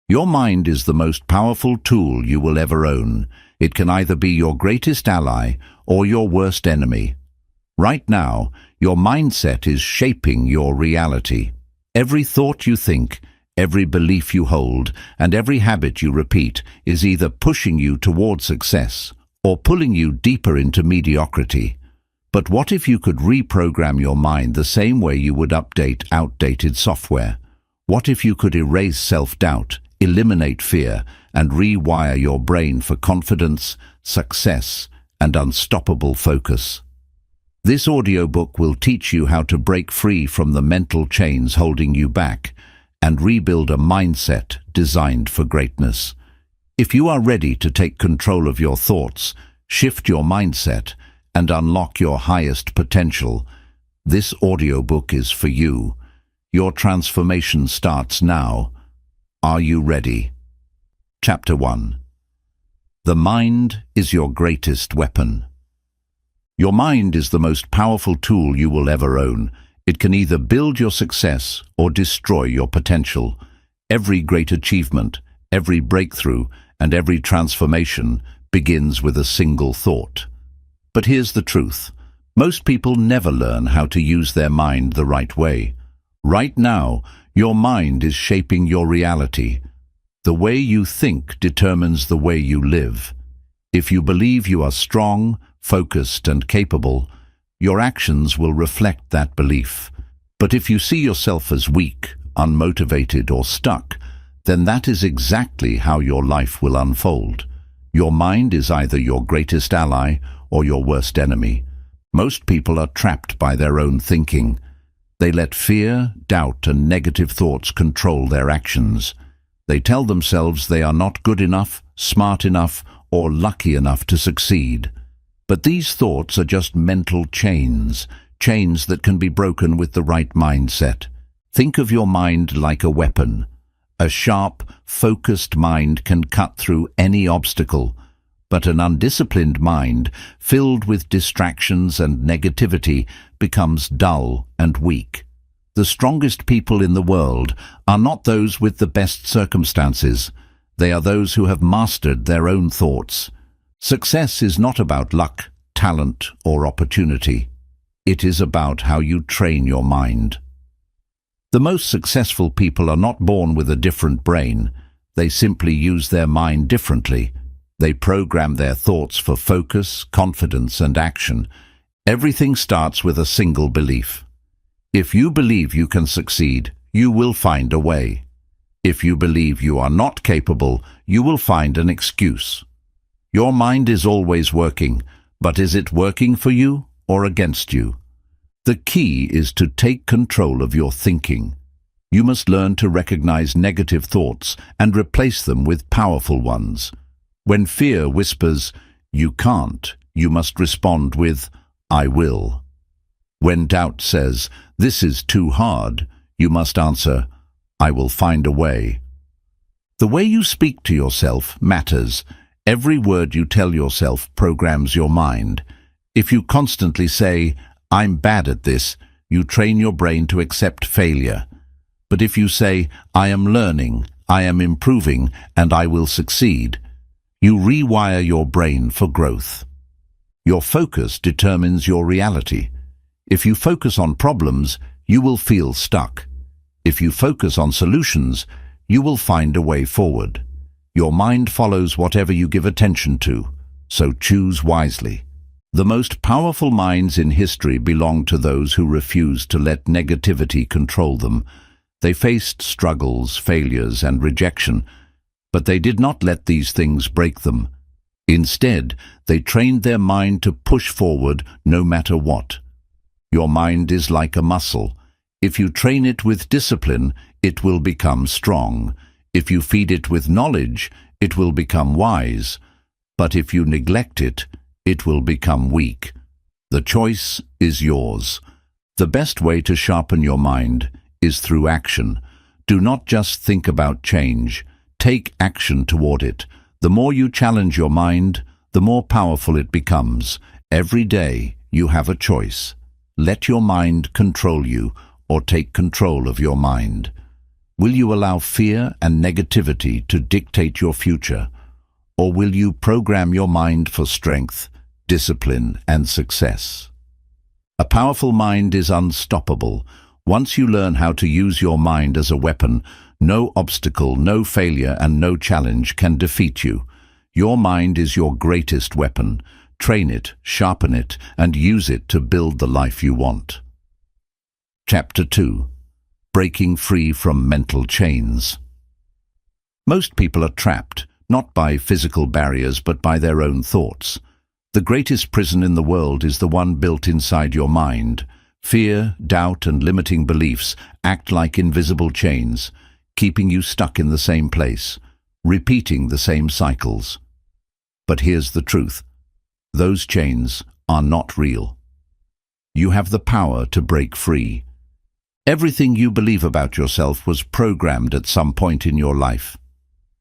Your mind is the most powerful tool you will ever own. It can either be your greatest ally or your worst enemy. Right now, your mindset is shaping your reality. Every thought you think, every belief you hold, and every habit you repeat is either pushing you toward success or pulling you deeper into mediocrity. But what if you could reprogram your mind the same way you would update outdated software? What if you could erase self-doubt, eliminate fear, and rewire your brain for confidence, success, and unstoppable focus? This audiobook will teach you how to break free from the mental chains holding you back and rebuild a mindset designed for greatness. If you are ready to take control of your thoughts, shift your mindset, and unlock your highest potential, this audiobook is for you. Your transformation starts now. Are you ready? Chapter 1. The mind is your greatest weapon. Your mind is the most powerful tool you will ever own. It can either build your success or destroy your potential. Every great achievement, every breakthrough, and every transformation begins with a single thought. But here's the truth. Most people never learn how to use their mind the right way. Right now, your mind is shaping your reality. The way you think determines the way you live. If you believe you are strong, focused, and capable, your actions will reflect that belief. But if you see yourself as weak, unmotivated, or stuck, then that is exactly how your life will unfold. Your mind is either your greatest ally or your worst enemy. Most people are trapped by their own thinking. They let fear, doubt, and negative thoughts control their actions. They tell themselves they are not good enough, smart enough, or lucky enough to succeed. But these thoughts are just mental chains that can be broken with the right mindset. Think of your mind like a weapon. A sharp, focused mind can cut through any obstacle, but an undisciplined mind, filled with distractions and negativity, becomes dull and weak. The strongest people in the world are not those with the best circumstances. They are those who have mastered their own thoughts. Success is not about luck, talent, or opportunity. It is about how you train your mind. The most successful people are not born with a different brain. They simply use their mind differently. They program their thoughts for focus, confidence, and action. Everything starts with a single belief. If you believe you can succeed, you will find a way. If you believe you are not capable, you will find an excuse. Your mind is always working, but is it working for you or against you? The key is to take control of your thinking. You must learn to recognize negative thoughts and replace them with powerful ones. When fear whispers, "You can't," you must respond with, "I will." When doubt says, "This is too hard," you must answer, "I will find a way." The way you speak to yourself matters. Every word you tell yourself programs your mind. If you constantly say, "I'm bad at this," you train your brain to accept failure. But if you say, "I am learning, I am improving, and I will succeed," you rewire your brain for growth. Your focus determines your reality. If you focus on problems, you will feel stuck. If you focus on solutions, you will find a way forward. Your mind follows whatever you give attention to, so choose wisely. The most powerful minds in history belong to those who refused to let negativity control them. They faced struggles, failures, and rejection, but they did not let these things break them. Instead, they trained their mind to push forward no matter what. Your mind is like a muscle. If you train it with discipline, it will become strong. If you feed it with knowledge, it will become wise. But if you neglect it, it will become weak. The choice is yours. The best way to sharpen your mind is through action. Do not just think about change. Take action toward it. The more you challenge your mind, the more powerful it becomes. Every day, you have a choice. Let your mind control you, or take control of your mind. Will you allow fear and negativity to dictate your future? Or will you program your mind for strength, discipline, and success? A powerful mind is unstoppable. Once you learn how to use your mind as a weapon, no obstacle, no failure, and no challenge can defeat you. Your mind is your greatest weapon. Train it, sharpen it, and use it to build the life you want. Chapter 2. Breaking Free from Mental Chains. Most people are trapped, not by physical barriers but by their own thoughts. The greatest prison in the world is the one built inside your mind. Fear, doubt, and limiting beliefs act like invisible chains, keeping you stuck in the same place, repeating the same cycles. But here's the truth. Those chains are not real. You have the power to break free. Everything you believe about yourself was programmed at some point in your life.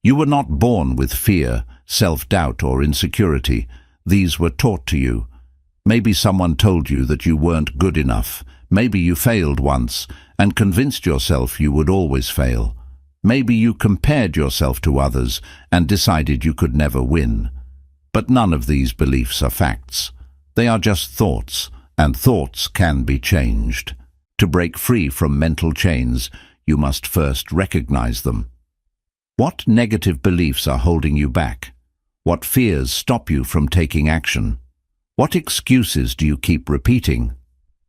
You were not born with fear, self-doubt, or insecurity. These were taught to you. Maybe someone told you that you weren't good enough. Maybe you failed once and convinced yourself you would always fail. Maybe you compared yourself to others and decided you could never win. But none of these beliefs are facts. They are just thoughts, and thoughts can be changed. To break free from mental chains, you must first recognize them. What negative beliefs are holding you back? What fears stop you from taking action? What excuses do you keep repeating?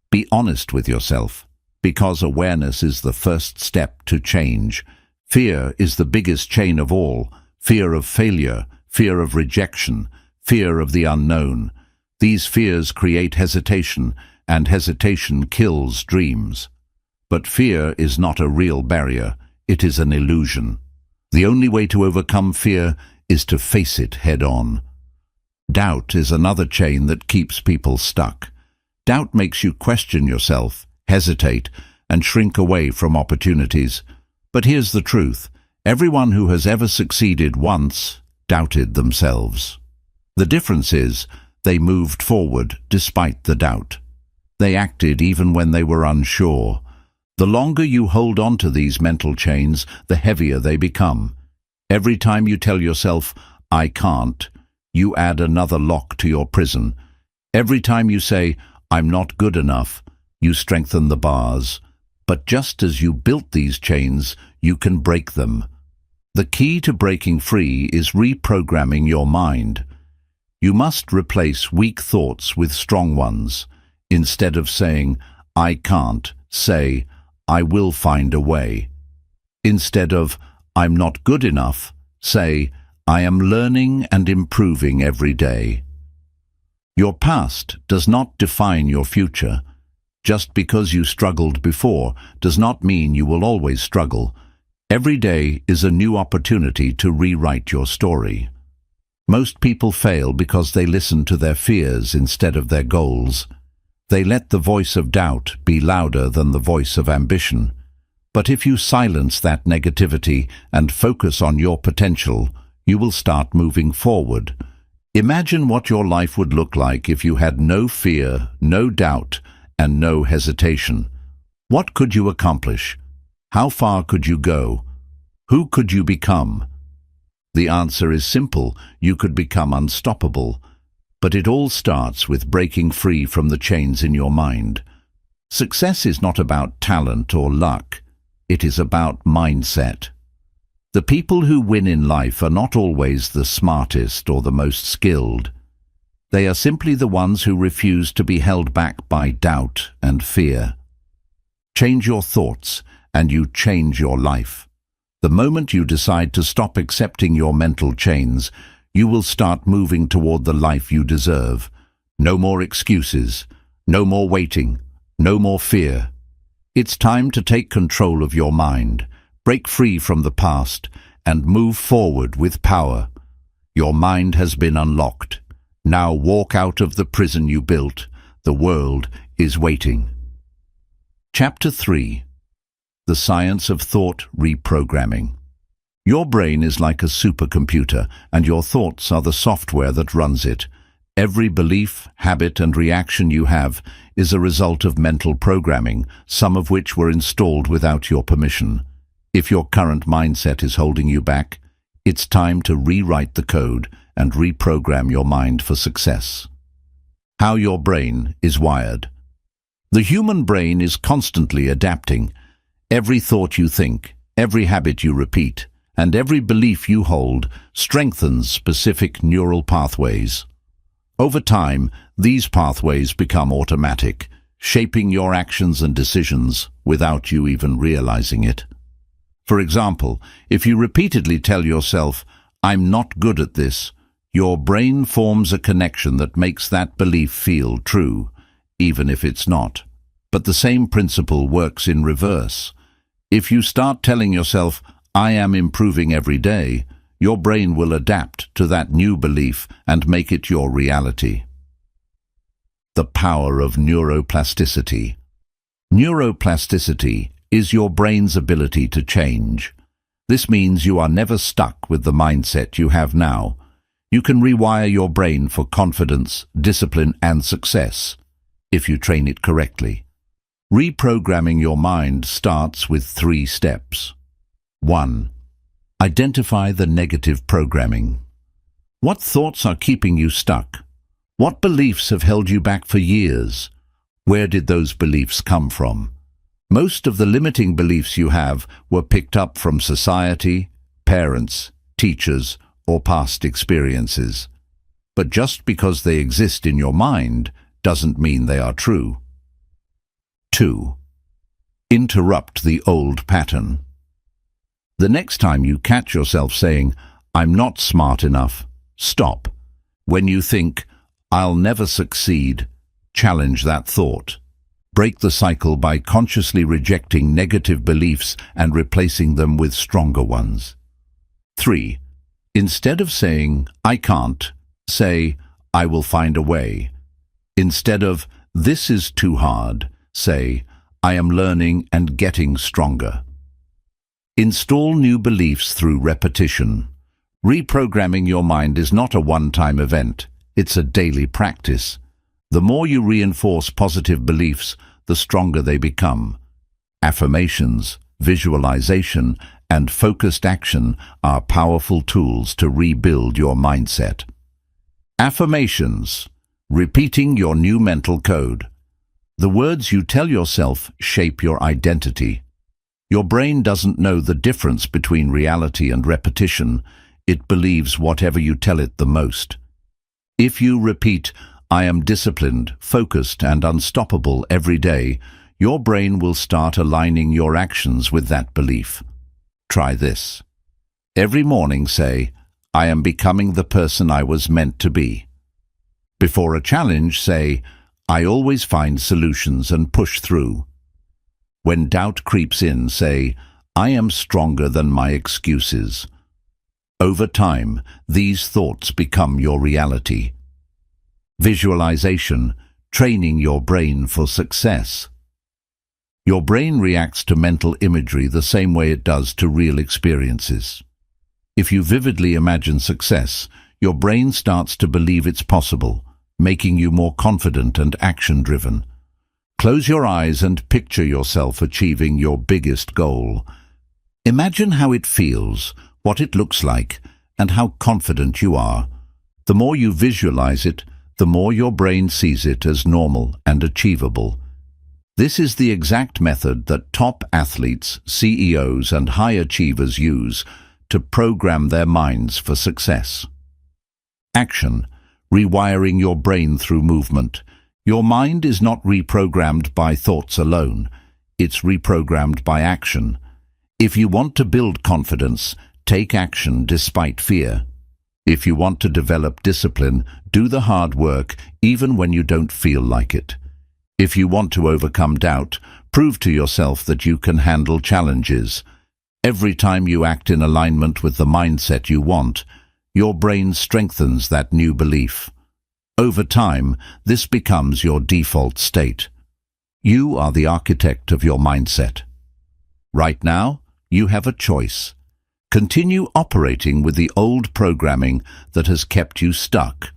Be honest with yourself, because awareness is the first step to change. Fear is the biggest chain of all. Fear of failure, fear of rejection, fear of the unknown. These fears create hesitation, and hesitation kills dreams. But fear is not a real barrier, it is an illusion. The only way to overcome fear is to face it head-on. Doubt is another chain that keeps people stuck. Doubt makes you question yourself, hesitate, and shrink away from opportunities. But here's the truth. Everyone who has ever succeeded once doubted themselves. The difference is, they moved forward despite the doubt. They acted even when they were unsure. The longer you hold on to these mental chains, the heavier they become. Every time you tell yourself, "I can't," you add another lock to your prison. Every time you say, "I'm not good enough," you strengthen the bars. But just as you built these chains, you can break them. The key to breaking free is reprogramming your mind. You must replace weak thoughts with strong ones. Instead of saying, "I can't," say, "I will find a way." Instead of, "I'm not good enough," say, "I am learning and improving every day." Your past does not define your future. Just because you struggled before does not mean you will always struggle. Every day is a new opportunity to rewrite your story. Most people fail because they listen to their fears instead of their goals. They let the voice of doubt be louder than the voice of ambition. But if you silence that negativity and focus on your potential, you will start moving forward. Imagine what your life would look like if you had no fear, no doubt, and no hesitation. What could you accomplish? How far could you go? Who could you become? The answer is simple. You could become unstoppable. But it all starts with breaking free from the chains in your mind. Success is not about talent or luck. It is about mindset. The people who win in life are not always the smartest or the most skilled. They are simply the ones who refuse to be held back by doubt and fear. Change your thoughts, and you change your life. The moment you decide to stop accepting your mental chains, you will start moving toward the life you deserve. No more excuses, no more waiting, no more fear. It's time to take control of your mind, break free from the past, and move forward with power. Your mind has been unlocked. Now walk out of the prison you built. The world is waiting. Chapter 3. The Science of Thought Reprogramming. Your brain is like a supercomputer, and your thoughts are the software that runs it. Every belief, habit, and reaction you have is a result of mental programming, some of which were installed without your permission. If your current mindset is holding you back, it's time to rewrite the code and reprogram your mind for success. How your brain is wired. The human brain is constantly adapting. Every thought you think, every habit you repeat, and every belief you hold strengthens specific neural pathways. Over time, these pathways become automatic, shaping your actions and decisions without you even realizing it. For example, if you repeatedly tell yourself, "I'm not good at this," your brain forms a connection that makes that belief feel true, even if it's not. But the same principle works in reverse. If you start telling yourself, "I am improving every day," your brain will adapt to that new belief and make it your reality. The power of neuroplasticity. Neuroplasticity is your brain's ability to change. This means you are never stuck with the mindset you have now. You can rewire your brain for confidence, discipline, and success if you train it correctly. Reprogramming your mind starts with 3 steps. 1. Identify the negative programming. What thoughts are keeping you stuck? What beliefs have held you back for years? Where did those beliefs come from? Most of the limiting beliefs you have were picked up from society, parents, teachers, or past experiences. But just because they exist in your mind doesn't mean they are true. 2. Interrupt the old pattern. The next time you catch yourself saying, "I'm not smart enough," stop. When you think, "I'll never succeed," challenge that thought. Break the cycle by consciously rejecting negative beliefs and replacing them with stronger ones. 3. Instead of saying, "I can't," say, "I will find a way." Instead of, "This is too hard," say, "I am learning and getting stronger." Install new beliefs through repetition. Reprogramming your mind is not a one-time event. It's a daily practice. The more you reinforce positive beliefs, the stronger they become. Affirmations, visualization, and focused action are powerful tools to rebuild your mindset. Affirmations. Repeating your new mental code. The words you tell yourself shape your identity. Your brain doesn't know the difference between reality and repetition. It believes whatever you tell it the most. If you repeat, "I am disciplined, focused, and unstoppable" every day, your brain will start aligning your actions with that belief. Try this. Every morning say, "I am becoming the person I was meant to be." Before a challenge, say, "I always find solutions and push through." When doubt creeps in, say, "I am stronger than my excuses." Over time, these thoughts become your reality. Visualization, training your brain for success. Your brain reacts to mental imagery the same way it does to real experiences. If you vividly imagine success, your brain starts to believe it's possible, making you more confident and action-driven. Close your eyes and picture yourself achieving your biggest goal. Imagine how it feels, what it looks like, and how confident you are. The more you visualize it, the more your brain sees it as normal and achievable. This is the exact method that top athletes, CEOs, and high achievers use to program their minds for success. Action. Rewiring your brain through movement. Your mind is not reprogrammed by thoughts alone. It's reprogrammed by action. If you want to build confidence, take action despite fear. If you want to develop discipline, do the hard work even when you don't feel like it. If you want to overcome doubt, prove to yourself that you can handle challenges. Every time you act in alignment with the mindset you want, your brain strengthens that new belief. Over time, this becomes your default state. You are the architect of your mindset. Right now, you have a choice. Continue operating with the old programming that has kept you stuck,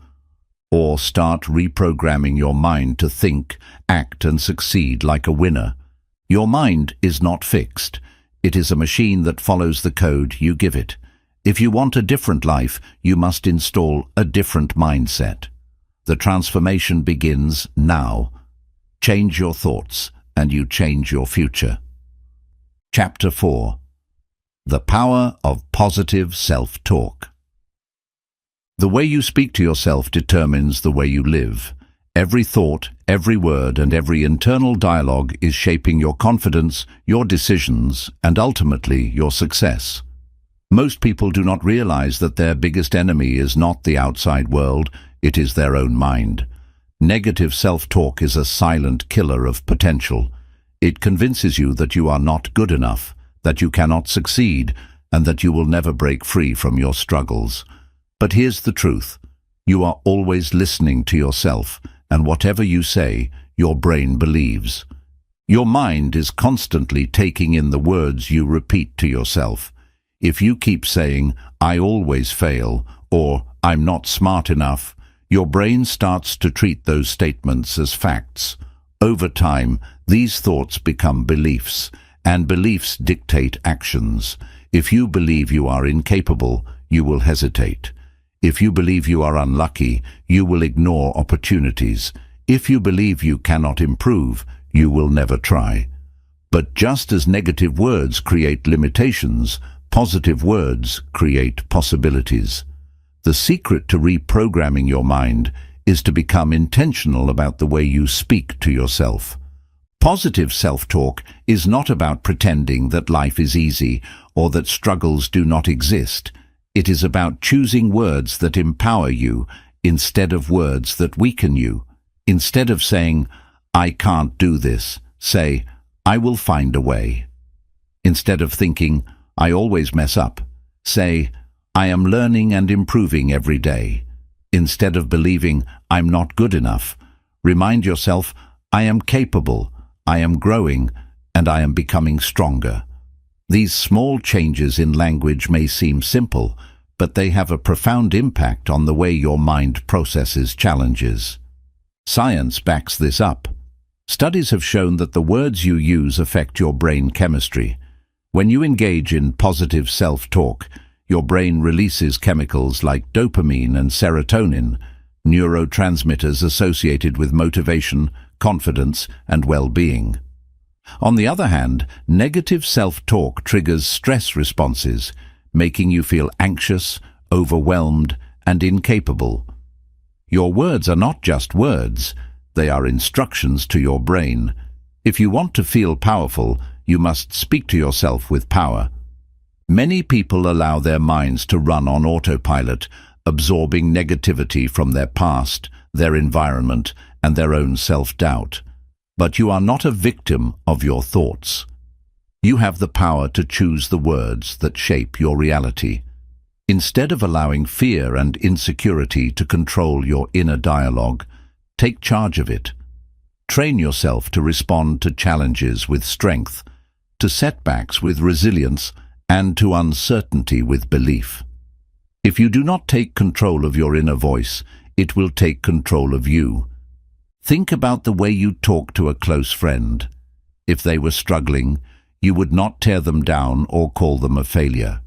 or start reprogramming your mind to think, act, and succeed like a winner. Your mind is not fixed. It is a machine that follows the code you give it. If you want a different life, you must install a different mindset. The transformation begins now. Change your thoughts, and you change your future. Chapter 4. The Power of Positive Self-Talk. The way you speak to yourself determines the way you live. Every thought, every word, and every internal dialogue is shaping your confidence, your decisions, and ultimately your success. Most people do not realize that their biggest enemy is not the outside world, it is their own mind. Negative self-talk is a silent killer of potential. It convinces you that you are not good enough, that you cannot succeed, and that you will never break free from your struggles. But here's the truth. You are always listening to yourself, and whatever you say, your brain believes. Your mind is constantly taking in the words you repeat to yourself. If you keep saying, "I always fail," or "I'm not smart enough," your brain starts to treat those statements as facts. Over time, these thoughts become beliefs, and beliefs dictate actions. If you believe you are incapable, you will hesitate. If you believe you are unlucky, you will ignore opportunities. If you believe you cannot improve, you will never try. But just as negative words create limitations, positive words create possibilities. The secret to reprogramming your mind is to become intentional about the way you speak to yourself. Positive self-talk is not about pretending that life is easy or that struggles do not exist. It is about choosing words that empower you instead of words that weaken you. Instead of saying, "I can't do this," say, "I will find a way." Instead of thinking, "I always mess up," say, "I am learning and improving every day." Instead of believing, "I'm not good enough," remind yourself, "I am capable, I am growing, and I am becoming stronger." These small changes in language may seem simple, but they have a profound impact on the way your mind processes challenges. Science backs this up. Studies have shown that the words you use affect your brain chemistry. When you engage in positive self-talk, your brain releases chemicals like dopamine and serotonin, neurotransmitters associated with motivation, confidence, and well-being. On the other hand, negative self-talk triggers stress responses, making you feel anxious, overwhelmed, and incapable. Your words are not just words, they are instructions to your brain. If you want to feel powerful, you must speak to yourself with power. Many people allow their minds to run on autopilot, absorbing negativity from their past, their environment, and their own self-doubt. But you are not a victim of your thoughts. You have the power to choose the words that shape your reality. Instead of allowing fear and insecurity to control your inner dialogue, take charge of it. Train yourself to respond to challenges with strength, to setbacks with resilience, and to uncertainty with belief. If you do not take control of your inner voice, it will take control of you. Think about the way you talk to a close friend. If they were struggling, you would not tear them down or call them a failure.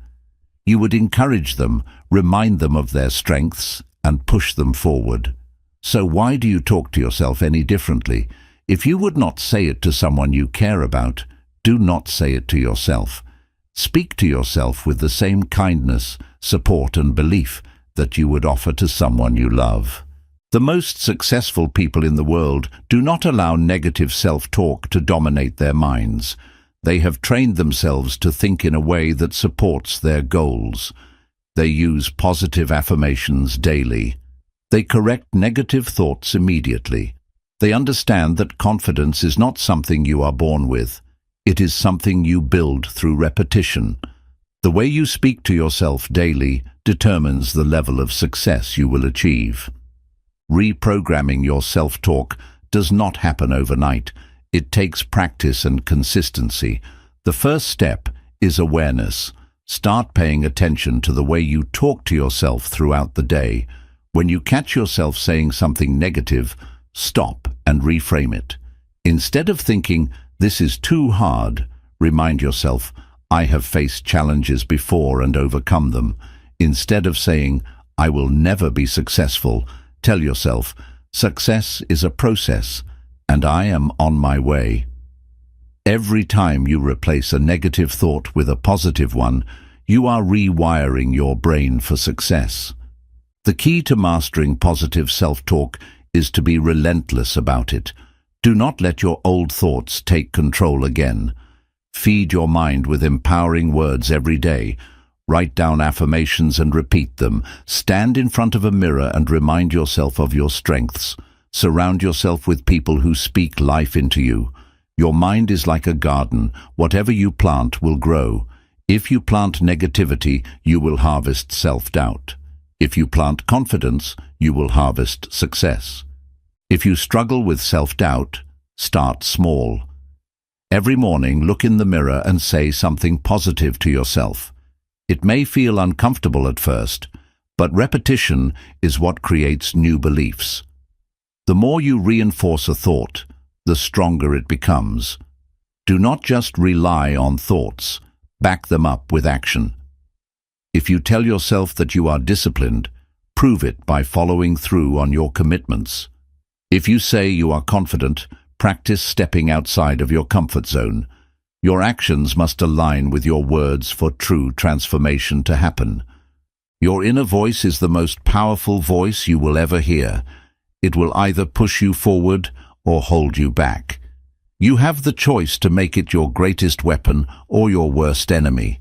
You would encourage them, remind them of their strengths, and push them forward. So why do you talk to yourself any differently? If you would not say it to someone you care about, do not say it to yourself. Speak to yourself with the same kindness, support, and belief that you would offer to someone you love. The most successful people in the world do not allow negative self-talk to dominate their minds. They have trained themselves to think in a way that supports their goals. They use positive affirmations daily. They correct negative thoughts immediately. They understand that confidence is not something you are born with. It is something you build through repetition. The way you speak to yourself daily determines the level of success you will achieve. Reprogramming your self-talk does not happen overnight. It takes practice and consistency. The first step is awareness. Start paying attention to the way you talk to yourself throughout the day. When you catch yourself saying something negative, stop and reframe it. Instead of thinking, "This is too hard," remind yourself, "I have faced challenges before and overcome them." Instead of saying, "I will never be successful," tell yourself, "Success is a process, and I am on my way." Every time you replace a negative thought with a positive one, you are rewiring your brain for success. The key to mastering positive self-talk is to be relentless about it. Do not let your old thoughts take control again. Feed your mind with empowering words every day. Write down affirmations and repeat them. Stand in front of a mirror and remind yourself of your strengths. Surround yourself with people who speak life into you. Your mind is like a garden. Whatever you plant will grow. If you plant negativity, you will harvest self-doubt. If you plant confidence, you will harvest success. If you struggle with self-doubt, start small. Every morning, look in the mirror and say something positive to yourself. It may feel uncomfortable at first, but repetition is what creates new beliefs. The more you reinforce a thought, the stronger it becomes. Do not just rely on thoughts, back them up with action. If you tell yourself that you are disciplined, prove it by following through on your commitments. If you say you are confident, practice stepping outside of your comfort zone. Your actions must align with your words for true transformation to happen. Your inner voice is the most powerful voice you will ever hear. It will either push you forward or hold you back. You have the choice to make it your greatest weapon or your worst enemy.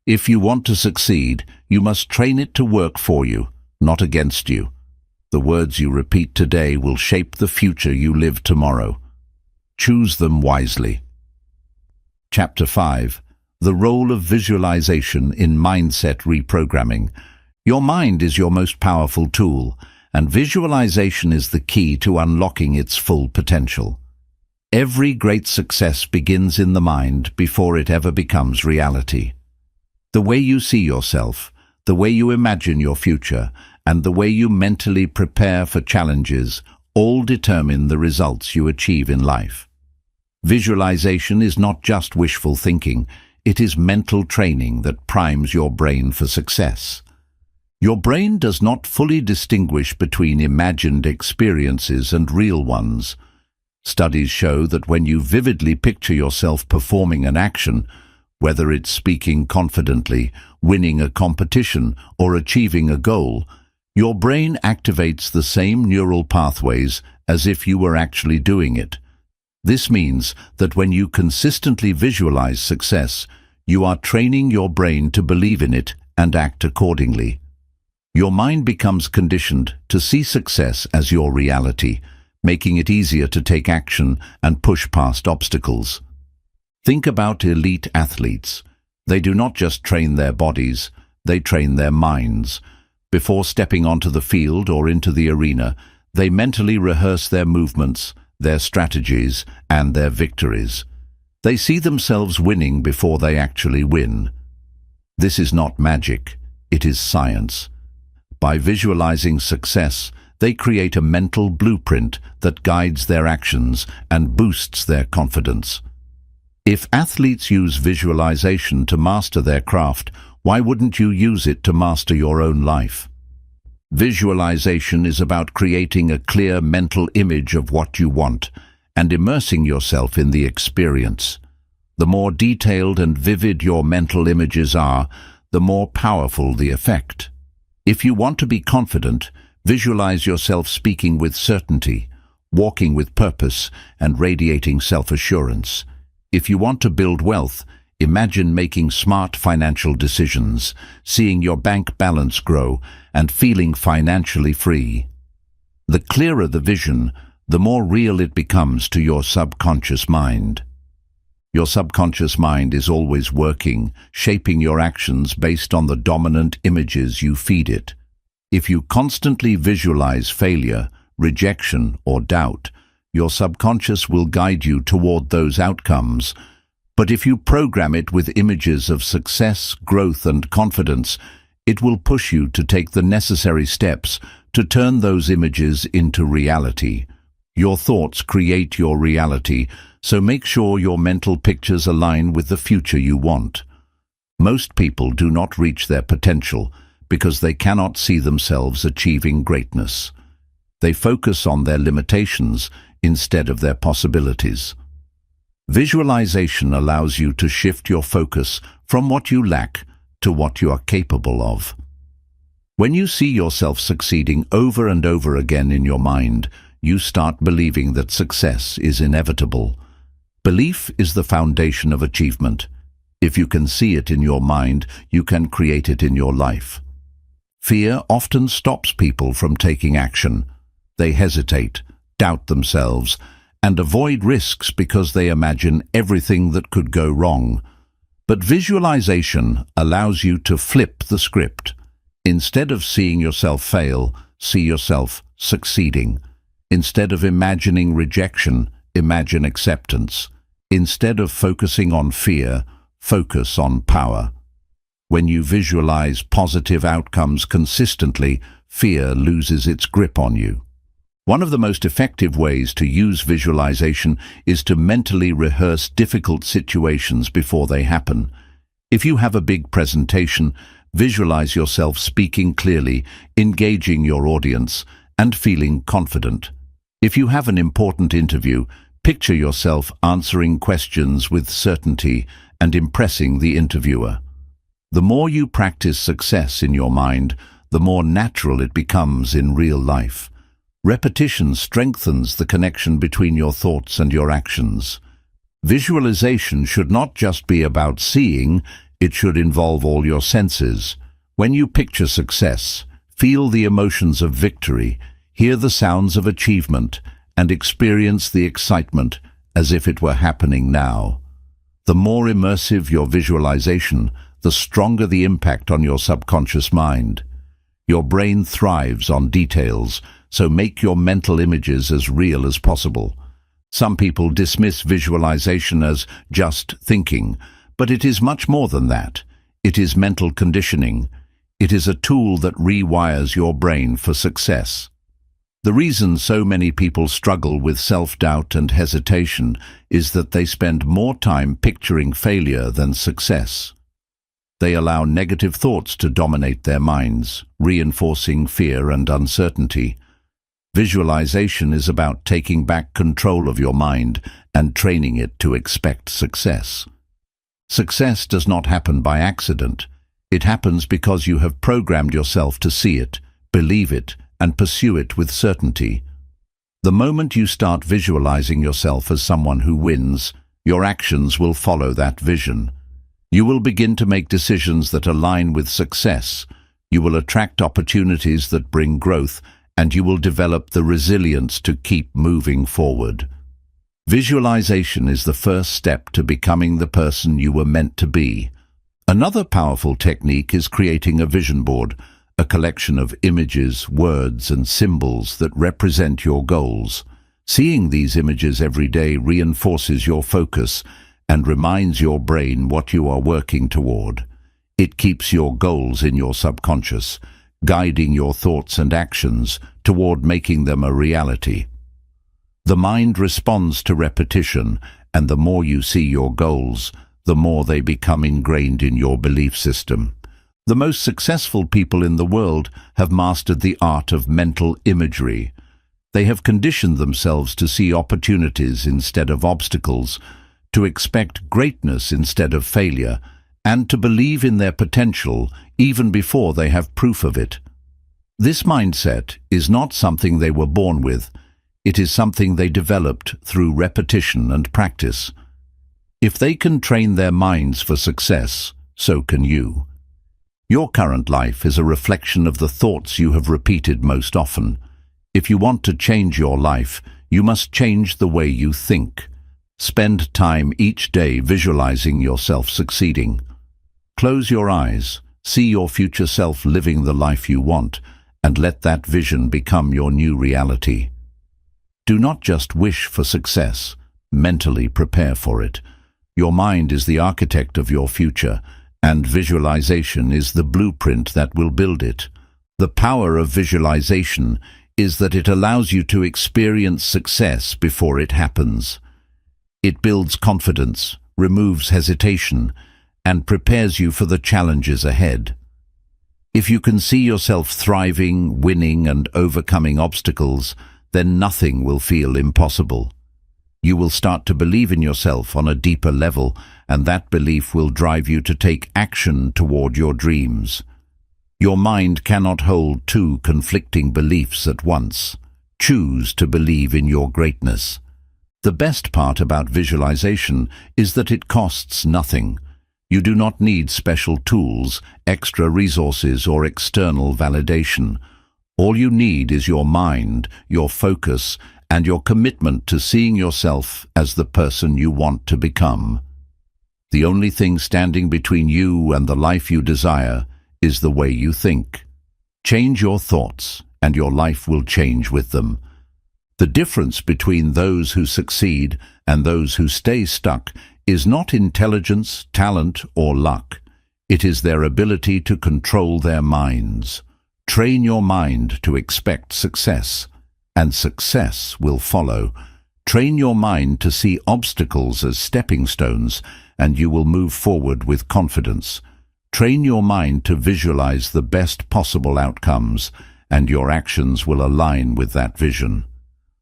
If you want to succeed, you must train it to work for you, not against you. The words you repeat today will shape the future you live tomorrow. Choose them wisely. Chapter 5. The Role of Visualization in Mindset Reprogramming. Your mind is your most powerful tool, and visualization is the key to unlocking its full potential. Every great success begins in the mind before it ever becomes reality. The way you see yourself, the way you imagine your future, and the way you mentally prepare for challenges all determine the results you achieve in life. Visualization is not just wishful thinking, it is mental training that primes your brain for success. Your brain does not fully distinguish between imagined experiences and real ones. Studies show that when you vividly picture yourself performing an action, whether it's speaking confidently, winning a competition, or achieving a goal, your brain activates the same neural pathways as if you were actually doing it. This means that when you consistently visualize success, you are training your brain to believe in it and act accordingly. Your mind becomes conditioned to see success as your reality, making it easier to take action and push past obstacles. Think about elite athletes. They do not just train their bodies, they train their minds. Before stepping onto the field or into the arena, they mentally rehearse their movements, their strategies, and their victories. They see themselves winning before they actually win. This is not magic, it is science. By visualizing success, they create a mental blueprint that guides their actions and boosts their confidence. If athletes use visualization to master their craft, why wouldn't you use it to master your own life? Visualization is about creating a clear mental image of what you want and immersing yourself in the experience. The more detailed and vivid your mental images are, the more powerful the effect. If you want to be confident, visualize yourself speaking with certainty, walking with purpose, and radiating self-assurance. If you want to build wealth, imagine making smart financial decisions, seeing your bank balance grow, and feeling financially free. The clearer the vision, the more real it becomes to your subconscious mind. Your subconscious mind is always working, shaping your actions based on the dominant images you feed it. If you constantly visualize failure, rejection, or doubt, your subconscious will guide you toward those outcomes. But if you program it with images of success, growth, and confidence, it will push you to take the necessary steps to turn those images into reality. Your thoughts create your reality, so make sure your mental pictures align with the future you want. Most people do not reach their potential because they cannot see themselves achieving greatness. They focus on their limitations instead of their possibilities. Visualization allows you to shift your focus from what you lack to what you are capable of. When you see yourself succeeding over and over again in your mind, you start believing that success is inevitable. Belief is the foundation of achievement. If you can see it in your mind, you can create it in your life. Fear often stops people from taking action. They hesitate, doubt themselves, and avoid risks because they imagine everything that could go wrong. But visualization allows you to flip the script. Instead of seeing yourself fail, see yourself succeeding. Instead of imagining rejection, imagine acceptance. Instead of focusing on fear, focus on power. When you visualize positive outcomes consistently, fear loses its grip on you. One of the most effective ways to use visualization is to mentally rehearse difficult situations before they happen. If you have a big presentation, visualize yourself speaking clearly, engaging your audience, and feeling confident. If you have an important interview, picture yourself answering questions with certainty and impressing the interviewer. The more you practice success in your mind, the more natural it becomes in real life. Repetition strengthens the connection between your thoughts and your actions. Visualization should not just be about seeing, it should involve all your senses. When you picture success, feel the emotions of victory, hear the sounds of achievement, and experience the excitement as if it were happening now. The more immersive your visualization, the stronger the impact on your subconscious mind. Your brain thrives on details, so make your mental images as real as possible. Some people dismiss visualization as just thinking, but it is much more than that. It is mental conditioning. It is a tool that rewires your brain for success. The reason so many people struggle with self-doubt and hesitation is that they spend more time picturing failure than success. They allow negative thoughts to dominate their minds, reinforcing fear and uncertainty. Visualization is about taking back control of your mind and training it to expect success. Success does not happen by accident. It happens because you have programmed yourself to see it, believe it, and pursue it with certainty. The moment you start visualizing yourself as someone who wins, your actions will follow that vision. You will begin to make decisions that align with success. You will attract opportunities that bring growth, and you will develop the resilience to keep moving forward. Visualization is the first step to becoming the person you were meant to be. Another powerful technique is creating a vision board, a collection of images, words, and symbols that represent your goals. Seeing these images every day reinforces your focus and reminds your brain what you are working toward. It keeps your goals in your subconscious, guiding your thoughts and actions toward making them a reality. The mind responds to repetition, and the more you see your goals, the more they become ingrained in your belief system. The most successful people in the world have mastered the art of mental imagery. They have conditioned themselves to see opportunities instead of obstacles, to expect greatness instead of failure, and to believe in their potential even before they have proof of it. This mindset is not something they were born with. It is something they developed through repetition and practice. If they can train their minds for success, so can you. Your current life is a reflection of the thoughts you have repeated most often. If you want to change your life, you must change the way you think. Spend time each day visualizing yourself succeeding. Close your eyes, see your future self living the life you want, and let that vision become your new reality. Do not just wish for success, mentally prepare for it. Your mind is the architect of your future, and visualization is the blueprint that will build it. The power of visualization is that it allows you to experience success before it happens. It builds confidence, removes hesitation, and prepares you for the challenges ahead. If you can see yourself thriving, winning, and overcoming obstacles, then nothing will feel impossible. You will start to believe in yourself on a deeper level, and that belief will drive you to take action toward your dreams. Your mind cannot hold two conflicting beliefs at once. Choose to believe in your greatness. The best part about visualization is that it costs nothing. You do not need special tools, extra resources, or external validation. All you need is your mind, your focus, and your commitment to seeing yourself as the person you want to become. The only thing standing between you and the life you desire is the way you think. Change your thoughts, and your life will change with them. The difference between those who succeed and those who stay stuck is not intelligence, talent, or luck. It is their ability to control their minds. Train your mind to expect success, and success will follow. Train your mind to see obstacles as stepping stones, and you will move forward with confidence. Train your mind to visualize the best possible outcomes, and your actions will align with that vision.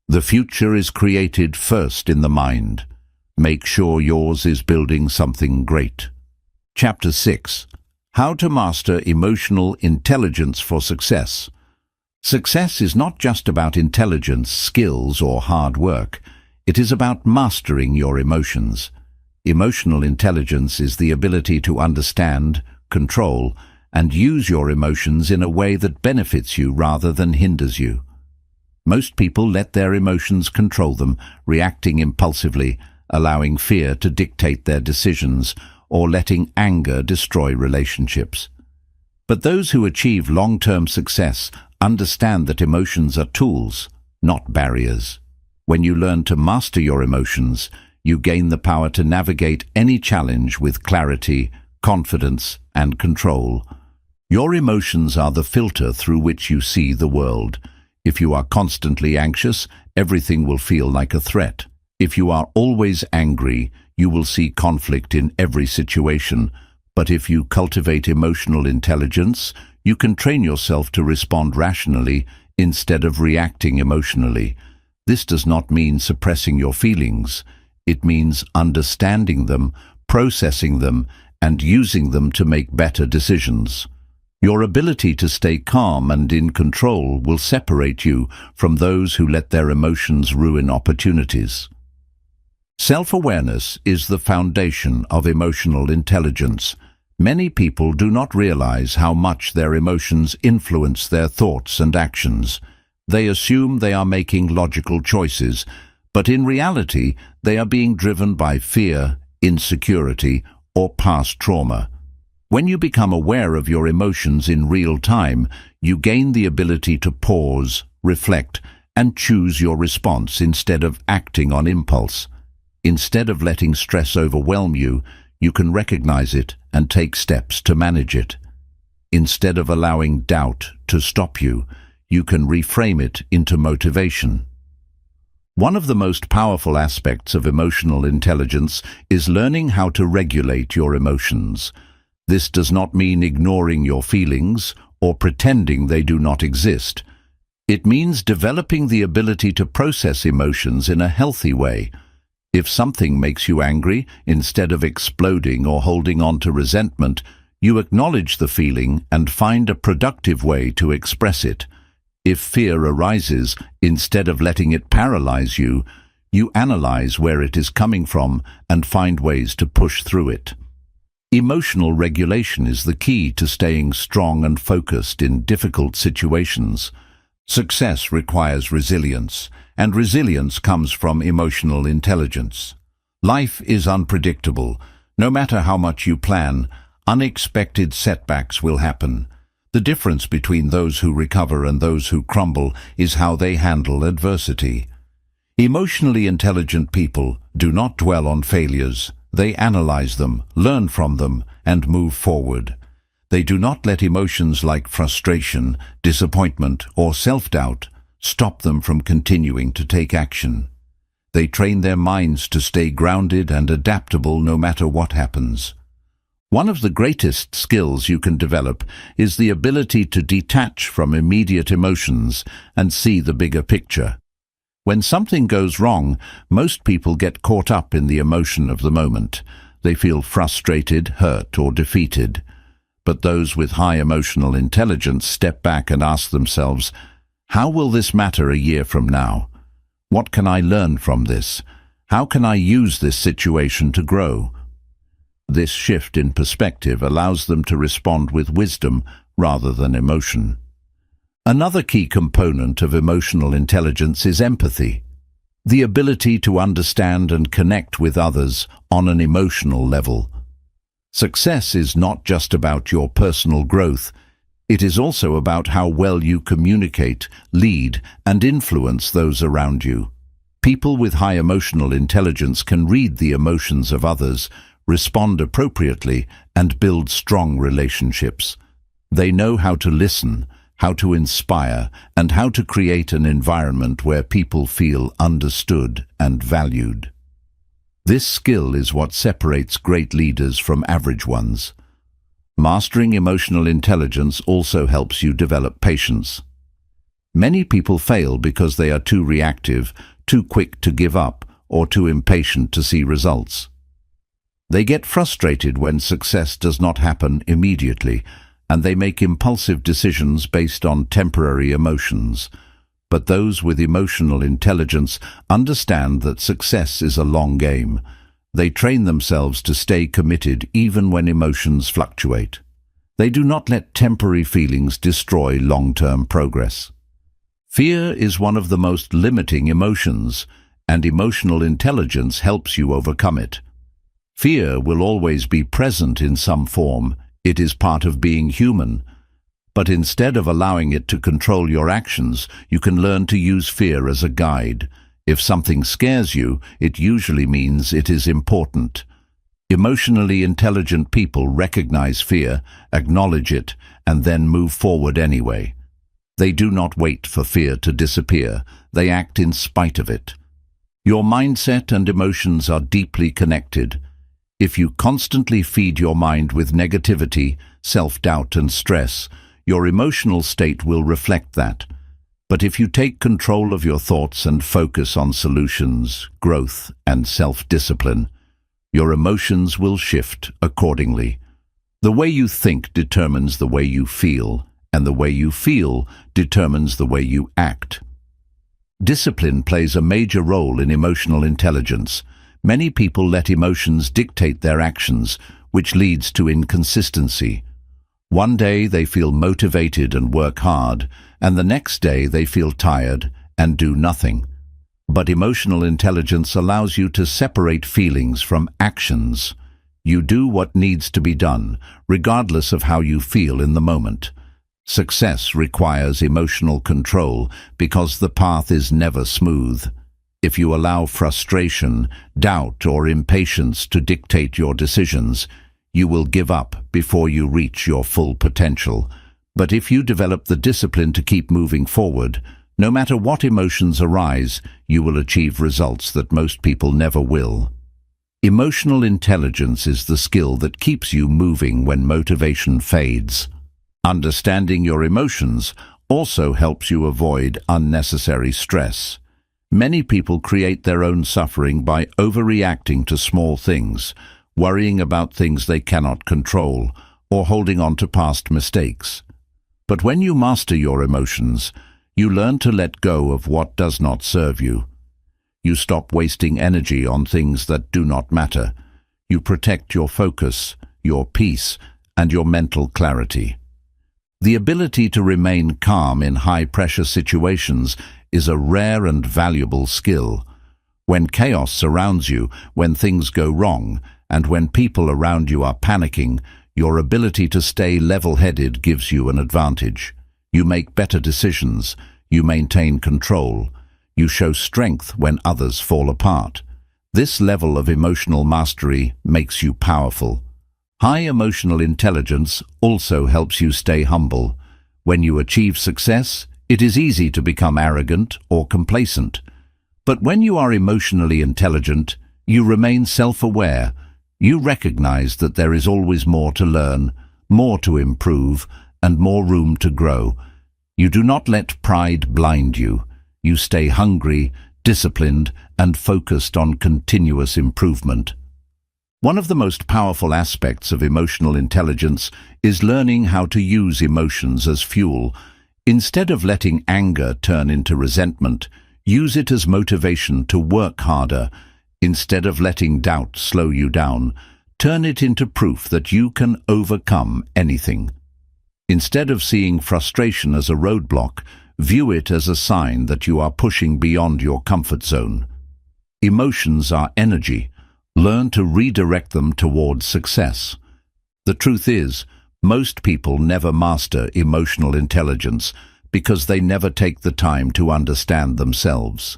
The future is created first in the mind. Make sure yours is building something great. Chapter 6. How to Master Emotional Intelligence for Success. Success is not just about intelligence, skills, or hard work. It is about mastering your emotions. Emotional intelligence is the ability to understand, control, and use your emotions in a way that benefits you rather than hinders you. Most people let their emotions control them, reacting impulsively, allowing fear to dictate their decisions, or letting anger destroy relationships. But those who achieve long-term success understand that emotions are tools, not barriers. When you learn to master your emotions, you gain the power to navigate any challenge with clarity, confidence, and control. Your emotions are the filter through which you see the world. If you are constantly anxious, everything will feel like a threat. If you are always angry, you will see conflict in every situation. But if you cultivate emotional intelligence, you can train yourself to respond rationally instead of reacting emotionally. This does not mean suppressing your feelings. It means understanding them, processing them, and using them to make better decisions. Your ability to stay calm and in control will separate you from those who let their emotions ruin opportunities. Self-awareness is the foundation of emotional intelligence. Many people do not realize how much their emotions influence their thoughts and actions. They assume they are making logical choices, but in reality, they are being driven by fear, insecurity, or past trauma. When you become aware of your emotions in real time, you gain the ability to pause, reflect, and choose your response instead of acting on impulse. Instead of letting stress overwhelm you, you can recognize it and take steps to manage it. Instead of allowing doubt to stop you, you can reframe it into motivation. One of the most powerful aspects of emotional intelligence is learning how to regulate your emotions. This does not mean ignoring your feelings or pretending they do not exist. It means developing the ability to process emotions in a healthy way. If something makes you angry, instead of exploding or holding on to resentment, you acknowledge the feeling and find a productive way to express it. If fear arises, instead of letting it paralyze you, you analyze where it is coming from and find ways to push through it. Emotional regulation is the key to staying strong and focused in difficult situations. Success requires resilience, and resilience comes from emotional intelligence. Life is unpredictable. No matter how much you plan, unexpected setbacks will happen. The difference between those who recover and those who crumble is how they handle adversity. Emotionally intelligent people do not dwell on failures. They analyze them, learn from them, and move forward. They do not let emotions like frustration, disappointment, or self-doubt stop them from continuing to take action. They train their minds to stay grounded and adaptable no matter what happens. One of the greatest skills you can develop is the ability to detach from immediate emotions and see the bigger picture. When something goes wrong, most people get caught up in the emotion of the moment. They feel frustrated, hurt, or defeated. But those with high emotional intelligence step back and ask themselves, how will this matter a year from now? What can I learn from this? How can I use this situation to grow? This shift in perspective allows them to respond with wisdom rather than emotion. Another key component of emotional intelligence is empathy, the ability to understand and connect with others on an emotional level. Success is not just about your personal growth. It is also about how well you communicate, lead, and influence those around you. People with high emotional intelligence can read the emotions of others, respond appropriately, and build strong relationships. They know how to listen, how to inspire, and how to create an environment where people feel understood and valued. This skill is what separates great leaders from average ones. Mastering emotional intelligence also helps you develop patience. Many people fail because they are too reactive, too quick to give up, or too impatient to see results. They get frustrated when success does not happen immediately, and they make impulsive decisions based on temporary emotions. But those with emotional intelligence understand that success is a long game. They train themselves to stay committed even when emotions fluctuate. They do not let temporary feelings destroy long-term progress. Fear is one of the most limiting emotions, and emotional intelligence helps you overcome it. Fear will always be present in some form. It is part of being human. But instead of allowing it to control your actions, you can learn to use fear as a guide. If something scares you, it usually means it is important. Emotionally intelligent people recognize fear, acknowledge it, and then move forward anyway. They do not wait for fear to disappear. They act in spite of it. Your mindset and emotions are deeply connected. If you constantly feed your mind with negativity, self-doubt, and stress, your emotional state will reflect that. But if you take control of your thoughts and focus on solutions, growth, and self-discipline, your emotions will shift accordingly. The way you think determines the way you feel, and the way you feel determines the way you act. Discipline plays a major role in emotional intelligence. Many people let emotions dictate their actions, which leads to inconsistency. One day they feel motivated and work hard, and the next day they feel tired and do nothing. But emotional intelligence allows you to separate feelings from actions. You do what needs to be done, regardless of how you feel in the moment. Success requires emotional control because the path is never smooth. If you allow frustration, doubt, or impatience to dictate your decisions, you will give up before you reach your full potential. But if you develop the discipline to keep moving forward, no matter what emotions arise, you will achieve results that most people never will. Emotional intelligence is the skill that keeps you moving when motivation fades. Understanding your emotions also helps you avoid unnecessary stress. Many people create their own suffering by overreacting to small things, worrying about things they cannot control, or holding on to past mistakes. But when you master your emotions, you learn to let go of what does not serve you. You stop wasting energy on things that do not matter. You protect your focus, your peace, and your mental clarity. The ability to remain calm in high-pressure situations is a rare and valuable skill. When chaos surrounds you, when things go wrong, and when people around you are panicking, your ability to stay level-headed gives you an advantage. You make better decisions. You maintain control. You show strength when others fall apart. This level of emotional mastery makes you powerful. High emotional intelligence also helps you stay humble. When you achieve success, it is easy to become arrogant or complacent. But when you are emotionally intelligent, you remain self-aware. You recognize that there is always more to learn, more to improve, and more room to grow. You do not let pride blind you. You stay hungry, disciplined, and focused on continuous improvement. One of the most powerful aspects of emotional intelligence is learning how to use emotions as fuel. Instead of letting anger turn into resentment, use it as motivation to work harder. Instead of letting doubt slow you down, turn it into proof that you can overcome anything. Instead of seeing frustration as a roadblock, view it as a sign that you are pushing beyond your comfort zone. Emotions are energy. Learn to redirect them towards success. The truth is, most people never master emotional intelligence because they never take the time to understand themselves.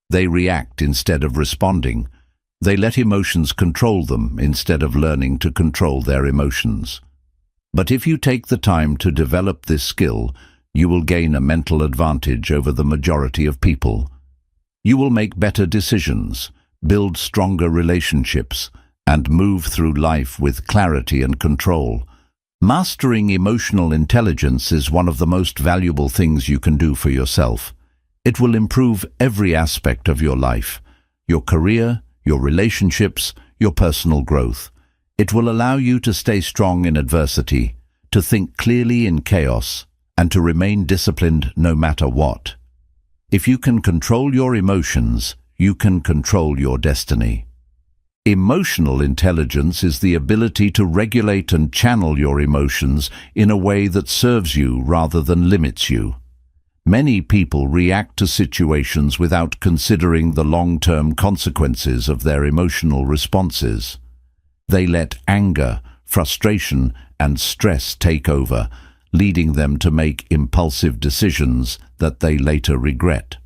They react instead of responding. They let emotions control them instead of learning to control their emotions. But if you take the time to develop this skill, you will gain a mental advantage over the majority of people. You will make better decisions, build stronger relationships, and move through life with clarity and control. Mastering emotional intelligence is one of the most valuable things you can do for yourself. It will improve every aspect of your life, your career, your relationships, your personal growth. It will allow you to stay strong in adversity, to think clearly in chaos, and to remain disciplined no matter what. If you can control your emotions, you can control your destiny. Emotional intelligence is the ability to regulate and channel your emotions in a way that serves you rather than limits you. Many people react to situations without considering the long-term consequences of their emotional responses. They let anger, frustration, and stress take over, leading them to make impulsive decisions that they later regret.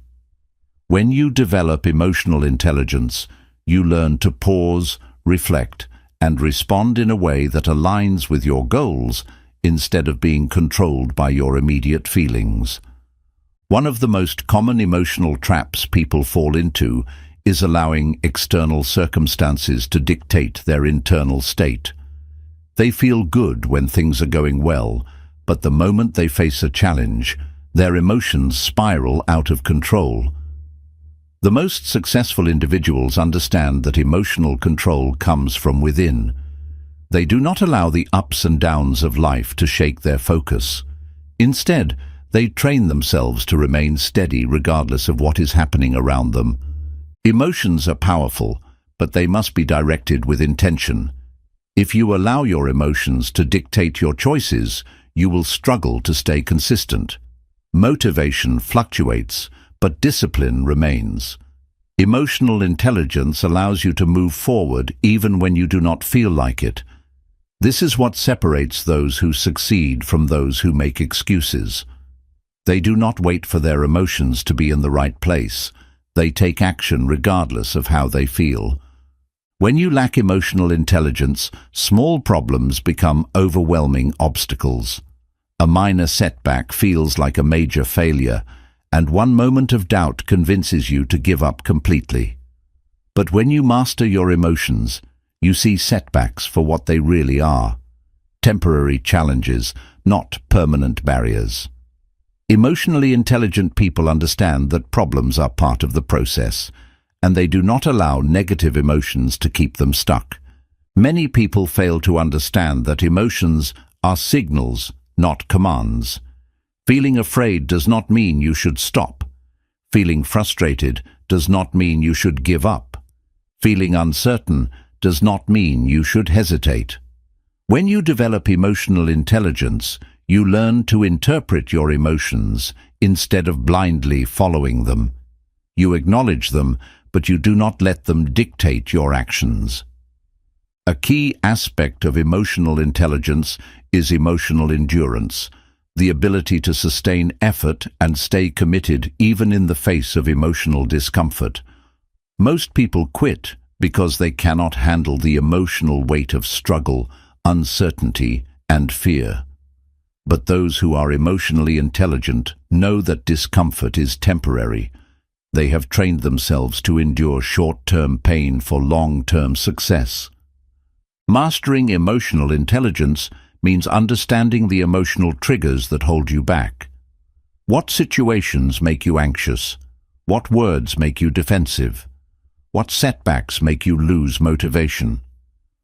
When you develop emotional intelligence, you learn to pause, reflect, and respond in a way that aligns with your goals instead of being controlled by your immediate feelings. One of the most common emotional traps people fall into is allowing external circumstances to dictate their internal state. They feel good when things are going well, but the moment they face a challenge, their emotions spiral out of control. The most successful individuals understand that emotional control comes from within. They do not allow the ups and downs of life to shake their focus. Instead, they train themselves to remain steady regardless of what is happening around them. Emotions are powerful, but they must be directed with intention. If you allow your emotions to dictate your choices, you will struggle to stay consistent. Motivation fluctuates, but discipline remains. Emotional intelligence allows you to move forward even when you do not feel like it. This is what separates those who succeed from those who make excuses. They do not wait for their emotions to be in the right place. They take action regardless of how they feel. When you lack emotional intelligence, small problems become overwhelming obstacles. A minor setback feels like a major failure, and one moment of doubt convinces you to give up completely. But when you master your emotions, you see setbacks for what they really are: temporary challenges, not permanent barriers. Emotionally intelligent people understand that problems are part of the process, and they do not allow negative emotions to keep them stuck. Many people fail to understand that emotions are signals, not commands. Feeling afraid does not mean you should stop. Feeling frustrated does not mean you should give up. Feeling uncertain does not mean you should hesitate. When you develop emotional intelligence, you learn to interpret your emotions instead of blindly following them. You acknowledge them, but you do not let them dictate your actions. A key aspect of emotional intelligence is emotional endurance, the ability to sustain effort and stay committed even in the face of emotional discomfort. Most people quit because they cannot handle the emotional weight of struggle, uncertainty, and fear. But those who are emotionally intelligent know that discomfort is temporary. They have trained themselves to endure short-term pain for long-term success. Mastering emotional intelligence means understanding the emotional triggers that hold you back. What situations make you anxious? What words make you defensive? What setbacks make you lose motivation?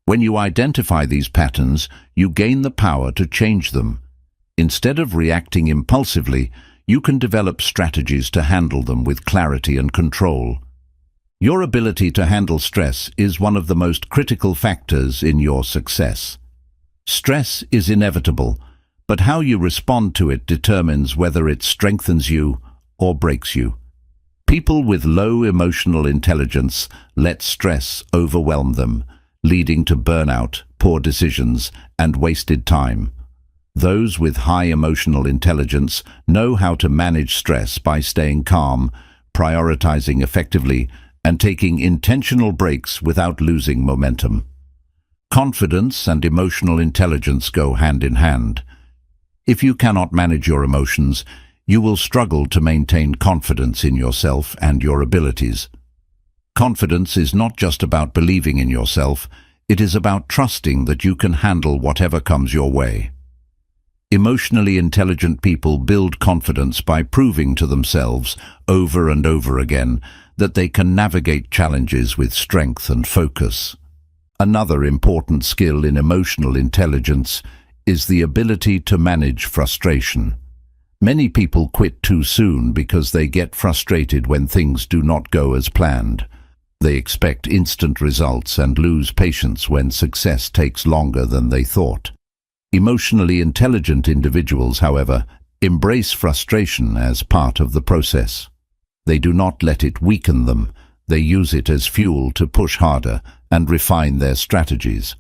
When you identify these patterns, you gain the power to change them. Instead of reacting impulsively, you can develop strategies to handle them with clarity and control. Your ability to handle stress is one of the most critical factors in your success. Stress is inevitable, but how you respond to it determines whether it strengthens you or breaks you. People with low emotional intelligence let stress overwhelm them, leading to burnout, poor decisions, and wasted time. Those with high emotional intelligence know how to manage stress by staying calm, prioritizing effectively, and taking intentional breaks without losing momentum. Confidence and emotional intelligence go hand in hand. If you cannot manage your emotions, you will struggle to maintain confidence in yourself and your abilities. Confidence is not just about believing in yourself, it is about trusting that you can handle whatever comes your way. Emotionally intelligent people build confidence by proving to themselves over and over again that they can navigate challenges with strength and focus. Another important skill in emotional intelligence is the ability to manage frustration. Many people quit too soon because they get frustrated when things do not go as planned. They expect instant results and lose patience when success takes longer than they thought. Emotionally intelligent individuals, however, embrace frustration as part of the process. They do not let it weaken them. They use it as fuel to push harder and refine their strategies.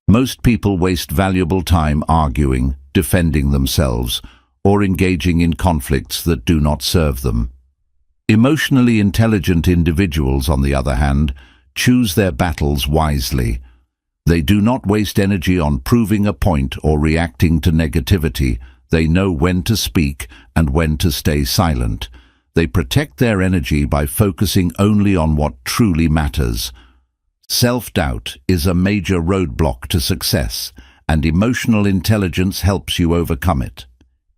Most people waste valuable time arguing, defending themselves, or engaging in conflicts that do not serve them. Emotionally intelligent individuals, on the other hand, choose their battles wisely. They do not waste energy on proving a point or reacting to negativity. They know when to speak and when to stay silent. They protect their energy by focusing only on what truly matters. Self-doubt is a major roadblock to success, and emotional intelligence helps you overcome it.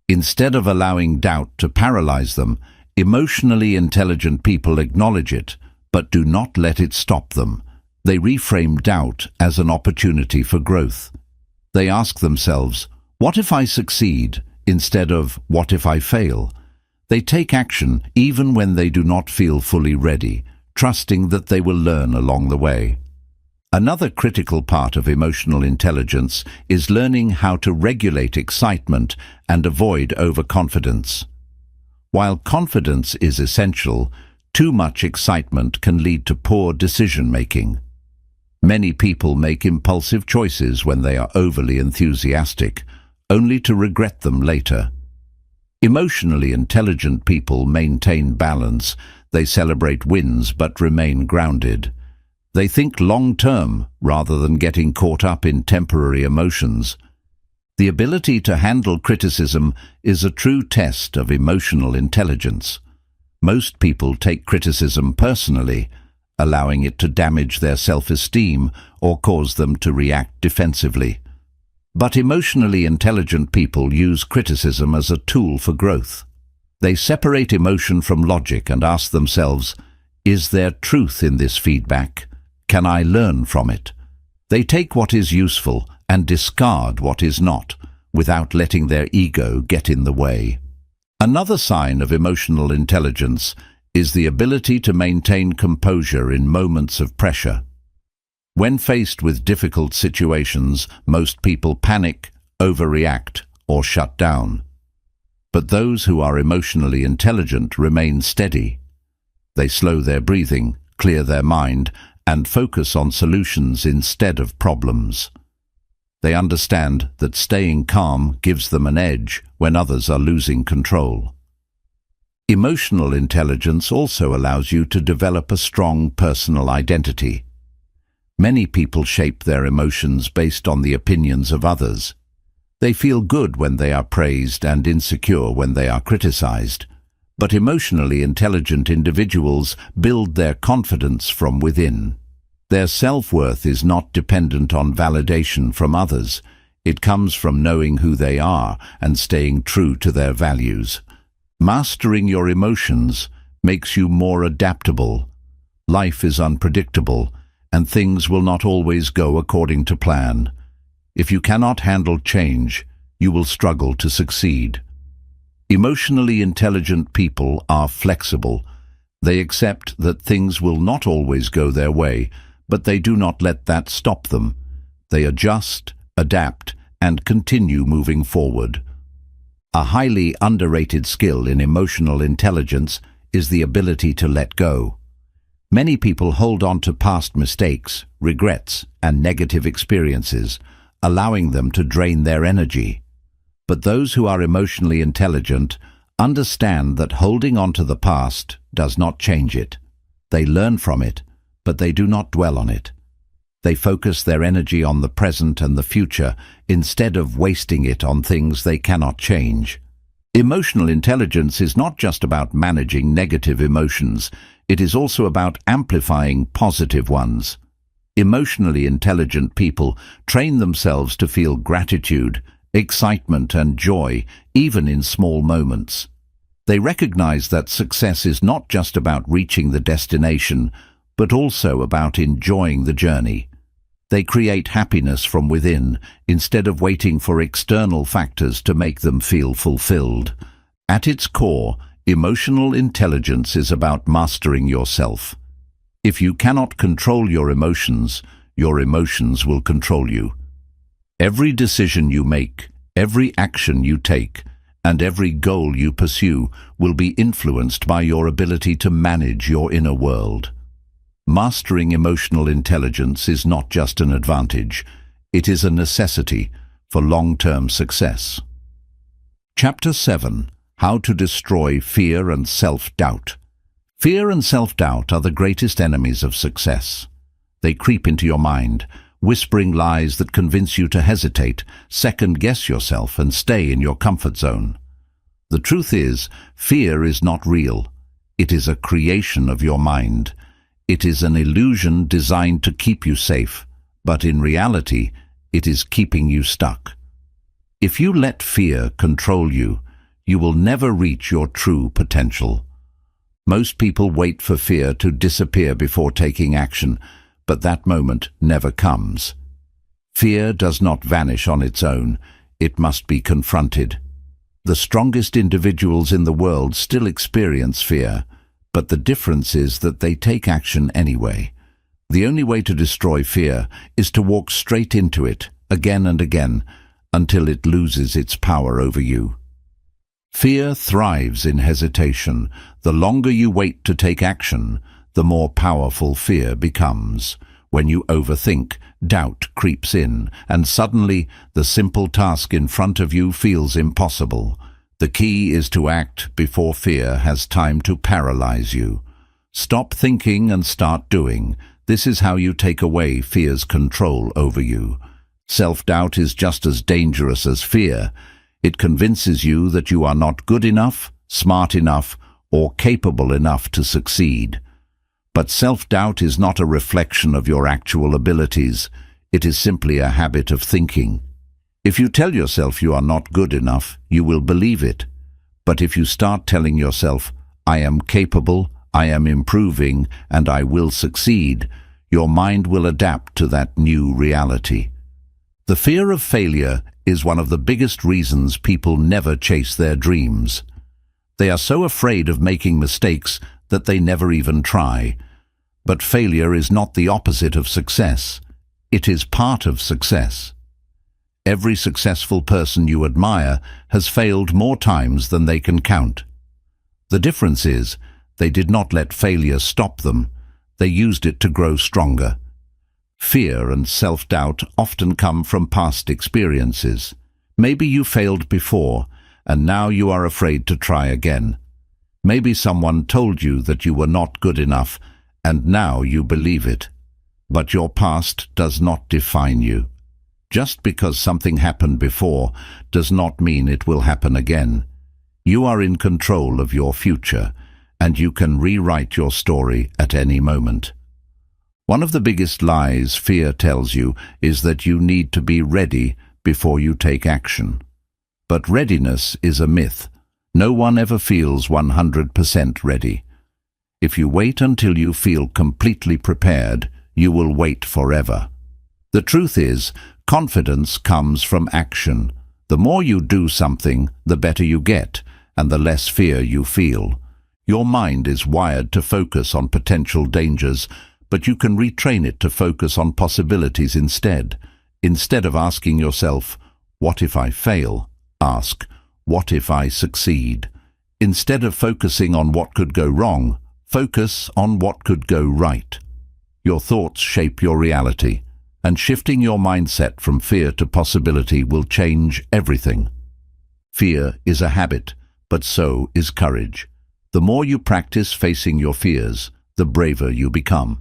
Instead of allowing doubt to paralyze them, emotionally intelligent people acknowledge it, but do not let it stop them. They reframe doubt as an opportunity for growth. They ask themselves, "What if I succeed?" instead of "What if I fail?" They take action even when they do not feel fully ready, trusting that they will learn along the way. Another critical part of emotional intelligence is learning how to regulate excitement and avoid overconfidence. While confidence is essential, too much excitement can lead to poor decision-making. Many people make impulsive choices when they are overly enthusiastic, only to regret them later. Emotionally intelligent people maintain balance. They celebrate wins but remain grounded. They think long-term rather than getting caught up in temporary emotions. The ability to handle criticism is a true test of emotional intelligence. Most people take criticism personally, allowing it to damage their self-esteem or cause them to react defensively. But emotionally intelligent people use criticism as a tool for growth. They separate emotion from logic and ask themselves, "Is there truth in this feedback? Can I learn from it?" They take what is useful and discard what is not, without letting their ego get in the way. Another sign of emotional intelligence is the ability to maintain composure in moments of pressure. When faced with difficult situations, most people panic, overreact, or shut down. But those who are emotionally intelligent remain steady. They slow their breathing, clear their mind, and focus on solutions instead of problems. They understand that staying calm gives them an edge when others are losing control. Emotional intelligence also allows you to develop a strong personal identity. Many people shape their emotions based on the opinions of others. They feel good when they are praised and insecure when they are criticized. But emotionally intelligent individuals build their confidence from within. Their self-worth is not dependent on validation from others. It comes from knowing who they are and staying true to their values. Mastering your emotions makes you more adaptable. Life is unpredictable, and things will not always go according to plan. If you cannot handle change, you will struggle to succeed. Emotionally intelligent people are flexible. They accept that things will not always go their way, but they do not let that stop them. They adjust, adapt, and continue moving forward. A highly underrated skill in emotional intelligence is the ability to let go. Many people hold on to past mistakes, regrets, and negative experiences, allowing them to drain their energy. But those who are emotionally intelligent understand that holding on to the past does not change it. They learn from it, but they do not dwell on it. They focus their energy on the present and the future instead of wasting it on things they cannot change. Emotional intelligence is not just about managing negative emotions, it is also about amplifying positive ones. Emotionally intelligent people train themselves to feel gratitude, excitement, and joy, even in small moments. They recognize that success is not just about reaching the destination, but also about enjoying the journey. They create happiness from within, instead of waiting for external factors to make them feel fulfilled. At its core, emotional intelligence is about mastering yourself. If you cannot control your emotions will control you. Every decision you make, every action you take, and every goal you pursue will be influenced by your ability to manage your inner world. Mastering emotional intelligence is not just an advantage, it is a necessity for long-term success. Chapter 7. How to Destroy Fear and Self-Doubt. Fear and self-doubt are the greatest enemies of success. They creep into your mind, whispering lies that convince you to hesitate, second-guess yourself, and stay in your comfort zone. The truth is, fear is not real. It is a creation of your mind. It is an illusion designed to keep you safe, but in reality, it is keeping you stuck. If you let fear control you, you will never reach your true potential. Most people wait for fear to disappear before taking action, but that moment never comes. Fear does not vanish on its own. It must be confronted. The strongest individuals in the world still experience fear, but the difference is that they take action anyway. The only way to destroy fear is to walk straight into it, again and again, until it loses its power over you. Fear thrives in hesitation. The longer you wait to take action, the more powerful fear becomes. When you overthink, doubt creeps in, and suddenly the simple task in front of you feels impossible. The key is to act before fear has time to paralyze you. Stop thinking and start doing. This is how you take away fear's control over you. Self-doubt is just as dangerous as fear. It convinces you that you are not good enough, smart enough, or capable enough to succeed. But self-doubt is not a reflection of your actual abilities. It is simply a habit of thinking. If you tell yourself you are not good enough, you will believe it. But if you start telling yourself, I am capable, I am improving, and I will succeed, your mind will adapt to that new reality. The fear of failure is one of the biggest reasons people never chase their dreams. They are so afraid of making mistakes that they never even try. But failure is not the opposite of success. It is part of success. Every successful person you admire has failed more times than they can count. The difference is, they did not let failure stop them. They used it to grow stronger. Fear and self-doubt often come from past experiences. Maybe you failed before, and now you are afraid to try again. Maybe someone told you that you were not good enough, and now you believe it. But your past does not define you. Just because something happened before does not mean it will happen again. You are in control of your future, and you can rewrite your story at any moment. One of the biggest lies fear tells you is that you need to be ready before you take action. But readiness is a myth. No one ever feels 100% ready. If you wait until you feel completely prepared, you will wait forever. The truth is, confidence comes from action. The more you do something, the better you get, and the less fear you feel. Your mind is wired to focus on potential dangers, but you can retrain it to focus on possibilities instead. Instead of asking yourself, "What if I fail?" ask, "What if I succeed?" Instead of focusing on what could go wrong, focus on what could go right. Your thoughts shape your reality, and shifting your mindset from fear to possibility will change everything. Fear is a habit, but so is courage. The more you practice facing your fears, the braver you become.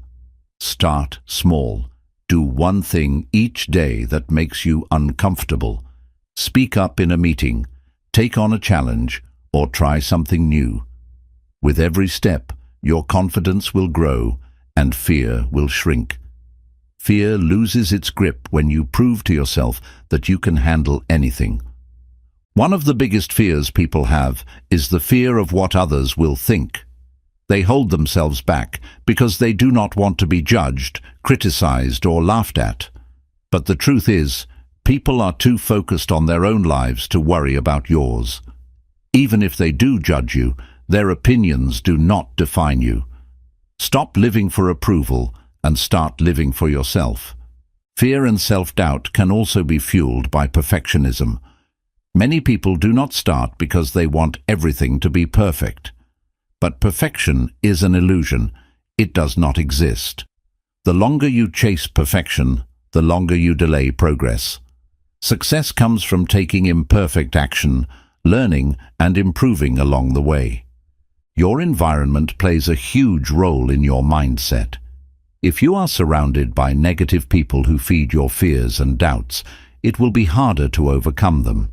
Start small. Do one thing each day that makes you uncomfortable. Speak up in a meeting, take on a challenge, or try something new. With every step, your confidence will grow and fear will shrink. Fear loses its grip when you prove to yourself that you can handle anything. One of the biggest fears people have is the fear of what others will think. They hold themselves back because they do not want to be judged, criticized, or laughed at. But the truth is, people are too focused on their own lives to worry about yours. Even if they do judge you, their opinions do not define you. Stop living for approval and start living for yourself. Fear and self-doubt can also be fueled by perfectionism. Many people do not start because they want everything to be perfect. But perfection is an illusion. It does not exist. The longer you chase perfection, the longer you delay progress. Success comes from taking imperfect action, learning and improving along the way. Your environment plays a huge role in your mindset. If you are surrounded by negative people who feed your fears and doubts, it will be harder to overcome them.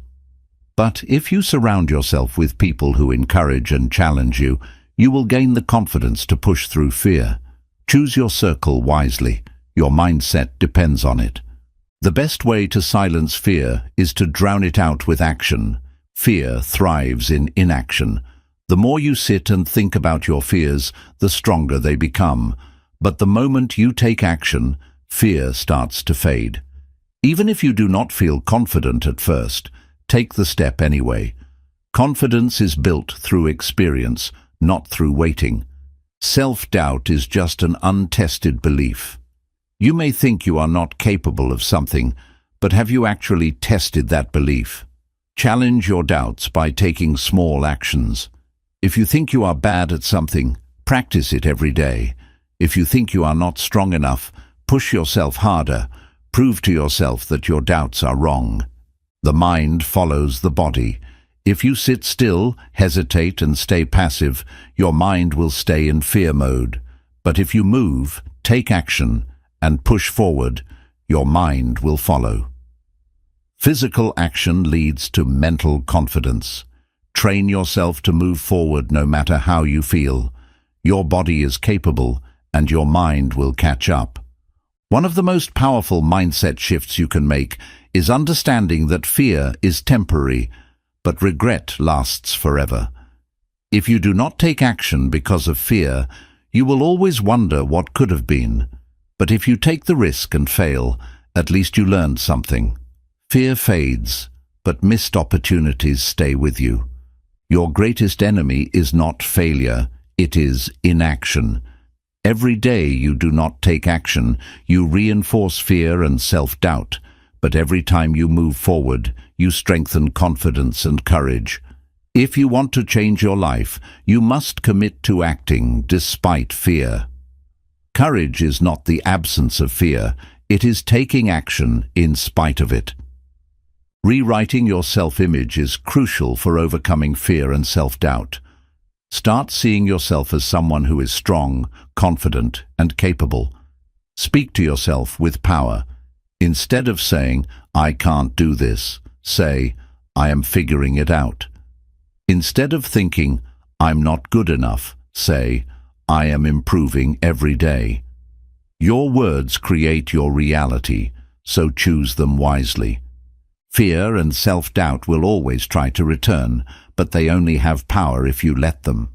But if you surround yourself with people who encourage and challenge you, you will gain the confidence to push through fear. Choose your circle wisely. Your mindset depends on it. The best way to silence fear is to drown it out with action. Fear thrives in inaction. The more you sit and think about your fears, the stronger they become. But the moment you take action, fear starts to fade. Even if you do not feel confident at first, take the step anyway. Confidence is built through experience, not through waiting. Self-doubt is just an untested belief. You may think you are not capable of something, but have you actually tested that belief? Challenge your doubts by taking small actions. If you think you are bad at something, practice it every day. If you think you are not strong enough, push yourself harder. Prove to yourself that your doubts are wrong. The mind follows the body. If you sit still, hesitate, and stay passive, your mind will stay in fear mode. But if you move, take action, and push forward, your mind will follow. Physical action leads to mental confidence. Train yourself to move forward no matter how you feel. Your body is capable, and your mind will catch up. One of the most powerful mindset shifts you can make is understanding that fear is temporary, but regret lasts forever. If you do not take action because of fear, you will always wonder what could have been. But if you take the risk and fail, at least you learned something. Fear fades, but missed opportunities stay with you. Your greatest enemy is not failure, it is inaction. Every day you do not take action, you reinforce fear and self-doubt. But every time you move forward, you strengthen confidence and courage. If you want to change your life, you must commit to acting despite fear. Courage is not the absence of fear, it is taking action in spite of it. Rewriting your self-image is crucial for overcoming fear and self-doubt. Start seeing yourself as someone who is strong, confident, and capable. Speak to yourself with power. Instead of saying, "I can't do this," say, "I am figuring it out." Instead of thinking, "I'm not good enough," say, "I am improving every day." Your words create your reality, so choose them wisely. Fear and self-doubt will always try to return, but they only have power if you let them.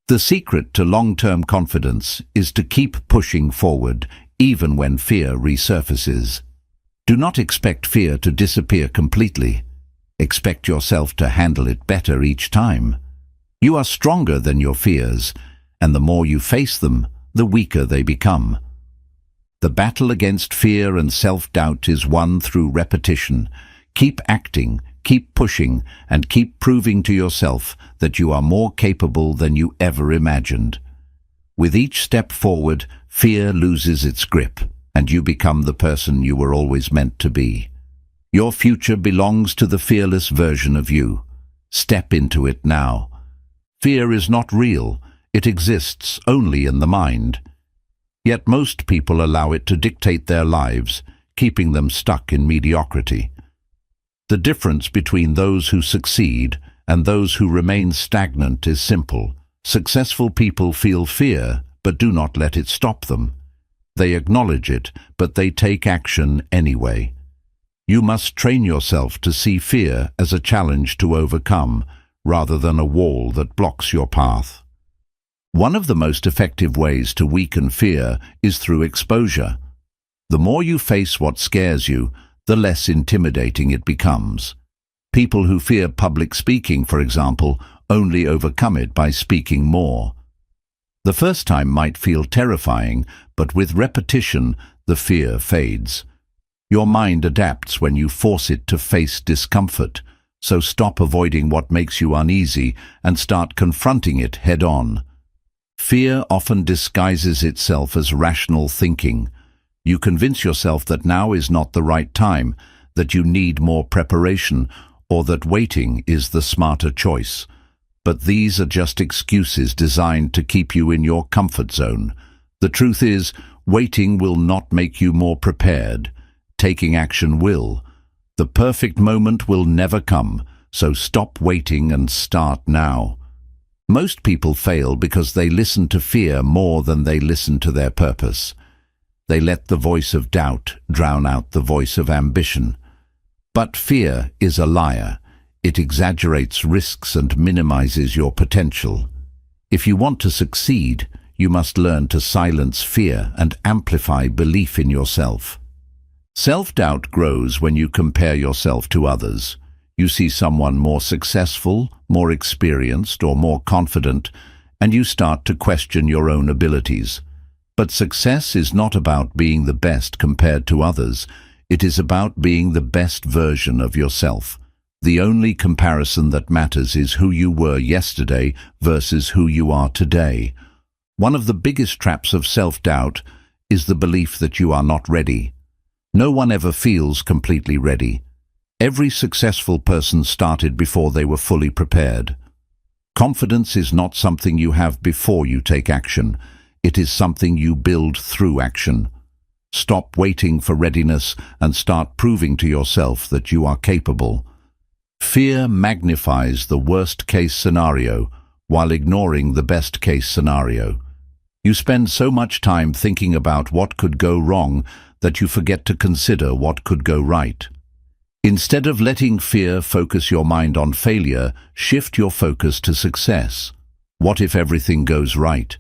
The secret to long-term confidence is to keep pushing forward, even when fear resurfaces. Do not expect fear to disappear completely. Expect yourself to handle it better each time. You are stronger than your fears, and the more you face them, the weaker they become. The battle against fear and self-doubt is won through repetition. Keep acting, keep pushing, and keep proving to yourself that you are more capable than you ever imagined. With each step forward, fear loses its grip, and you become the person you were always meant to be. Your future belongs to the fearless version of you. Step into it now. Fear is not real. It exists only in the mind. Yet most people allow it to dictate their lives, keeping them stuck in mediocrity. The difference between those who succeed and those who remain stagnant is simple. Successful people feel fear, but do not let it stop them. They acknowledge it, but they take action anyway. You must train yourself to see fear as a challenge to overcome, rather than a wall that blocks your path. One of the most effective ways to weaken fear is through exposure. The more you face what scares you, the less intimidating it becomes. People who fear public speaking, for example, only overcome it by speaking more. The first time might feel terrifying, but with repetition, the fear fades. Your mind adapts when you force it to face discomfort, so stop avoiding what makes you uneasy and start confronting it head-on. Fear often disguises itself as rational thinking. You convince yourself that now is not the right time, that you need more preparation, or that waiting is the smarter choice. But these are just excuses designed to keep you in your comfort zone. The truth is, waiting will not make you more prepared. Taking action will. The perfect moment will never come, so stop waiting and start now. Most people fail because they listen to fear more than they listen to their purpose. They let the voice of doubt drown out the voice of ambition. But fear is a liar. It exaggerates risks and minimizes your potential. If you want to succeed, you must learn to silence fear and amplify belief in yourself. Self-doubt grows when you compare yourself to others. You see someone more successful, more experienced, or more confident, and you start to question your own abilities. But success is not about being the best compared to others. It is about being the best version of yourself. The only comparison that matters is who you were yesterday versus who you are today. One of the biggest traps of self-doubt is the belief that you are not ready. No one ever feels completely ready. Every successful person started before they were fully prepared. Confidence is not something you have before you take action. It is something you build through action. Stop waiting for readiness and start proving to yourself that you are capable. Fear magnifies the worst-case scenario while ignoring the best-case scenario. You spend so much time thinking about what could go wrong that you forget to consider what could go right. Instead of letting fear focus your mind on failure, shift your focus to success. What if everything goes right?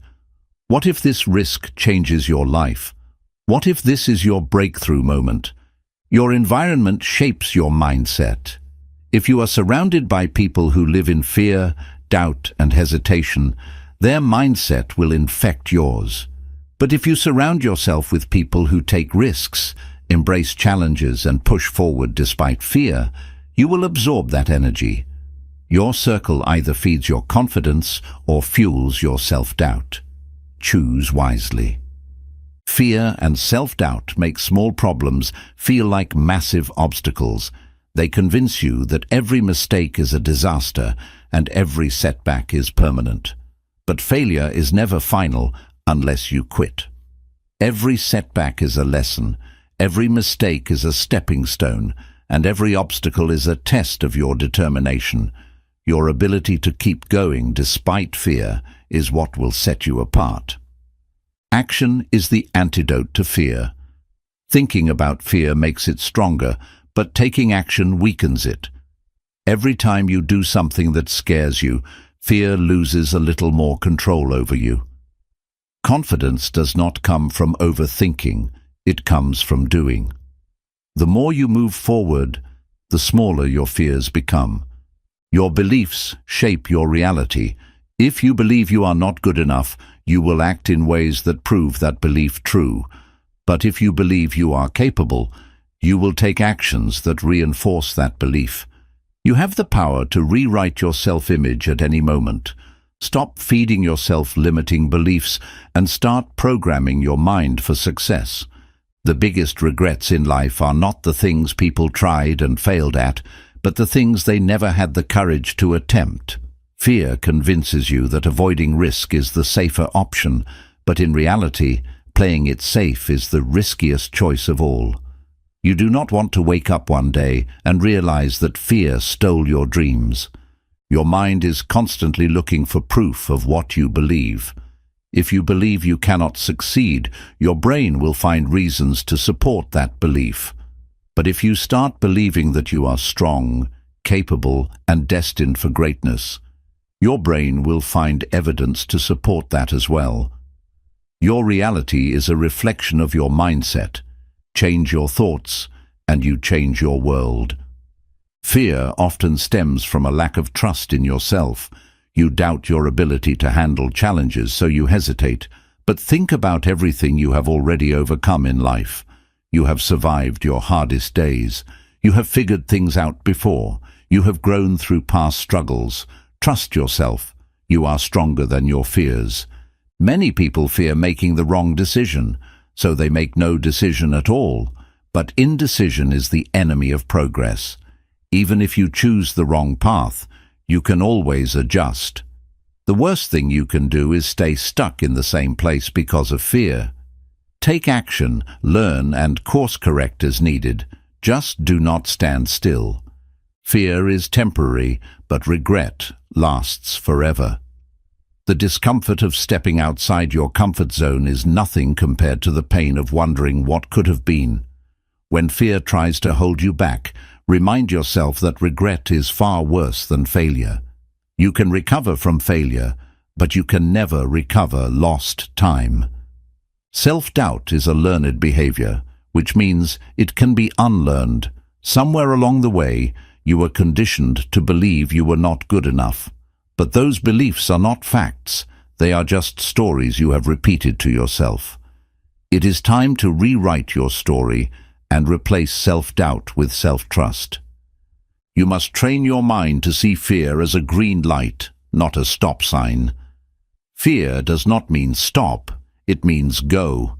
What if this risk changes your life? What if this is your breakthrough moment? Your environment shapes your mindset. If you are surrounded by people who live in fear, doubt, and hesitation, their mindset will infect yours. But if you surround yourself with people who take risks, embrace challenges, and push forward despite fear, you will absorb that energy. Your circle either feeds your confidence or fuels your self-doubt. Choose wisely. Fear and self-doubt make small problems feel like massive obstacles. They convince you that every mistake is a disaster and every setback is permanent. But failure is never final unless you quit. Every setback is a lesson. Every mistake is a stepping stone, and every obstacle is a test of your determination. Your ability to keep going despite fear is what will set you apart. Action is the antidote to fear. Thinking about fear makes it stronger, but taking action weakens it. Every time you do something that scares you, fear loses a little more control over you. Confidence does not come from overthinking, it comes from doing. The more you move forward, the smaller your fears become. Your beliefs shape your reality. If you believe you are not good enough, you will act in ways that prove that belief true. But if you believe you are capable, you will take actions that reinforce that belief. You have the power to rewrite your self-image at any moment. Stop feeding yourself limiting beliefs and start programming your mind for success. The biggest regrets in life are not the things people tried and failed at, but the things they never had the courage to attempt. Fear convinces you that avoiding risk is the safer option, but in reality, playing it safe is the riskiest choice of all. You do not want to wake up one day and realize that fear stole your dreams. Your mind is constantly looking for proof of what you believe. If you believe you cannot succeed, your brain will find reasons to support that belief. But if you start believing that you are strong, capable, and destined for greatness, your brain will find evidence to support that as well. Your reality is a reflection of your mindset. Change your thoughts, and you change your world. Fear often stems from a lack of trust in yourself. You doubt your ability to handle challenges, so you hesitate. But think about everything you have already overcome in life. You have survived your hardest days. You have figured things out before. You have grown through past struggles. Trust yourself. You are stronger than your fears. Many people fear making the wrong decision, so they make no decision at all. But indecision is the enemy of progress. Even if you choose the wrong path, you can always adjust. The worst thing you can do is stay stuck in the same place because of fear. Take action, learn, and course correct as needed. Just do not stand still. Fear is temporary, but regret lasts forever. The discomfort of stepping outside your comfort zone is nothing compared to the pain of wondering what could have been. When fear tries to hold you back, remind yourself that regret is far worse than failure. You can recover from failure, but you can never recover lost time. Self-doubt is a learned behavior, which means it can be unlearned. Somewhere along the way, you were conditioned to believe you were not good enough. But those beliefs are not facts. They are just stories you have repeated to yourself. It is time to rewrite your story and replace self-doubt with self-trust. You must train your mind to see fear as a green light, not a stop sign. Fear does not mean stop, it means go.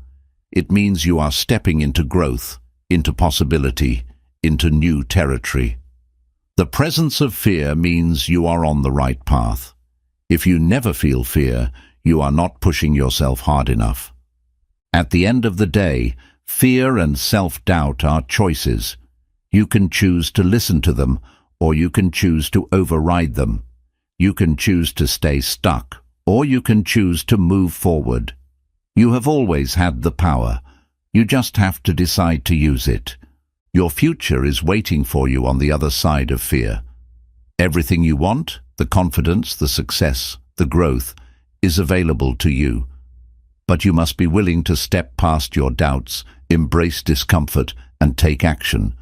It means you are stepping into growth, into possibility, into new territory. The presence of fear means you are on the right path. If you never feel fear, you are not pushing yourself hard enough. At the end of the day, fear and self-doubt are choices. You can choose to listen to them, or you can choose to override them. You can choose to stay stuck, or you can choose to move forward. You have always had the power. You just have to decide to use it. Your future is waiting for you on the other side of fear. Everything you want, the confidence, the success, the growth, is available to you. But you must be willing to step past your doubts, embrace discomfort, and take action.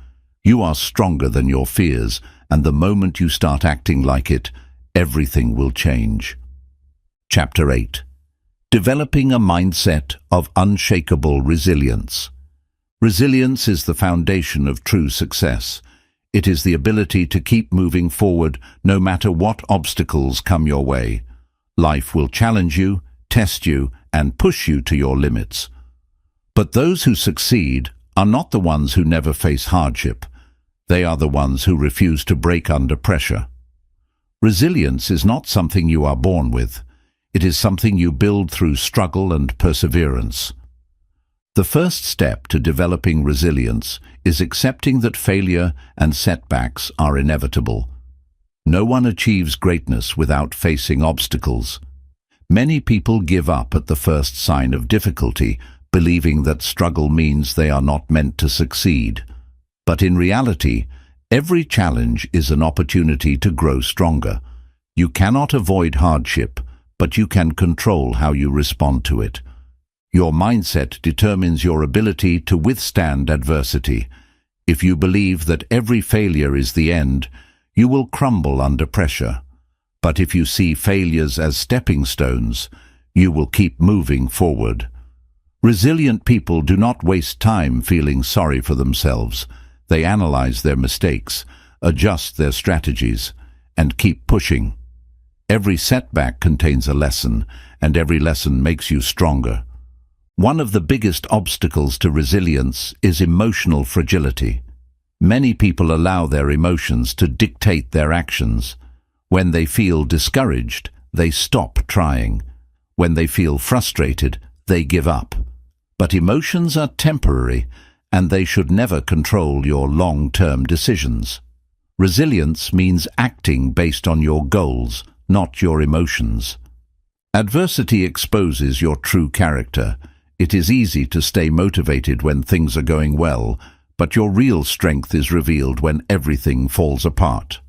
You are stronger than your fears, and the moment you start acting like it, everything will change. Chapter 8. Developing a mindset of unshakable resilience. Resilience is the foundation of true success. It is the ability to keep moving forward no matter what obstacles come your way. Life will challenge you, test you, and push you to your limits. But those who succeed are not the ones who never face hardship. They are the ones who refuse to break under pressure. Resilience is not something you are born with. It is something you build through struggle and perseverance. The first step to developing resilience is accepting that failure and setbacks are inevitable. No one achieves greatness without facing obstacles. Many people give up at the first sign of difficulty, believing that struggle means they are not meant to succeed. But in reality, every challenge is an opportunity to grow stronger. You cannot avoid hardship, but you can control how you respond to it. Your mindset determines your ability to withstand adversity. If you believe that every failure is the end, you will crumble under pressure. But if you see failures as stepping stones, you will keep moving forward. Resilient people do not waste time feeling sorry for themselves. They analyze their mistakes, adjust their strategies, and keep pushing. Every setback contains a lesson, and every lesson makes you stronger. One of the biggest obstacles to resilience is emotional fragility. Many people allow their emotions to dictate their actions. When they feel discouraged, they stop trying. When they feel frustrated, they give up. But emotions are temporary, and they should never control your long-term decisions. Resilience means acting based on your goals, not your emotions. Adversity exposes your true character. It is easy to stay motivated when things are going well, but your real strength is revealed when everything falls apart.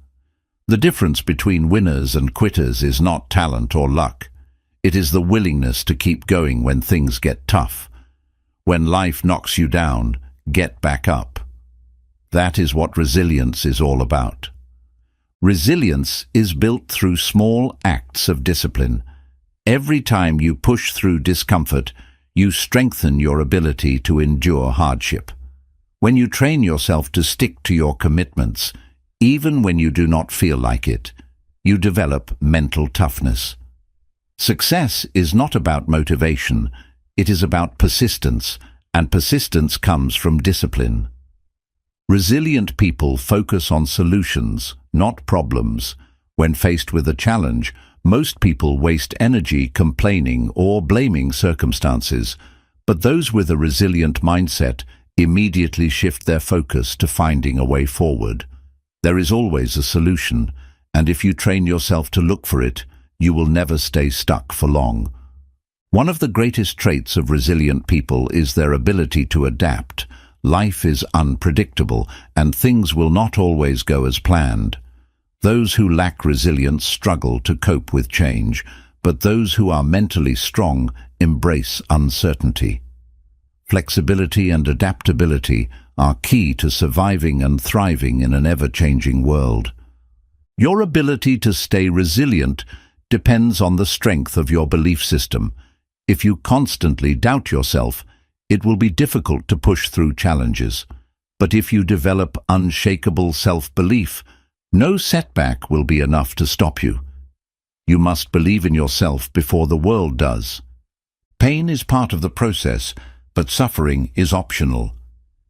The difference between winners and quitters is not talent or luck. It is the willingness to keep going when things get tough. When life knocks you down, get back up. That is what resilience is all about. Resilience is built through small acts of discipline. Every time you push through discomfort, you strengthen your ability to endure hardship. When you train yourself to stick to your commitments, even when you do not feel like it, you develop mental toughness. Success is not about motivation, it is about persistence, and persistence comes from discipline. Resilient people focus on solutions, not problems. When faced with a challenge, most people waste energy complaining or blaming circumstances, but those with a resilient mindset immediately shift their focus to finding a way forward. There is always a solution, and if you train yourself to look for it, you will never stay stuck for long. One of the greatest traits of resilient people is their ability to adapt. Life is unpredictable, and things will not always go as planned. Those who lack resilience struggle to cope with change, but those who are mentally strong embrace uncertainty. Flexibility and adaptability are key to surviving and thriving in an ever-changing world. Your ability to stay resilient depends on the strength of your belief system. If you constantly doubt yourself, it will be difficult to push through challenges. But if you develop unshakable self-belief, no setback will be enough to stop you. You must believe in yourself before the world does. Pain is part of the process, but suffering is optional.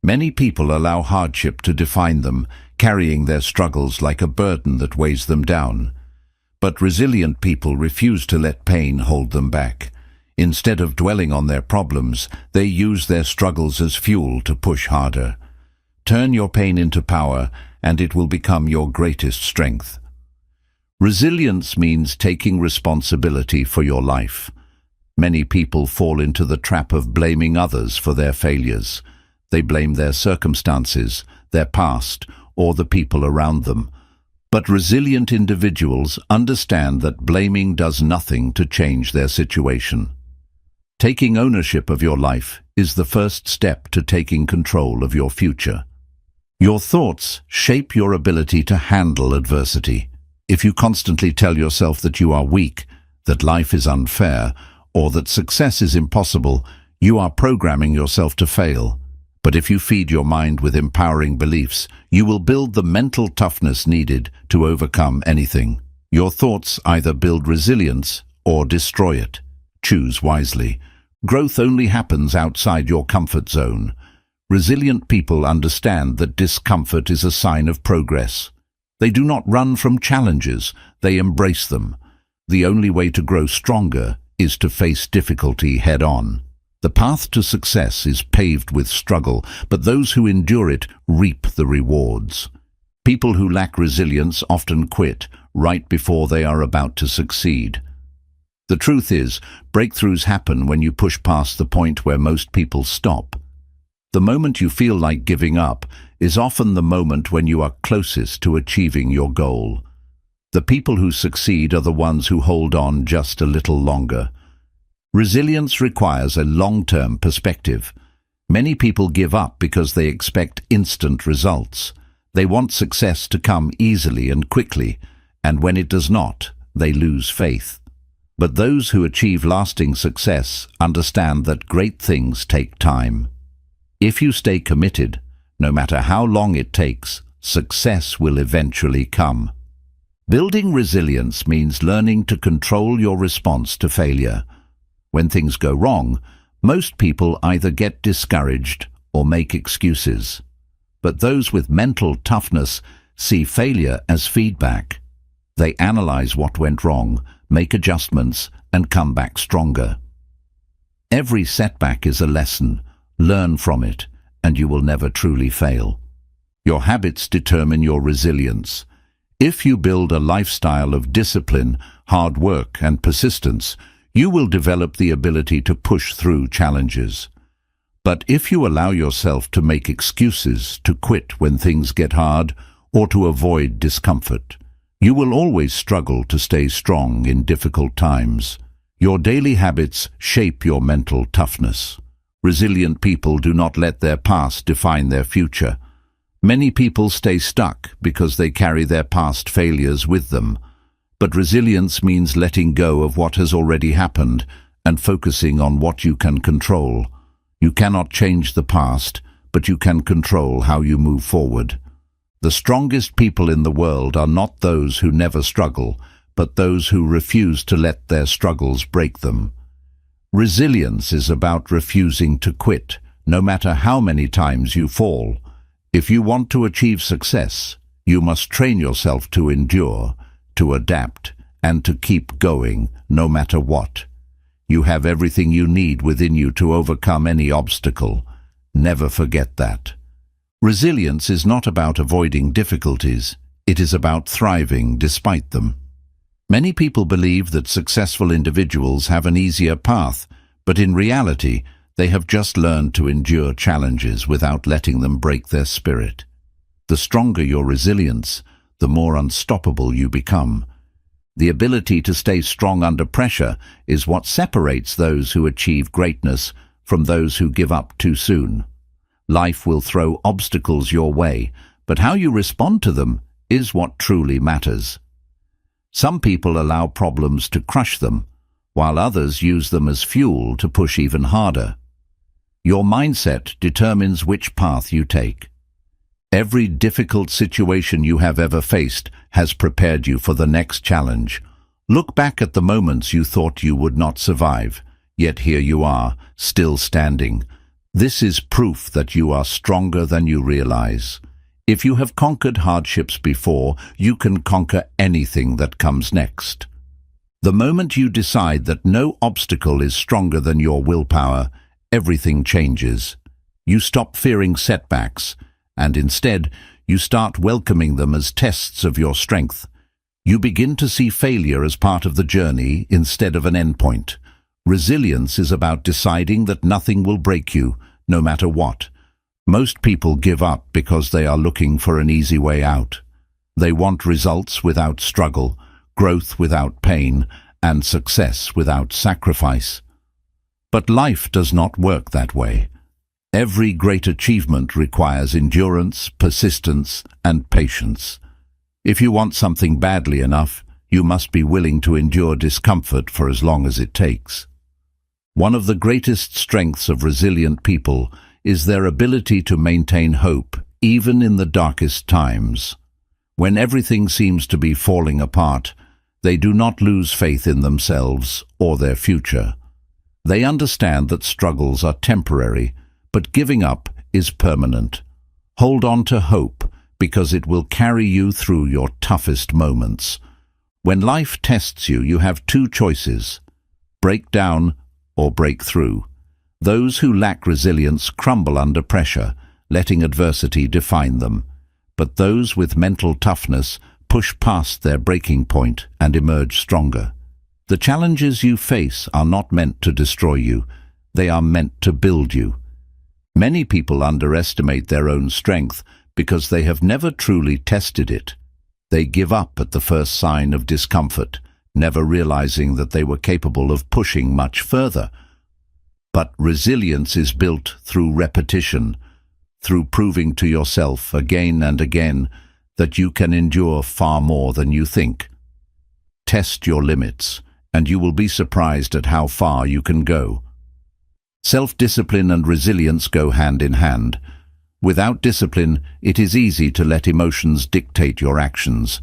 Many people allow hardship to define them, carrying their struggles like a burden that weighs them down. But resilient people refuse to let pain hold them back. Instead of dwelling on their problems, they use their struggles as fuel to push harder. Turn your pain into power, and it will become your greatest strength. Resilience means taking responsibility for your life. Many people fall into the trap of blaming others for their failures. They blame their circumstances, their past, or the people around them. But resilient individuals understand that blaming does nothing to change their situation. Taking ownership of your life is the first step to taking control of your future. Your thoughts shape your ability to handle adversity. If you constantly tell yourself that you are weak, that life is unfair, or that success is impossible, you are programming yourself to fail. But if you feed your mind with empowering beliefs, you will build the mental toughness needed to overcome anything. Your thoughts either build resilience or destroy it. Choose wisely. Growth only happens outside your comfort zone. Resilient people understand that discomfort is a sign of progress. They do not run from challenges, they embrace them. The only way to grow stronger is to face difficulty head-on. The path to success is paved with struggle, but those who endure it reap the rewards. People who lack resilience often quit right before they are about to succeed. The truth is, breakthroughs happen when you push past the point where most people stop. The moment you feel like giving up is often the moment when you are closest to achieving your goal. The people who succeed are the ones who hold on just a little longer. Resilience requires a long-term perspective. Many people give up because they expect instant results. They want success to come easily and quickly, and when it does not, they lose faith. But those who achieve lasting success understand that great things take time. If you stay committed, no matter how long it takes, success will eventually come. Building resilience means learning to control your response to failure. When things go wrong, most people either get discouraged or make excuses. But those with mental toughness see failure as feedback. They analyze what went wrong, make adjustments, and come back stronger. Every setback is a lesson. Learn from it, and you will never truly fail. Your habits determine your resilience. If you build a lifestyle of discipline, hard work, and persistence, you will develop the ability to push through challenges. But if you allow yourself to make excuses, to quit when things get hard, or to avoid discomfort, you will always struggle to stay strong in difficult times. Your daily habits shape your mental toughness. Resilient people do not let their past define their future. Many people stay stuck because they carry their past failures with them. But resilience means letting go of what has already happened and focusing on what you can control. You cannot change the past, but you can control how you move forward. The strongest people in the world are not those who never struggle, but those who refuse to let their struggles break them. Resilience is about refusing to quit, no matter how many times you fall. If you want to achieve success, you must train yourself to endure, to adapt, and to keep going, no matter what. You have everything you need within you to overcome any obstacle. Never forget that. Resilience is not about avoiding difficulties. It is about thriving despite them. Many people believe that successful individuals have an easier path, but in reality, they have just learned to endure challenges without letting them break their spirit. The stronger your resilience, the more unstoppable you become. The ability to stay strong under pressure is what separates those who achieve greatness from those who give up too soon. Life will throw obstacles your way, but how you respond to them is what truly matters. Some people allow problems to crush them, while others use them as fuel to push even harder. Your mindset determines which path you take. Every difficult situation you have ever faced has prepared you for the next challenge. Look back at the moments you thought you would not survive, yet here you are, still standing. This is proof that you are stronger than you realize. If you have conquered hardships before, you can conquer anything that comes next. The moment you decide that no obstacle is stronger than your willpower, everything changes. You stop fearing setbacks, and instead, you start welcoming them as tests of your strength. You begin to see failure as part of the journey instead of an endpoint. Resilience is about deciding that nothing will break you, no matter what. Most people give up because they are looking for an easy way out. They want results without struggle, growth without pain, and success without sacrifice. But life does not work that way. Every great achievement requires endurance, persistence, and patience. If you want something badly enough, you must be willing to endure discomfort for as long as it takes. One of the greatest strengths of resilient people is their ability to maintain hope, even in the darkest times. When everything seems to be falling apart, they do not lose faith in themselves or their future. They understand that struggles are temporary, but giving up is permanent. Hold on to hope, because it will carry you through your toughest moments. When life tests you, you have two choices: break down or break through. Those who lack resilience crumble under pressure, letting adversity define them. But those with mental toughness push past their breaking point and emerge stronger. The challenges you face are not meant to destroy you. They are meant to build you. Many people underestimate their own strength because they have never truly tested it. They give up at the first sign of discomfort, never realizing that they were capable of pushing much further. But resilience is built through repetition, through proving to yourself again and again that you can endure far more than you think. Test your limits, and you will be surprised at how far you can go. Self-discipline and resilience go hand in hand. Without discipline, it is easy to let emotions dictate your actions.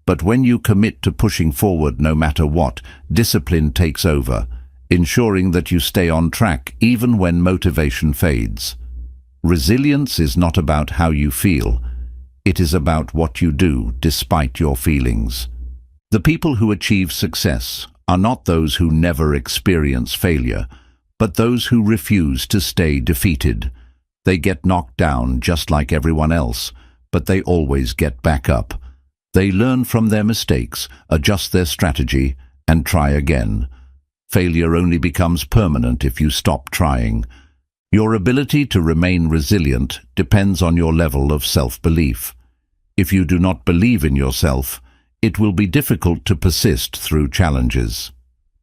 But when you commit to pushing forward no matter what, discipline takes over, ensuring that you stay on track even when motivation fades. Resilience is not about how you feel. It is about what you do despite your feelings. The people who achieve success are not those who never experience failure, but those who refuse to stay defeated. They get knocked down just like everyone else, but they always get back up. They learn from their mistakes, adjust their strategy, and try again. Failure only becomes permanent if you stop trying. Your ability to remain resilient depends on your level of self-belief. If you do not believe in yourself, it will be difficult to persist through challenges.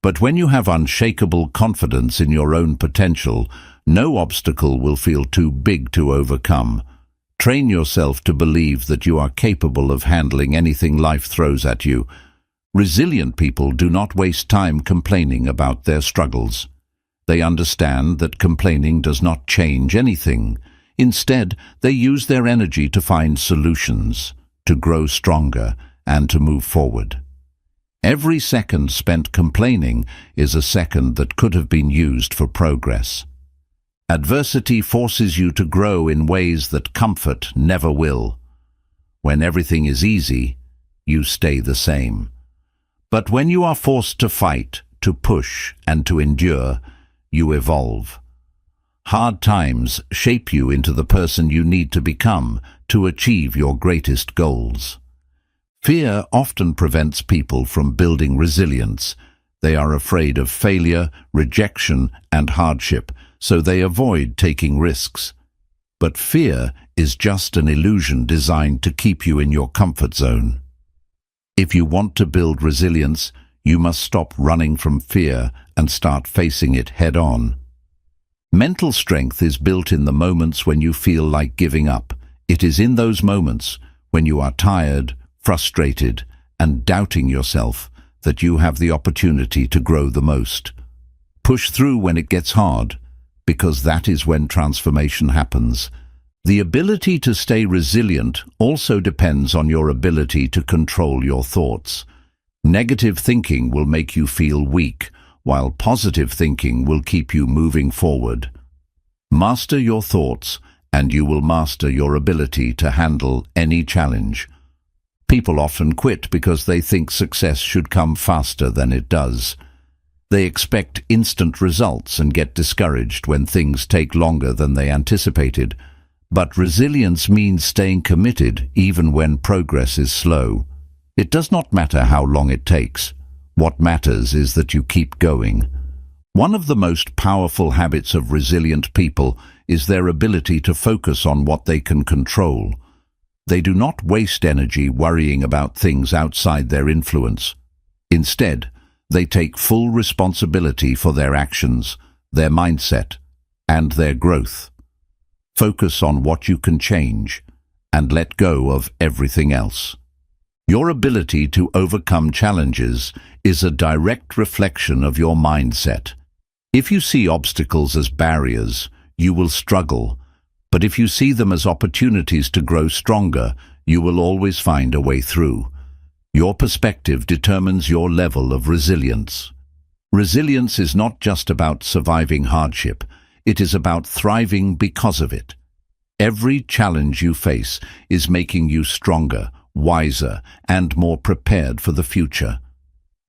But when you have unshakable confidence in your own potential, no obstacle will feel too big to overcome. Train yourself to believe that you are capable of handling anything life throws at you. Resilient people do not waste time complaining about their struggles. They understand that complaining does not change anything. Instead, they use their energy to find solutions, to grow stronger, and to move forward. Every second spent complaining is a second that could have been used for progress. Adversity forces you to grow in ways that comfort never will. When everything is easy, you stay the same. But when you are forced to fight, to push, and to endure, you evolve. Hard times shape you into the person you need to become to achieve your greatest goals. Fear often prevents people from building resilience. They are afraid of failure, rejection, and hardship, so they avoid taking risks. But fear is just an illusion designed to keep you in your comfort zone. If you want to build resilience, you must stop running from fear and start facing it head-on. Mental strength is built in the moments when you feel like giving up. It is in those moments, when you are tired, frustrated, and doubting yourself, that you have the opportunity to grow the most. Push through when it gets hard, because that is when transformation happens. The ability to stay resilient also depends on your ability to control your thoughts. Negative thinking will make you feel weak, while positive thinking will keep you moving forward. Master your thoughts, and you will master your ability to handle any challenge. People often quit because they think success should come faster than it does. They expect instant results and get discouraged when things take longer than they anticipated. But resilience means staying committed even when progress is slow. It does not matter how long it takes. What matters is that you keep going. One of the most powerful habits of resilient people is their ability to focus on what they can control. They do not waste energy worrying about things outside their influence. Instead, they take full responsibility for their actions, their mindset, and their growth. Focus on what you can change, and let go of everything else. Your ability to overcome challenges is a direct reflection of your mindset. If you see obstacles as barriers, you will struggle. But if you see them as opportunities to grow stronger, you will always find a way through. Your perspective determines your level of resilience. Resilience is not just about surviving hardship. It is about thriving because of it. Every challenge you face is making you stronger, wiser, and more prepared for the future.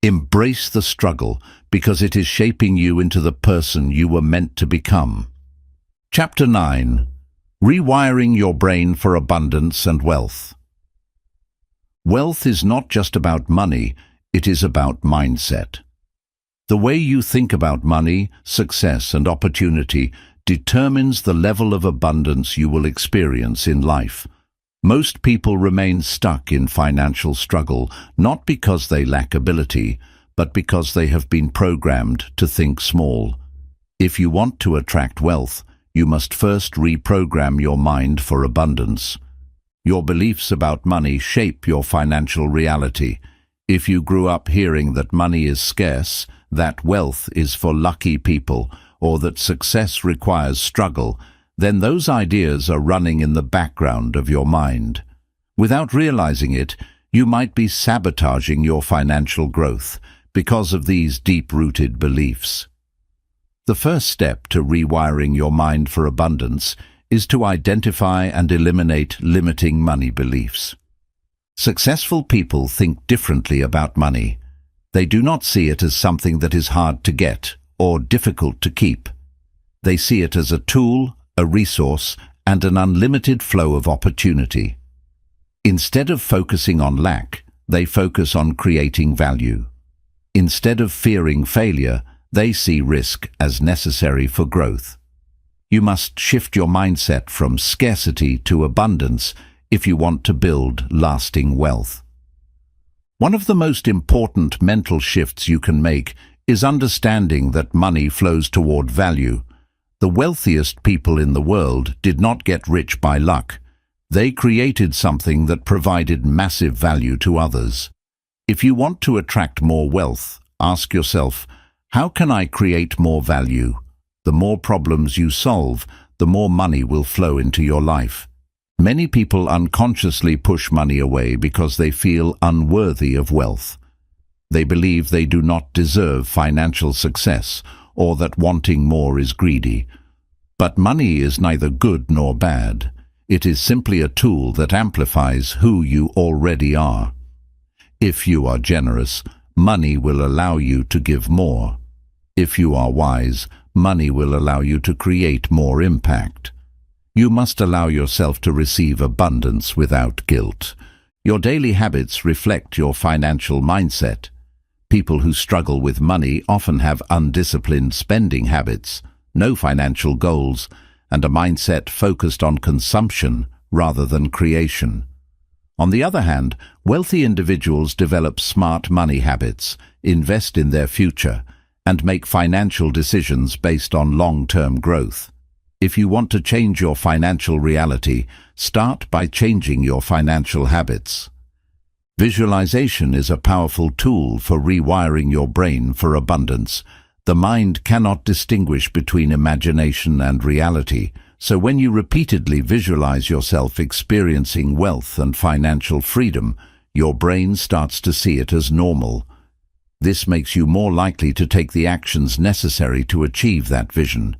Embrace the struggle because it is shaping you into the person you were meant to become. Chapter 9. Rewiring your brain for abundance and wealth. Wealth is not just about money, it is about mindset. The way you think about money, success, and opportunity determines the level of abundance you will experience in life. Most people remain stuck in financial struggle, not because they lack ability, but because they have been programmed to think small. If you want to attract wealth, you must first reprogram your mind for abundance. Your beliefs about money shape your financial reality. If you grew up hearing that money is scarce, that wealth is for lucky people, or that success requires struggle, then those ideas are running in the background of your mind. Without realizing it, you might be sabotaging your financial growth because of these deep-rooted beliefs. The first step to rewiring your mind for abundance is to identify and eliminate limiting money beliefs. Successful people think differently about money. They do not see it as something that is hard to get or difficult to keep. They see it as a tool, a resource, and an unlimited flow of opportunity. Instead of focusing on lack, they focus on creating value. Instead of fearing failure, they see risk as necessary for growth. You must shift your mindset from scarcity to abundance if you want to build lasting wealth. One of the most important mental shifts you can make is understanding that money flows toward value. The wealthiest people in the world did not get rich by luck. They created something that provided massive value to others. If you want to attract more wealth, ask yourself, how can I create more value? The more problems you solve, the more money will flow into your life. Many people unconsciously push money away because they feel unworthy of wealth. They believe they do not deserve financial success or that wanting more is greedy. But money is neither good nor bad. It is simply a tool that amplifies who you already are. If you are generous, money will allow you to give more. If you are wise, money will allow you to create more impact. You must allow yourself to receive abundance without guilt. Your daily habits reflect your financial mindset. People who struggle with money often have undisciplined spending habits, no financial goals, and a mindset focused on consumption rather than creation. On the other hand, wealthy individuals develop smart money habits, invest in their future, and make financial decisions based on long-term growth. If you want to change your financial reality, start by changing your financial habits. Visualization is a powerful tool for rewiring your brain for abundance. The mind cannot distinguish between imagination and reality, so when you repeatedly visualize yourself experiencing wealth and financial freedom, your brain starts to see it as normal. This makes you more likely to take the actions necessary to achieve that vision.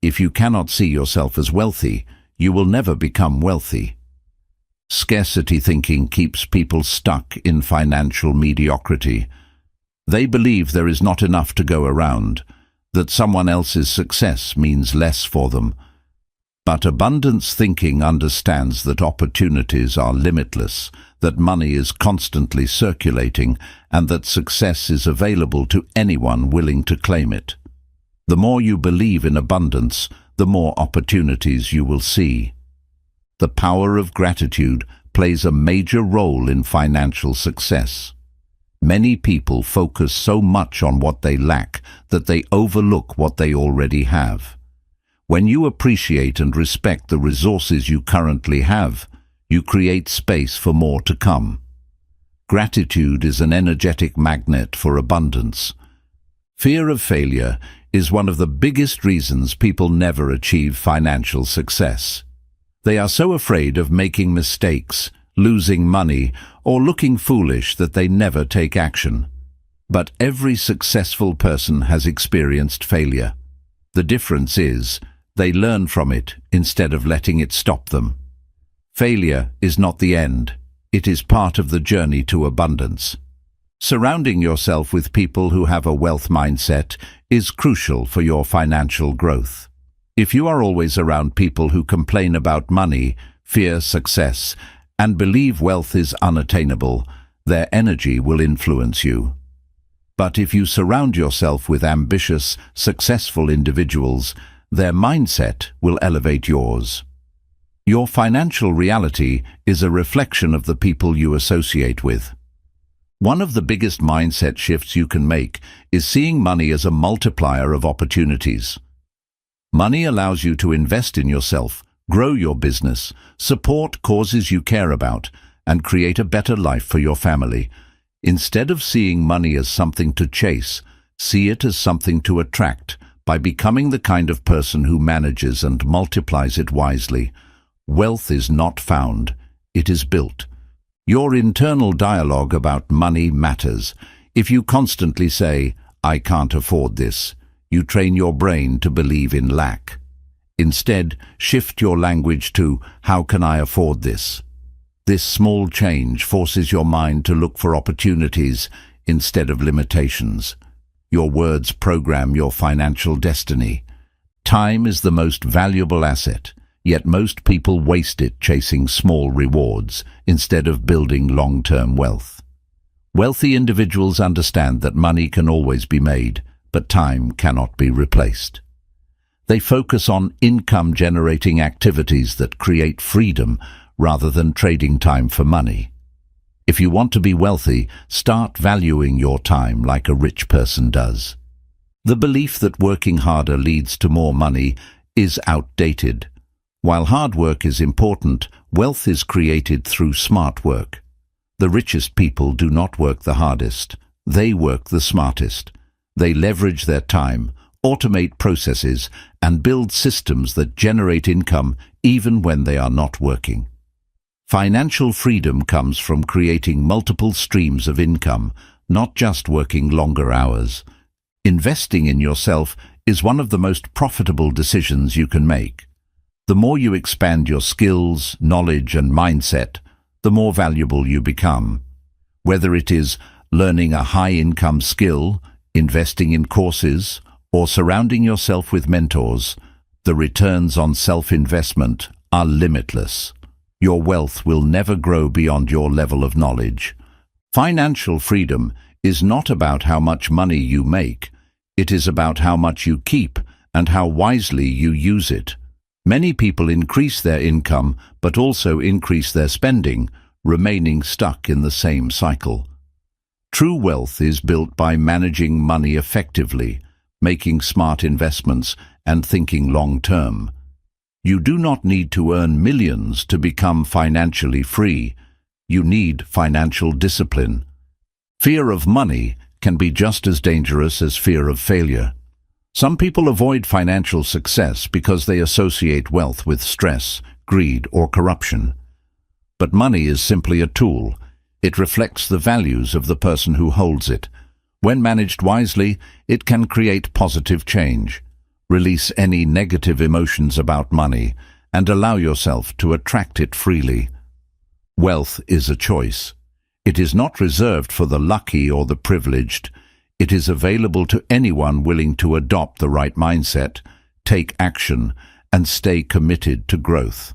If you cannot see yourself as wealthy, you will never become wealthy. Scarcity thinking keeps people stuck in financial mediocrity. They believe there is not enough to go around, that someone else's success means less for them. But abundance thinking understands that opportunities are limitless, that money is constantly circulating, and that success is available to anyone willing to claim it. The more you believe in abundance, the more opportunities you will see. The power of gratitude plays a major role in financial success. Many people focus so much on what they lack that they overlook what they already have. When you appreciate and respect the resources you currently have, you create space for more to come. Gratitude is an energetic magnet for abundance. Fear of failure is one of the biggest reasons people never achieve financial success. They are so afraid of making mistakes, losing money, or looking foolish that they never take action. But every successful person has experienced failure. The difference is, they learn from it instead of letting it stop them. Failure is not the end. It is part of the journey to abundance. Surrounding yourself with people who have a wealth mindset is crucial for your financial growth. If you are always around people who complain about money, fear success, and believe wealth is unattainable, their energy will influence you. But if you surround yourself with ambitious, successful individuals, their mindset will elevate yours. Your financial reality is a reflection of the people you associate with. One of the biggest mindset shifts you can make is seeing money as a multiplier of opportunities. Money allows you to invest in yourself, grow your business, support causes you care about, and create a better life for your family. Instead of seeing money as something to chase, see it as something to attract by becoming the kind of person who manages and multiplies it wisely. Wealth is not found, it is built. Your internal dialogue about money matters. If you constantly say, "I can't afford this," you train your brain to believe in lack. Instead, shift your language to, "How can I afford this?" This small change forces your mind to look for opportunities instead of limitations. Your words program your financial destiny. Time is the most valuable asset, yet most people waste it chasing small rewards instead of building long-term wealth. Wealthy individuals understand that money can always be made, but time cannot be replaced. They focus on income-generating activities that create freedom rather than trading time for money. If you want to be wealthy, start valuing your time like a rich person does. The belief that working harder leads to more money is outdated. While hard work is important, wealth is created through smart work. The richest people do not work the hardest, they work the smartest. They leverage their time, automate processes, and build systems that generate income even when they are not working. Financial freedom comes from creating multiple streams of income, not just working longer hours. Investing in yourself is one of the most profitable decisions you can make. The more you expand your skills, knowledge, and mindset, the more valuable you become. Whether it is learning a high-income skill, investing in courses, or surrounding yourself with mentors, the returns on self-investment are limitless. Your wealth will never grow beyond your level of knowledge. Financial freedom is not about how much money you make. It is about how much you keep and how wisely you use it. Many people increase their income but also increase their spending, remaining stuck in the same cycle. True wealth is built by managing money effectively, making smart investments, and thinking long-term. You do not need to earn millions to become financially free. You need financial discipline. Fear of money can be just as dangerous as fear of failure. Some people avoid financial success because they associate wealth with stress, greed, or corruption. But money is simply a tool. It reflects the values of the person who holds it. When managed wisely, it can create positive change. Release any negative emotions about money and allow yourself to attract it freely. Wealth is a choice. It is not reserved for the lucky or the privileged. It is available to anyone willing to adopt the right mindset, take action, and stay committed to growth.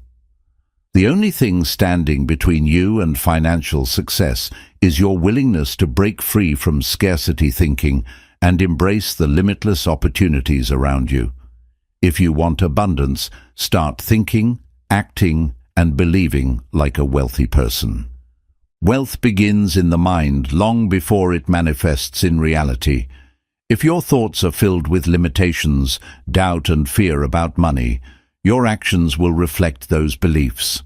The only thing standing between you and financial success is your willingness to break free from scarcity thinking and embrace the limitless opportunities around you. If you want abundance, start thinking, acting, and believing like a wealthy person. Wealth begins in the mind long before it manifests in reality. If your thoughts are filled with limitations, doubt, and fear about money, your actions will reflect those beliefs.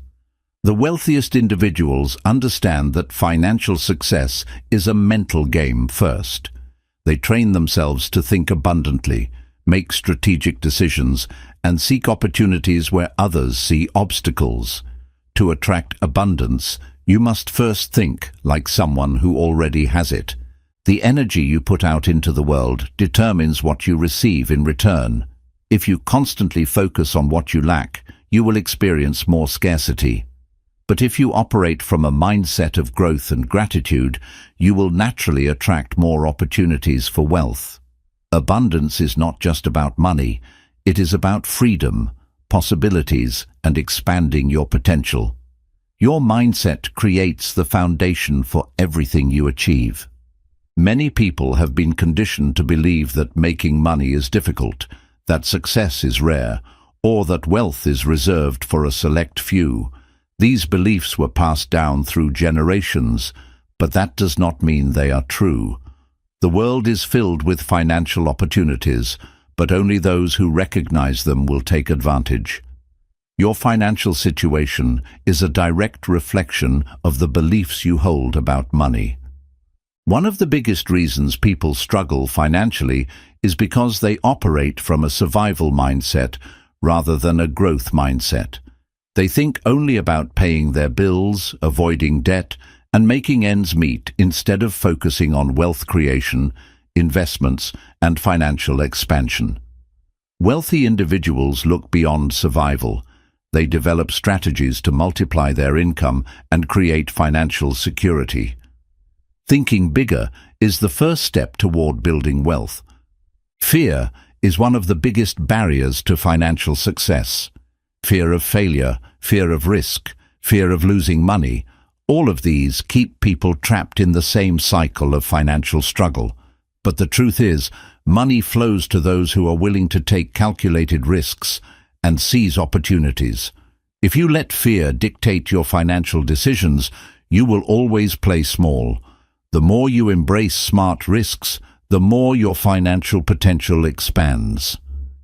The wealthiest individuals understand that financial success is a mental game first. They train themselves to think abundantly, make strategic decisions, and seek opportunities where others see obstacles. To attract abundance, you must first think like someone who already has it. The energy you put out into the world determines what you receive in return. If you constantly focus on what you lack, you will experience more scarcity. But if you operate from a mindset of growth and gratitude, you will naturally attract more opportunities for wealth. Abundance is not just about money, it is about freedom, possibilities, and expanding your potential. Your mindset creates the foundation for everything you achieve. Many people have been conditioned to believe that making money is difficult, that success is rare, or that wealth is reserved for a select few. These beliefs were passed down through generations, but that does not mean they are true. The world is filled with financial opportunities, but only those who recognize them will take advantage. Your financial situation is a direct reflection of the beliefs you hold about money. One of the biggest reasons people struggle financially is because they operate from a survival mindset rather than a growth mindset. They think only about paying their bills, avoiding debt, and making ends meet instead of focusing on wealth creation, investments, and financial expansion. Wealthy individuals look beyond survival. They develop strategies to multiply their income and create financial security. Thinking bigger is the first step toward building wealth. Fear is one of the biggest barriers to financial success. Fear of failure, fear of risk, fear of losing money, all of these keep people trapped in the same cycle of financial struggle. But the truth is, money flows to those who are willing to take calculated risks and seize opportunities. If you let fear dictate your financial decisions, you will always play small. The more you embrace smart risks, the more your financial potential expands.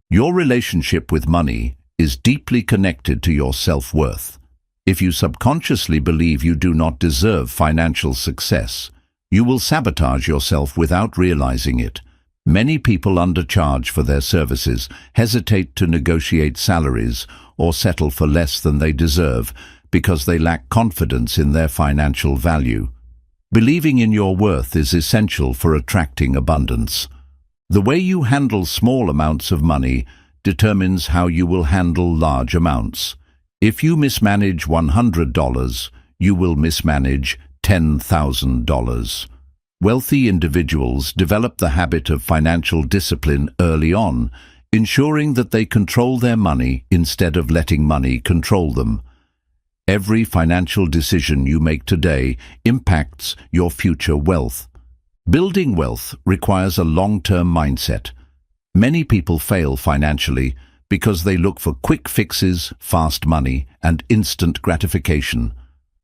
Your relationship with money is deeply connected to your self-worth. If you subconsciously believe you do not deserve financial success, you will sabotage yourself without realizing it. Many people undercharge for their services, hesitate to negotiate salaries, or settle for less than they deserve because they lack confidence in their financial value. Believing in your worth is essential for attracting abundance. The way you handle small amounts of money determines how you will handle large amounts. If you mismanage $100, you will mismanage $10,000. Wealthy individuals develop the habit of financial discipline early on, ensuring that they control their money instead of letting money control them. Every financial decision you make today impacts your future wealth. Building wealth requires a long-term mindset. Many people fail financially because they look for quick fixes, fast money, and instant gratification.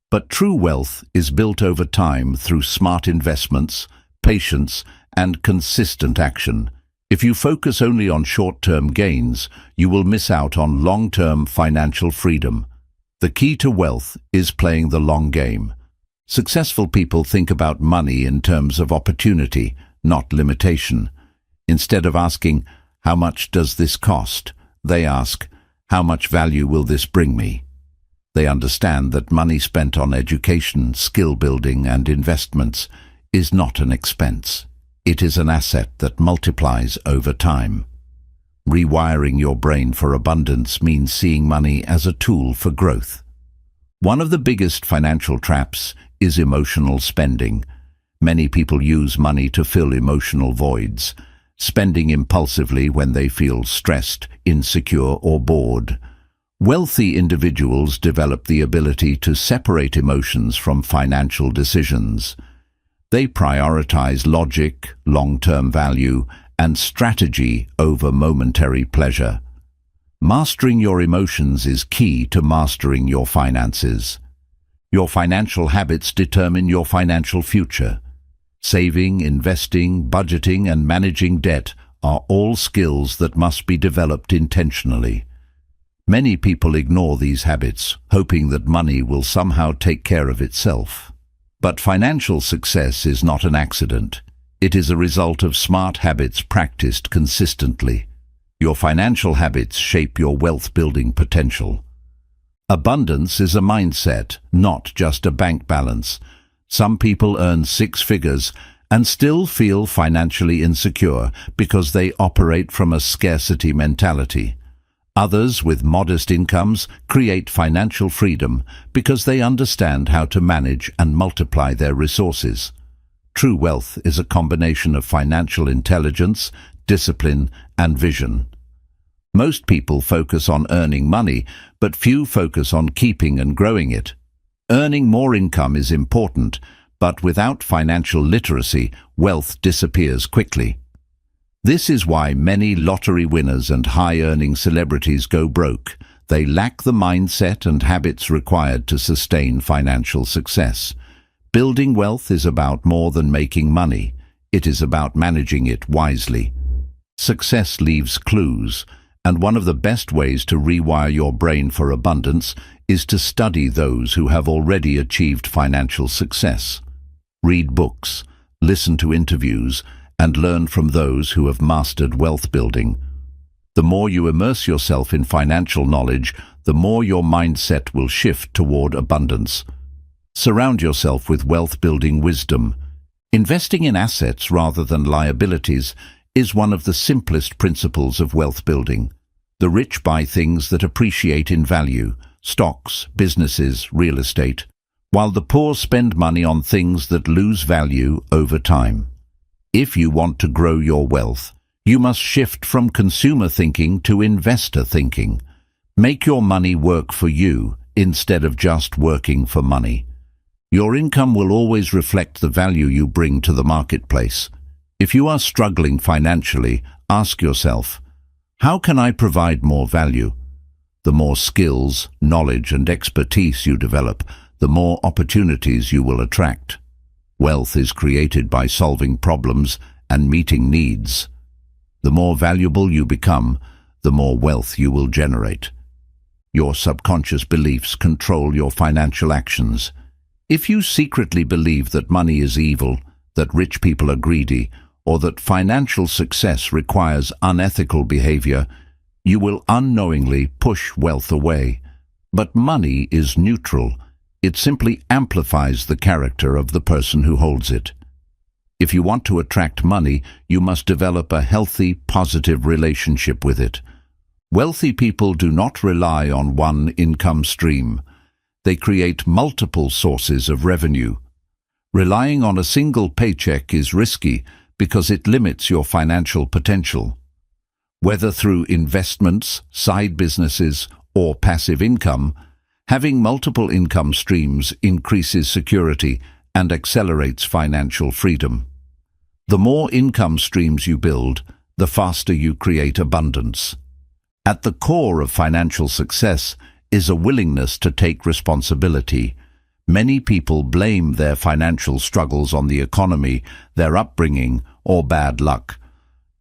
But true wealth is built over time through smart investments, patience, and consistent action. If you focus only on short-term gains, you will miss out on long-term financial freedom. The key to wealth is playing the long game. Successful people think about money in terms of opportunity, not limitation. Instead of asking, "How much does this cost?" they ask, "How much value will this bring me?" They understand that money spent on education, skill building, and investments is not an expense. It is an asset that multiplies over time. Rewiring your brain for abundance means seeing money as a tool for growth. One of the biggest financial traps is emotional spending. Many people use money to fill emotional voids, spending impulsively when they feel stressed, insecure, or bored. Wealthy individuals develop the ability to separate emotions from financial decisions. They prioritize logic, long-term value, and strategy over momentary pleasure. Mastering your emotions is key to mastering your finances. Your financial habits determine your financial future. Saving, investing, budgeting, and managing debt are all skills that must be developed intentionally. Many people ignore these habits, hoping that money will somehow take care of itself. But financial success is not an accident. It is a result of smart habits practiced consistently. Your financial habits shape your wealth-building potential. Abundance is a mindset, not just a bank balance. Some people earn 6 figures and still feel financially insecure because they operate from a scarcity mentality. Others with modest incomes create financial freedom because they understand how to manage and multiply their resources. True wealth is a combination of financial intelligence, discipline, and vision. Most people focus on earning money, but few focus on keeping and growing it. Earning more income is important, But without financial literacy, wealth disappears quickly. This is why many lottery winners and high-earning celebrities go broke. They lack the mindset and habits required to sustain financial success. Building wealth is about more than making money. It is about managing it wisely. Success leaves clues, and one of the best ways to rewire your brain for abundance is to study those who have already achieved financial success. Read books, listen to interviews, and learn from those who have mastered wealth building. The more you immerse yourself in financial knowledge, the more your mindset will shift toward abundance. Surround yourself with wealth-building wisdom. Investing in assets rather than liabilities is one of the simplest principles of wealth building. The rich buy things that appreciate in value, stocks, businesses, real estate, while the poor spend money on things that lose value over time. If you want to grow your wealth, you must shift from consumer thinking to investor thinking. Make your money work for you instead of just working for money. Your income will always reflect the value you bring to the marketplace. If you are struggling financially, ask yourself, how can I provide more value? The more skills, knowledge, and expertise you develop, the more opportunities you will attract. Wealth is created by solving problems and meeting needs. The more valuable you become, the more wealth you will generate. Your subconscious beliefs control your financial actions. If you secretly believe that money is evil, that rich people are greedy, or that financial success requires unethical behavior, you will unknowingly push wealth away. But money is neutral. It simply amplifies the character of the person who holds it. If you want to attract money, you must develop a healthy, positive relationship with it. Wealthy people do not rely on one income stream. They create multiple sources of revenue. Relying on a single paycheck is risky because it limits your financial potential. Whether through investments, side businesses, or passive income, having multiple income streams increases security and accelerates financial freedom. The more income streams you build, the faster you create abundance. At the core of financial success is a willingness to take responsibility. Many people blame their financial struggles on the economy, their upbringing, or bad luck.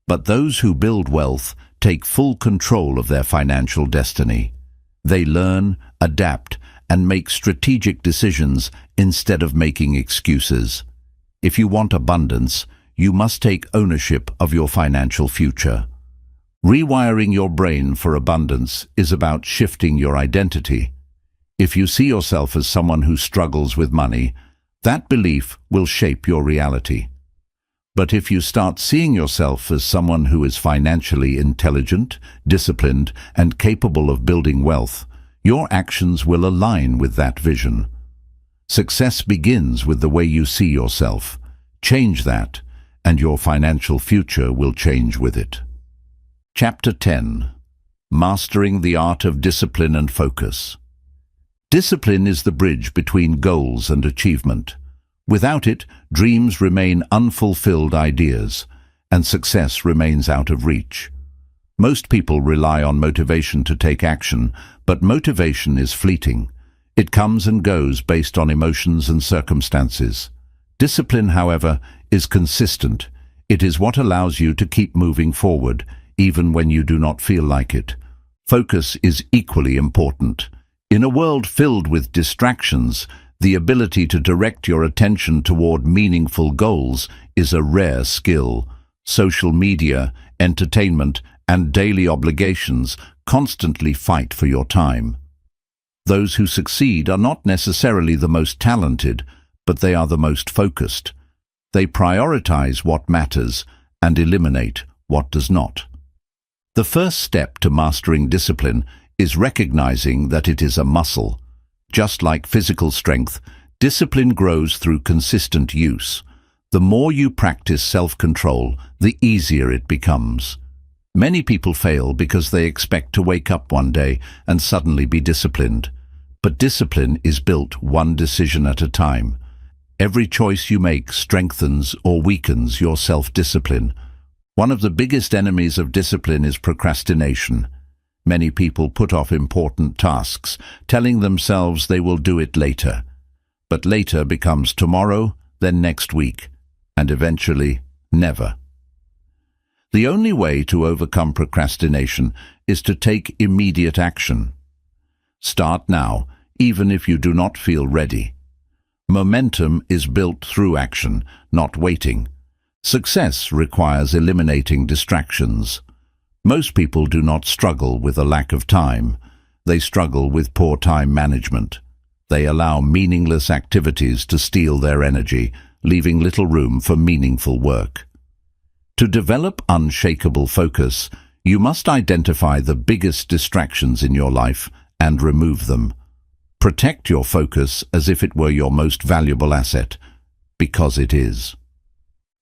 But those who build wealth take full control of their financial destiny. They learn, adapt, and make strategic decisions instead of making excuses. If you want abundance, you must take ownership of your financial future. Rewiring your brain for abundance is about shifting your identity. If you see yourself as someone who struggles with money, that belief will shape your reality. But if you start seeing yourself as someone who is financially intelligent, disciplined, and capable of building wealth, your actions will align with that vision. Success begins with the way you see yourself. Change that, and your financial future will change with it. Chapter 10. Mastering the Art of Discipline and Focus. Discipline is the bridge between goals and achievement. Without it, dreams remain unfulfilled ideas, and success remains out of reach. Most people rely on motivation to take action, but motivation is fleeting. It comes and goes based on emotions and circumstances. Discipline, however, is consistent. It is what allows you to keep moving forward, even when you do not feel like it. Focus is equally important. In a world filled with distractions, the ability to direct your attention toward meaningful goals is a rare skill. Social media, entertainment, and daily obligations constantly fight for your time. Those who succeed are not necessarily the most talented, but they are the most focused. They prioritize what matters and eliminate what does not. The first step to mastering discipline is recognizing that it is a muscle. Just like physical strength, discipline grows through consistent use. The more you practice self-control, the easier it becomes. Many people fail because they expect to wake up one day and suddenly be disciplined. But discipline is built one decision at a time. Every choice you make strengthens or weakens your self-discipline. One of the biggest enemies of discipline is procrastination. Many people put off important tasks, telling themselves they will do it later. But later becomes tomorrow, then next week, and eventually never. The only way to overcome procrastination is to take immediate action. Start now, even if you do not feel ready. Momentum is built through action, not waiting. Success requires eliminating distractions. Most people do not struggle with a lack of time. They struggle with poor time management. They allow meaningless activities to steal their energy, leaving little room for meaningful work. To develop unshakable focus, you must identify the biggest distractions in your life and remove them. Protect your focus as if it were your most valuable asset, because it is.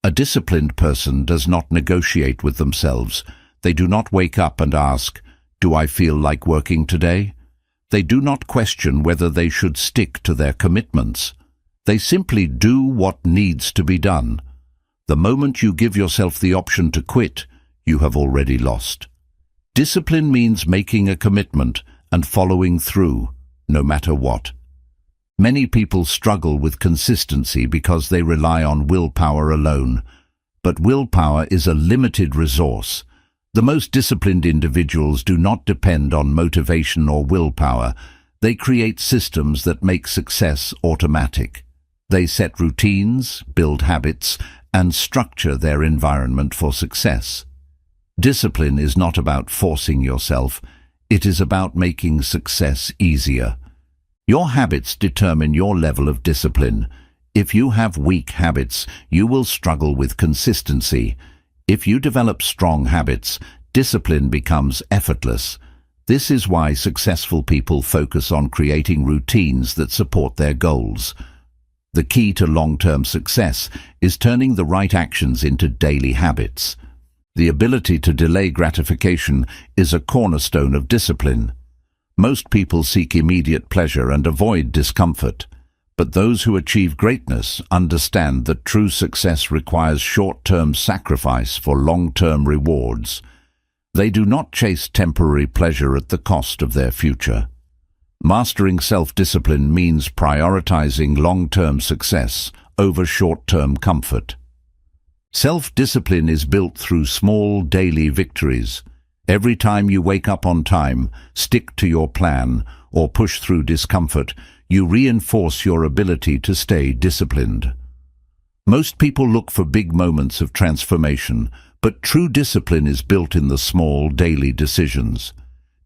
A disciplined person does not negotiate with themselves. They do not wake up and ask, "Do I feel like working today?" They do not question whether they should stick to their commitments. They simply do what needs to be done. The moment you give yourself the option to quit, you have already lost. Discipline means making a commitment and following through, no matter what. Many people struggle with consistency because they rely on willpower alone. But willpower is a limited resource. The most disciplined individuals do not depend on motivation or willpower. They create systems that make success automatic. They set routines, build habits, and structure their environment for success. Discipline is not about forcing yourself. It is about making success easier. Your habits determine your level of discipline. If you have weak habits, you will struggle with consistency. If you develop strong habits, discipline becomes effortless. This is why successful people focus on creating routines that support their goals. The key to long-term success is turning the right actions into daily habits. The ability to delay gratification is a cornerstone of discipline. Most people seek immediate pleasure and avoid discomfort, but those who achieve greatness understand that true success requires short-term sacrifice for long-term rewards. They do not chase temporary pleasure at the cost of their future. Mastering self-discipline means prioritizing long-term success over short-term comfort. Self-discipline is built through small daily victories. Every time you wake up on time, stick to your plan, or push through discomfort, you reinforce your ability to stay disciplined. Most people look for big moments of transformation, but true discipline is built in the small daily decisions.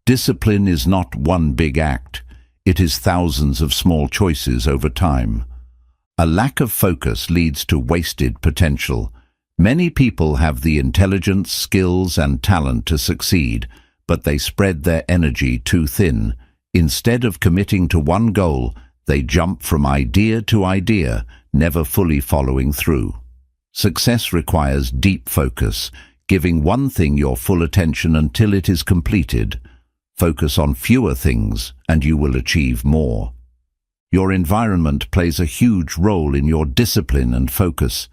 Discipline is not one big act. It is thousands of small choices over time. A lack of focus leads to wasted potential. Many people have the intelligence, skills, and talent to succeed, but they spread their energy too thin. Instead of committing to one goal, they jump from idea to idea, never fully following through. Success requires deep focus, giving one thing your full attention until it is completed. Focus on fewer things, and you will achieve more. Your environment plays a huge role in your discipline and focus.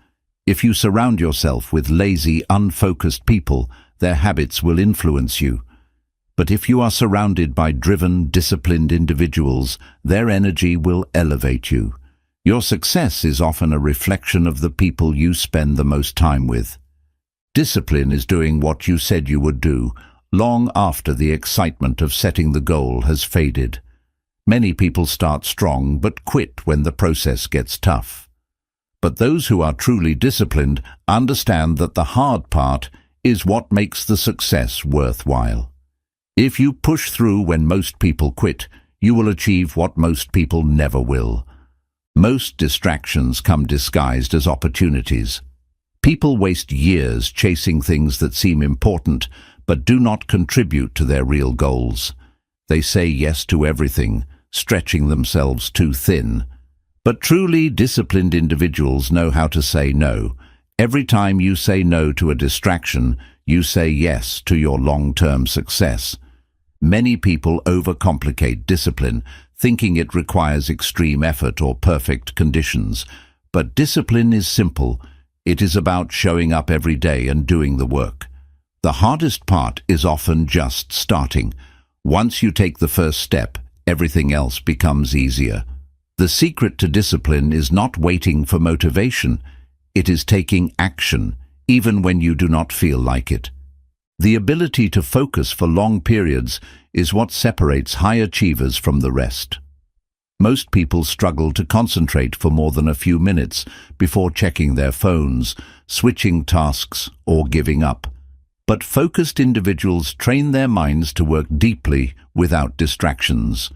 If you surround yourself with lazy, unfocused people, their habits will influence you. But if you are surrounded by driven, disciplined individuals, their energy will elevate you. Your success is often a reflection of the people you spend the most time with. Discipline is doing what you said you would do, long after the excitement of setting the goal has faded. Many people start strong but quit when the process gets tough. But those who are truly disciplined understand that the hard part is what makes the success worthwhile. If you push through when most people quit, you will achieve what most people never will. Most distractions come disguised as opportunities. People waste years chasing things that seem important, but do not contribute to their real goals. They say yes to everything, stretching themselves too thin. But truly disciplined individuals know how to say no. Every time you say no to a distraction, you say yes to your long-term success. Many people overcomplicate discipline, thinking it requires extreme effort or perfect conditions. But discipline is simple. It is about showing up every day and doing the work. The hardest part is often just starting. Once you take the first step, everything else becomes easier. The secret to discipline is not waiting for motivation. It is taking action, even when you do not feel like it. The ability to focus for long periods is what separates high achievers from the rest. Most people struggle to concentrate for more than a few minutes before checking their phones, switching tasks, or giving up. But focused individuals train their minds to work deeply without distractions.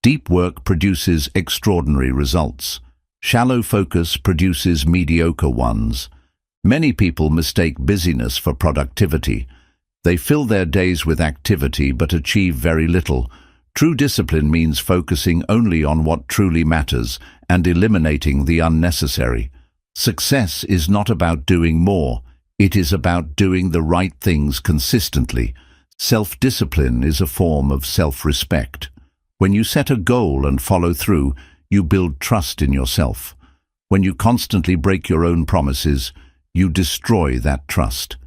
Deep work produces extraordinary results. Shallow focus produces mediocre ones. Many people mistake busyness for productivity. They fill their days with activity but achieve very little. True discipline means focusing only on what truly matters and eliminating the unnecessary. Success is not about doing more. It is about doing the right things consistently. Self-discipline is a form of self-respect. When you set a goal and follow through, you build trust in yourself. When you constantly break your own promises, you destroy that trust.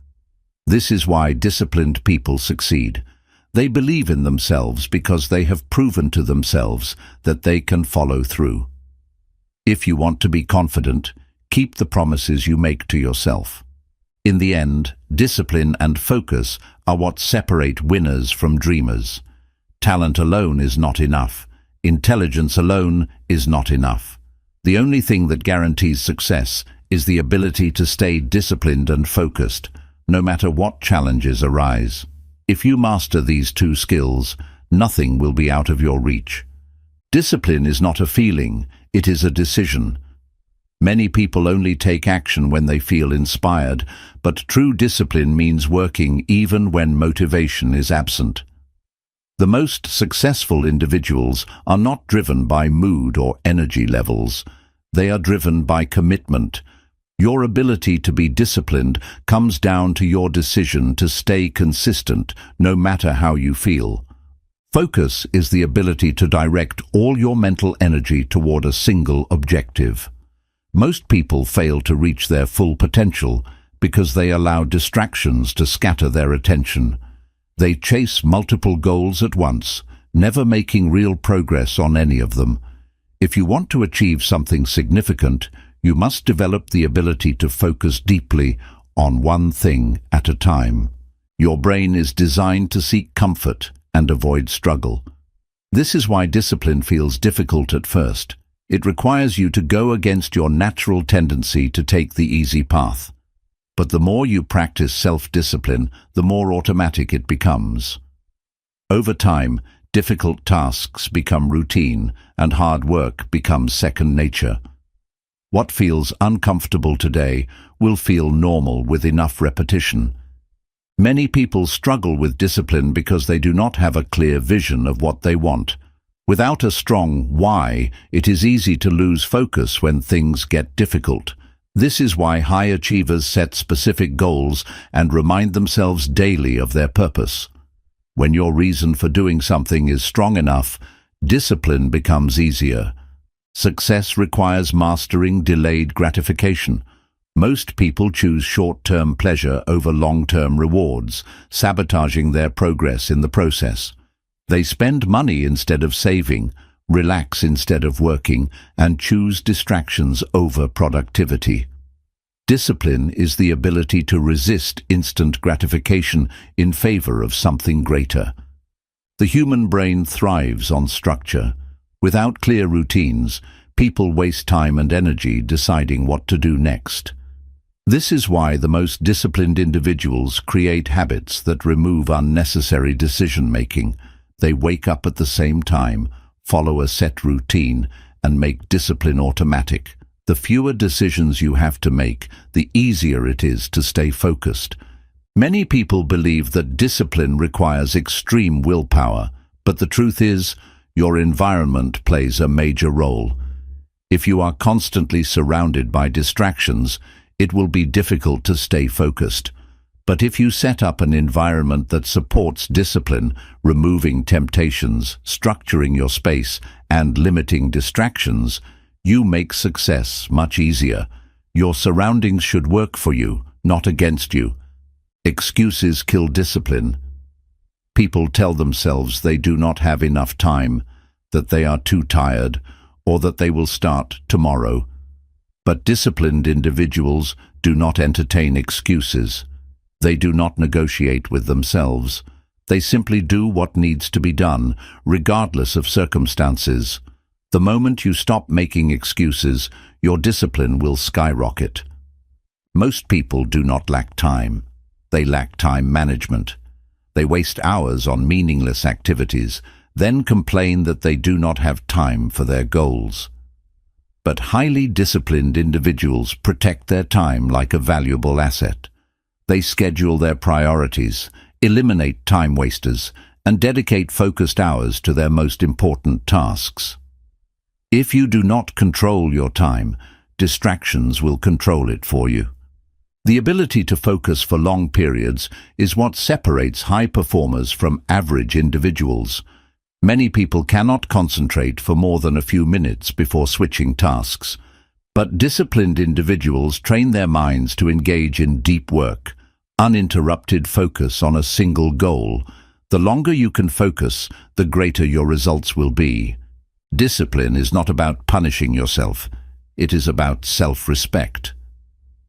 This is why disciplined people succeed. They believe in themselves because they have proven to themselves that they can follow through. If you want to be confident, keep the promises you make to yourself. In the end, discipline and focus are what separate winners from dreamers. Talent alone is not enough. Intelligence alone is not enough. The only thing that guarantees success is the ability to stay disciplined and focused, no matter what challenges arise. If you master these two skills, nothing will be out of your reach. Discipline is not a feeling, it is a decision. Many people only take action when they feel inspired, but true discipline means working even when motivation is absent. The most successful individuals are not driven by mood or energy levels. They are driven by commitment. Your ability to be disciplined comes down to your decision to stay consistent, no matter how you feel. Focus is the ability to direct all your mental energy toward a single objective. Most people fail to reach their full potential because they allow distractions to scatter their attention. They chase multiple goals at once, never making real progress on any of them. If you want to achieve something significant, you must develop the ability to focus deeply on one thing at a time. Your brain is designed to seek comfort and avoid struggle. This is why discipline feels difficult at first. It requires you to go against your natural tendency to take the easy path. But the more you practice self-discipline, the more automatic it becomes. Over time, difficult tasks become routine and hard work becomes second nature. What feels uncomfortable today will feel normal with enough repetition. Many people struggle with discipline because they do not have a clear vision of what they want. Without a strong why, it is easy to lose focus when things get difficult. This is why high achievers set specific goals and remind themselves daily of their purpose. When your reason for doing something is strong enough, discipline becomes easier. Success requires mastering delayed gratification. Most people choose short-term pleasure over long-term rewards, sabotaging their progress in the process. They spend money instead of saving, relax instead of working, and choose distractions over productivity. Discipline is the ability to resist instant gratification in favor of something greater. The human brain thrives on structure. Without clear routines, people waste time and energy deciding what to do next. This is why the most disciplined individuals create habits that remove unnecessary decision-making. They wake up at the same time, follow a set routine, and make discipline automatic. The fewer decisions you have to make, the easier it is to stay focused. Many people believe that discipline requires extreme willpower, but the truth is, your environment plays a major role. If you are constantly surrounded by distractions, it will be difficult to stay focused. But if you set up an environment that supports discipline, removing temptations, structuring your space, and limiting distractions, You make success much easier. Your surroundings should work for you, not against you. Excuses kill discipline. People tell themselves they do not have enough time, that they are too tired, or that they will start tomorrow. But disciplined individuals do not entertain excuses. They do not negotiate with themselves. They simply do what needs to be done, regardless of circumstances. The moment you stop making excuses, your discipline will skyrocket. Most people do not lack time. They lack time management. They waste hours on meaningless activities, then complain that they do not have time for their goals. But highly disciplined individuals protect their time like a valuable asset. They schedule their priorities, eliminate time wasters, and dedicate focused hours to their most important tasks. If you do not control your time, distractions will control it for you. The ability to focus for long periods is what separates high performers from average individuals. Many people cannot concentrate for more than a few minutes before switching tasks, but disciplined individuals train their minds to engage in deep work, uninterrupted focus on a single goal. The longer you can focus, the greater your results will be. Discipline is not about punishing yourself. It is about self-respect.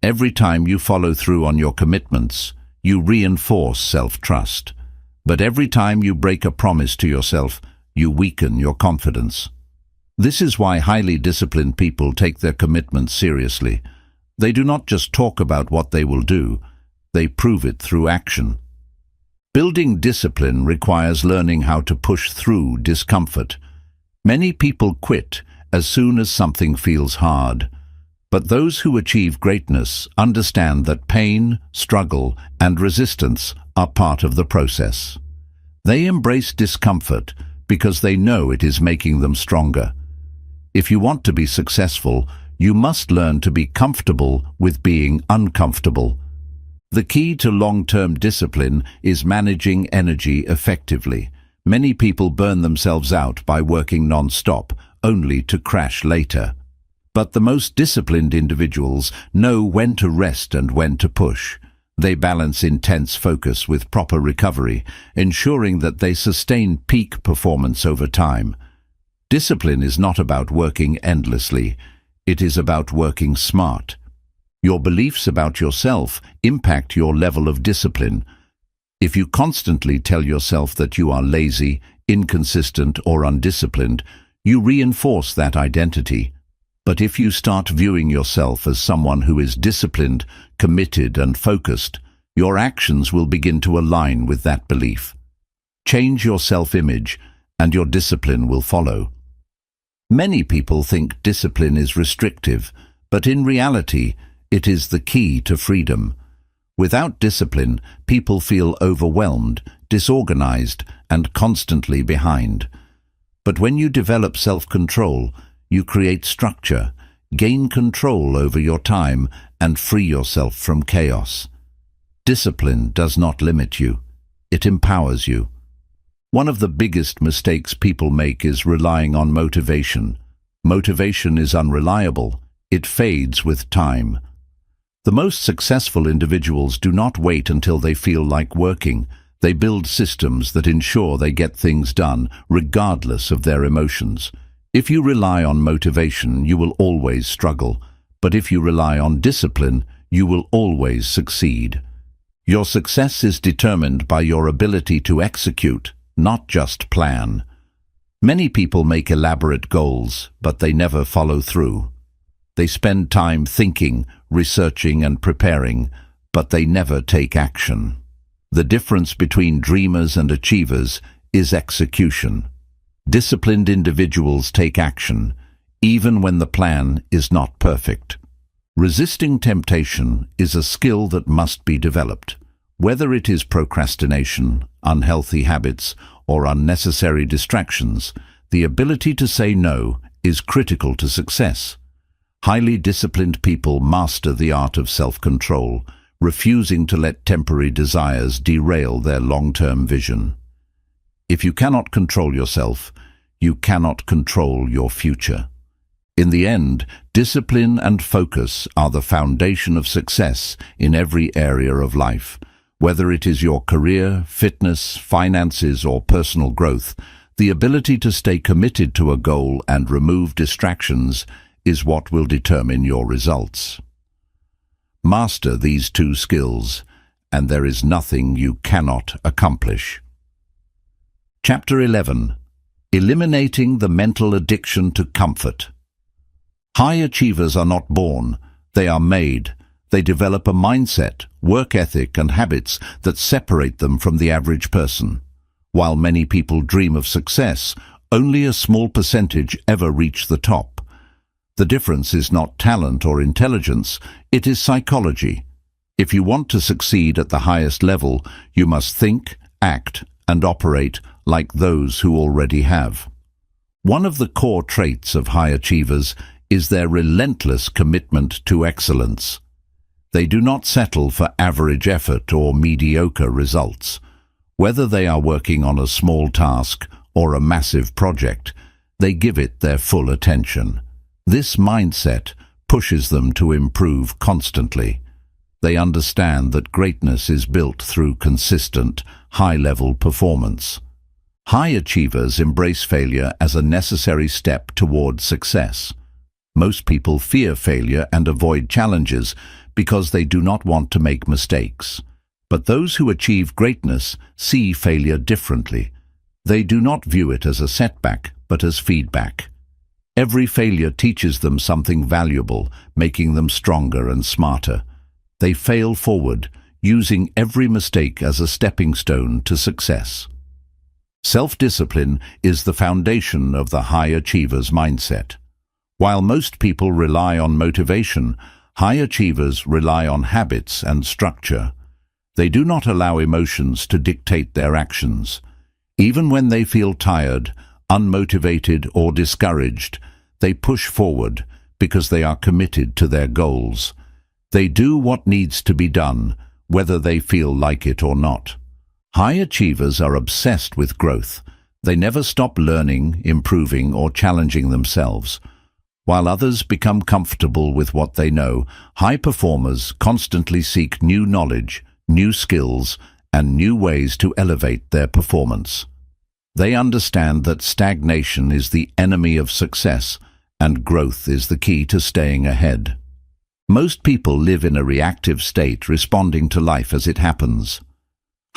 Every time you follow through on your commitments, you reinforce self-trust. But every time you break a promise to yourself, you weaken your confidence. This is why highly disciplined people take their commitments seriously. They do not just talk about what they will do, they prove it through action. Building discipline requires learning how to push through discomfort. Many people quit as soon as something feels hard. But those who achieve greatness understand that pain, struggle, and resistance are part of the process. They embrace discomfort because they know it is making them stronger. If you want to be successful, you must learn to be comfortable with being uncomfortable. The key to long-term discipline is managing energy effectively. Many people burn themselves out by working non-stop, only to crash later. But the most disciplined individuals know when to rest and when to push. They balance intense focus with proper recovery, ensuring that they sustain peak performance over time. Discipline is not about working endlessly. It is about working smart. Your beliefs about yourself impact your level of discipline. If you constantly tell yourself that you are lazy, inconsistent, or undisciplined, you reinforce that identity. But if you start viewing yourself as someone who is disciplined, committed, and focused, your actions will begin to align with that belief. Change your self-image, and your discipline will follow. Many people think discipline is restrictive, but in reality, it is the key to freedom. Without discipline, people feel overwhelmed, disorganized, and constantly behind. But when you develop self-control, you create structure, gain control over your time, and free yourself from chaos. Discipline does not limit you. It empowers you. One of the biggest mistakes people make is relying on motivation. Motivation is unreliable. It fades with time. The most successful individuals do not wait until they feel like working. They build systems that ensure they get things done, regardless of their emotions. If you rely on motivation, you will always struggle. But if you rely on discipline, you will always succeed. Your success is determined by your ability to execute, not just plan. Many people make elaborate goals, but they never follow through. They spend time thinking, researching, and preparing, but they never take action. The difference between dreamers and achievers is execution. Disciplined individuals take action, even when the plan is not perfect. Resisting temptation is a skill that must be developed. Whether it is procrastination, unhealthy habits, or unnecessary distractions, the ability to say no is critical to success. Highly disciplined people master the art of self-control, refusing to let temporary desires derail their long-term vision. If you cannot control yourself, you cannot control your future. In the end, discipline and focus are the foundation of success in every area of life. Whether it is your career, fitness, finances, or personal growth, the ability to stay committed to a goal and remove distractions is what will determine your results. Master these two skills, and there is nothing you cannot accomplish. Chapter 11. Eliminating the mental addiction to comfort. High achievers are not born, they are made. They develop a mindset, work ethic, and habits that separate them from the average person. While many people dream of success, only a small percentage ever reach the top. The difference is not talent or intelligence, it is psychology. If you want to succeed at the highest level, you must think, act, and operate like those who already have. One of the core traits of high achievers is their relentless commitment to excellence. They do not settle for average effort or mediocre results. Whether they are working on a small task or a massive project, they give it their full attention. This mindset pushes them to improve constantly. They understand that greatness is built through consistent, high-level performance. High achievers embrace failure as a necessary step toward success. Most people fear failure and avoid challenges because they do not want to make mistakes. But those who achieve greatness see failure differently. They do not view it as a setback, but as feedback. Every failure teaches them something valuable, making them stronger and smarter. They fail forward, using every mistake as a stepping stone to success. Self-discipline is the foundation of the high achiever's mindset. While most people rely on motivation, high achievers rely on habits and structure. They do not allow emotions to dictate their actions. Even when they feel tired, unmotivated, or discouraged, they push forward because they are committed to their goals. They do what needs to be done, whether they feel like it or not. High achievers are obsessed with growth. They never stop learning, improving, or challenging themselves. While others become comfortable with what they know, high performers constantly seek new knowledge, new skills, and new ways to elevate their performance. They understand that stagnation is the enemy of success, and growth is the key to staying ahead. Most people live in a reactive state, responding to life as it happens.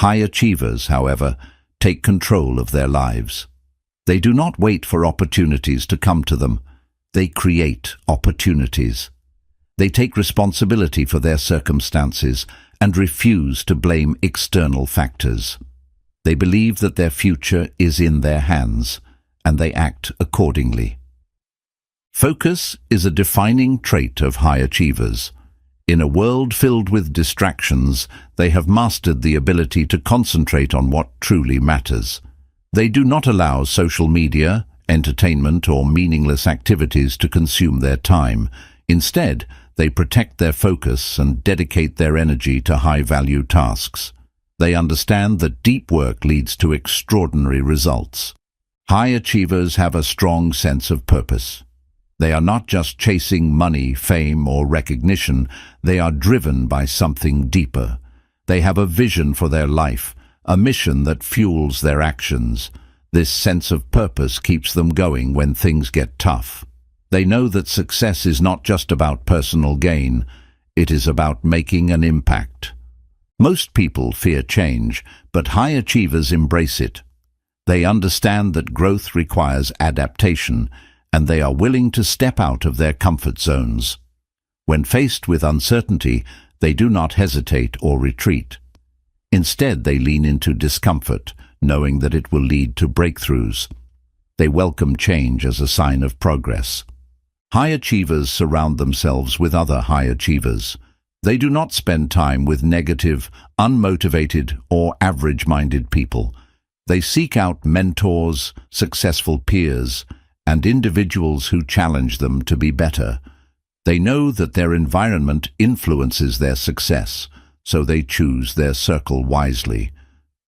High achievers, however, take control of their lives. They do not wait for opportunities to come to them. They create opportunities. They take responsibility for their circumstances and refuse to blame external factors. They believe that their future is in their hands, and they act accordingly. Focus is a defining trait of high achievers. In a world filled with distractions, they have mastered the ability to concentrate on what truly matters. They do not allow social media, entertainment, or meaningless activities to consume their time. Instead, they protect their focus and dedicate their energy to high-value tasks. They understand that deep work leads to extraordinary results. High achievers have a strong sense of purpose. They are not just chasing money, fame, or recognition. They are driven by something deeper. They have a vision for their life, a mission that fuels their actions. This sense of purpose keeps them going when things get tough. They know that success is not just about personal gain, it is about making an impact. Most people fear change, but high achievers embrace it. They understand that growth requires adaptation, and they are willing to step out of their comfort zones. When faced with uncertainty, they do not hesitate or retreat. Instead, they lean into discomfort, knowing that it will lead to breakthroughs. They welcome change as a sign of progress. High achievers surround themselves with other high achievers. They do not spend time with negative, unmotivated, or average-minded people. They seek out mentors, successful peers, and individuals who challenge them to be better. They know that their environment influences their success, so they choose their circle wisely.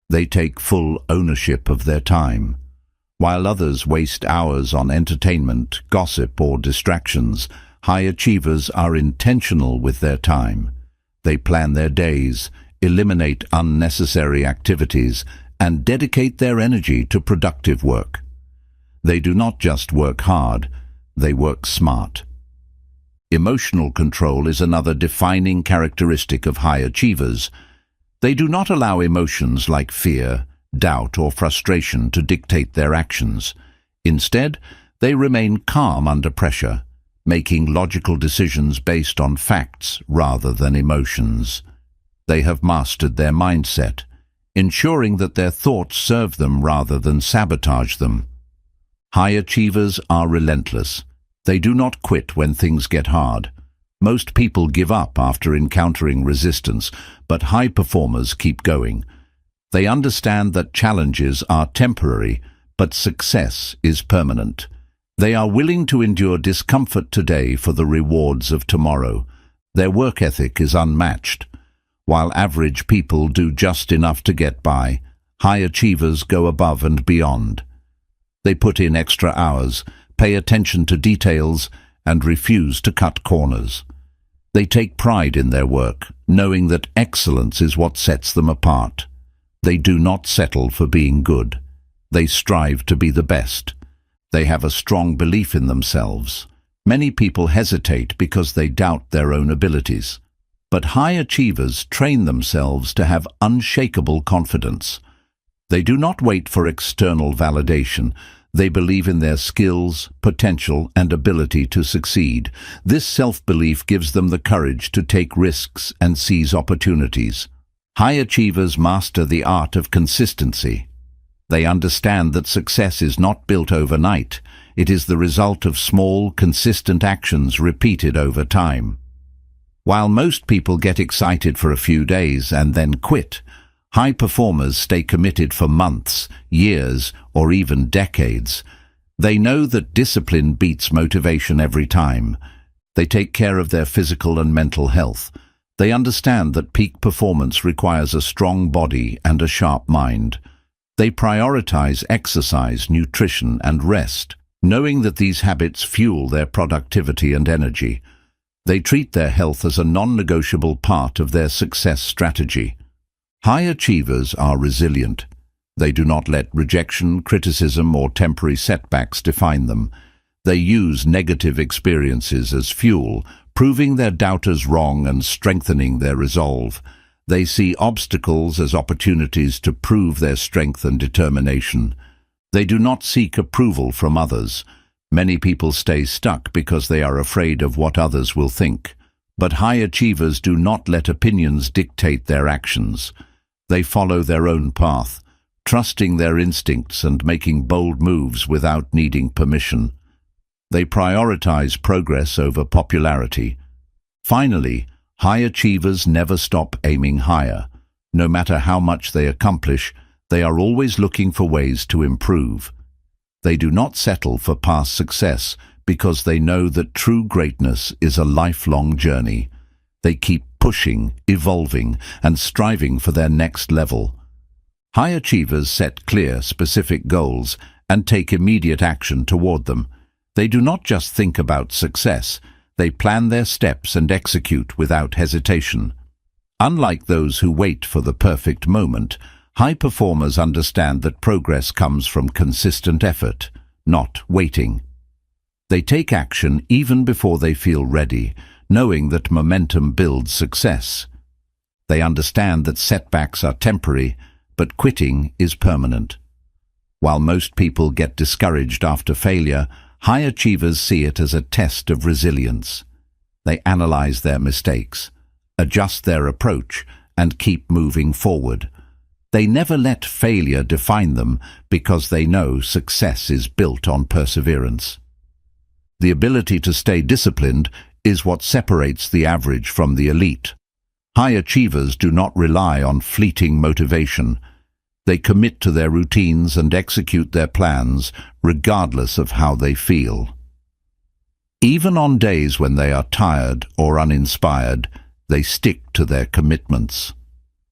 They take full ownership of their time. While others waste hours on entertainment, gossip, or distractions, high achievers are intentional with their time. They plan their days, eliminate unnecessary activities, and dedicate their energy to productive work. They do not just work hard, they work smart. Emotional control is another defining characteristic of high achievers. They do not allow emotions like fear, doubt, or frustration to dictate their actions. Instead, they remain calm under pressure, making logical decisions based on facts rather than emotions. They have mastered their mindset, ensuring that their thoughts serve them rather than sabotage them. High achievers are relentless. They do not quit when things get hard. Most people give up after encountering resistance, but high performers keep going. They understand that challenges are temporary, but success is permanent. They are willing to endure discomfort today for the rewards of tomorrow. Their work ethic is unmatched. While average people do just enough to get by, high achievers go above and beyond. They put in extra hours, pay attention to details, and refuse to cut corners. They take pride in their work, knowing that excellence is what sets them apart. They do not settle for being good. They strive to be the best. They have a strong belief in themselves. Many people hesitate because they doubt their own abilities. But high achievers train themselves to have unshakable confidence. They do not wait for external validation. They believe in their skills, potential, and ability to succeed. This self-belief gives them the courage to take risks and seize opportunities. High achievers master the art of consistency. They understand that success is not built overnight. It is the result of small, consistent actions repeated over time. While most people get excited for a few days and then quit, high performers stay committed for months, years, or even decades. They know that discipline beats motivation every time. They take care of their physical and mental health. They understand that peak performance requires a strong body and a sharp mind. They prioritize exercise, nutrition, and rest, knowing that these habits fuel their productivity and energy. They treat their health as a non-negotiable part of their success strategy. High achievers are resilient. They do not let rejection, criticism, or temporary setbacks define them. They use negative experiences as fuel, proving their doubters wrong and strengthening their resolve. They see obstacles as opportunities to prove their strength and determination. They do not seek approval from others. Many people stay stuck because they are afraid of what others will think. But high achievers do not let opinions dictate their actions. They follow their own path, trusting their instincts and making bold moves without needing permission. They prioritize progress over popularity. Finally, high achievers never stop aiming higher. No matter how much they accomplish, they are always looking for ways to improve. They do not settle for past success because they know that true greatness is a lifelong journey. They keep pushing, evolving, and striving for their next level. High achievers set clear, specific goals and take immediate action toward them. They do not just think about success. They plan their steps and execute without hesitation. Unlike those who wait for the perfect moment, high performers understand that progress comes from consistent effort, not waiting. They take action even before they feel ready, knowing that momentum builds success. They understand that setbacks are temporary, but quitting is permanent. While most people get discouraged after failure, high achievers see it as a test of resilience. They analyze their mistakes, adjust their approach, and keep moving forward. They never let failure define them because they know success is built on perseverance. The ability to stay disciplined is what separates the average from the elite. High achievers do not rely on fleeting motivation. They commit to their routines and execute their plans regardless of how they feel. Even on days when they are tired or uninspired, they stick to their commitments.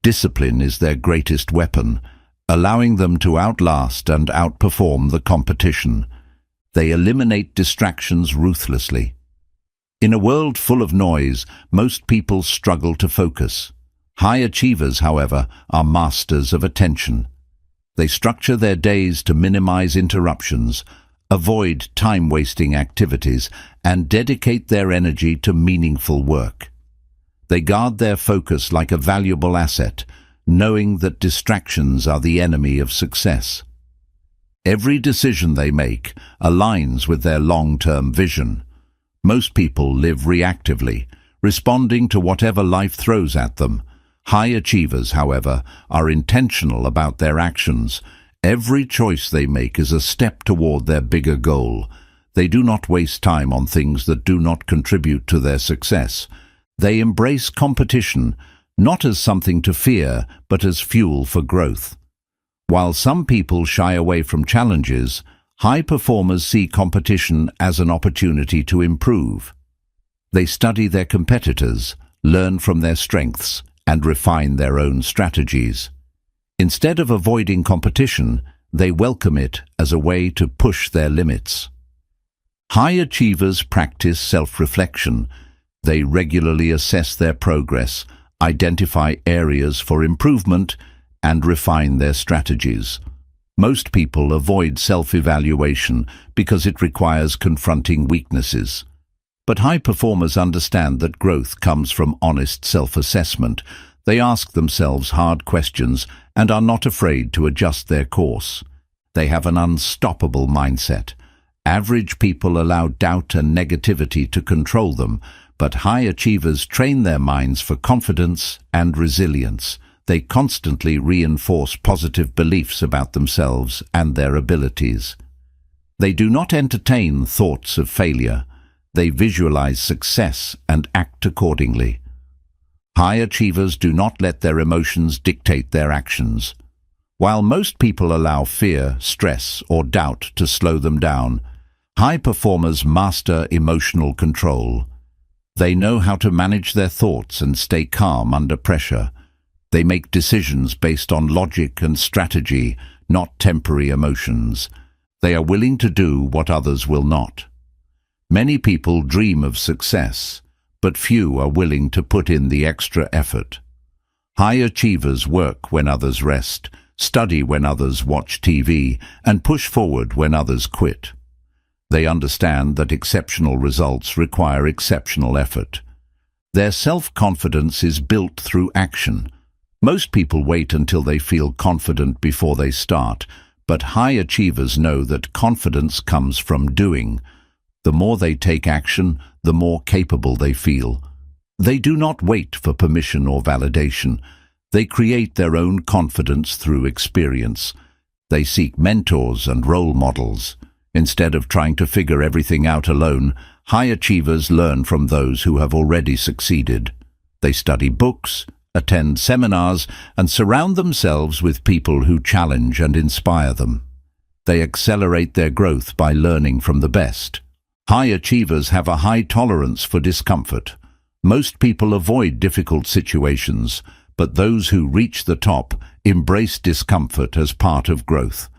Discipline is their greatest weapon, allowing them to outlast and outperform the competition. They eliminate distractions ruthlessly. In a world full of noise, most people struggle to focus. High achievers, however, are masters of attention. They structure their days to minimize interruptions, avoid time-wasting activities, and dedicate their energy to meaningful work. They guard their focus like a valuable asset, knowing that distractions are the enemy of success. Every decision they make aligns with their long-term vision. Most people live reactively, responding to whatever life throws at them. High achievers, however, are intentional about their actions. Every choice they make is a step toward their bigger goal. They do not waste time on things that do not contribute to their success. They embrace competition, not as something to fear, but as fuel for growth. While some people shy away from challenges, high performers see competition as an opportunity to improve. They study their competitors, learn from their strengths, and refine their own strategies. Instead of avoiding competition, they welcome it as a way to push their limits. High achievers practice self-reflection. They regularly assess their progress, identify areas for improvement, and refine their strategies. Most people avoid self-evaluation because it requires confronting weaknesses. But high performers understand that growth comes from honest self-assessment. They ask themselves hard questions and are not afraid to adjust their course. They have an unstoppable mindset. Average people allow doubt and negativity to control them, but high achievers train their minds for confidence and resilience. They constantly reinforce positive beliefs about themselves and their abilities. They do not entertain thoughts of failure. They visualize success and act accordingly. High achievers do not let their emotions dictate their actions. While most people allow fear, stress, or doubt to slow them down, high performers master emotional control. They know how to manage their thoughts and stay calm under pressure. They make decisions based on logic and strategy, not temporary emotions. They are willing to do what others will not. Many people dream of success, but few are willing to put in the extra effort. High achievers work when others rest, study when others watch TV, and push forward when others quit. They understand that exceptional results require exceptional effort. Their self-confidence is built through action. Most people wait until they feel confident before they start, but high achievers know that confidence comes from doing. The more they take action, the more capable they feel. They do not wait for permission or validation. They create their own confidence through experience. They seek mentors and role models. Instead of trying to figure everything out alone, high achievers learn from those who have already succeeded. They study books, attend seminars, and surround themselves with people who challenge and inspire them. They accelerate their growth by learning from the best. High achievers have a high tolerance for discomfort. Most people avoid difficult situations, but those who reach the top embrace discomfort as part of growth.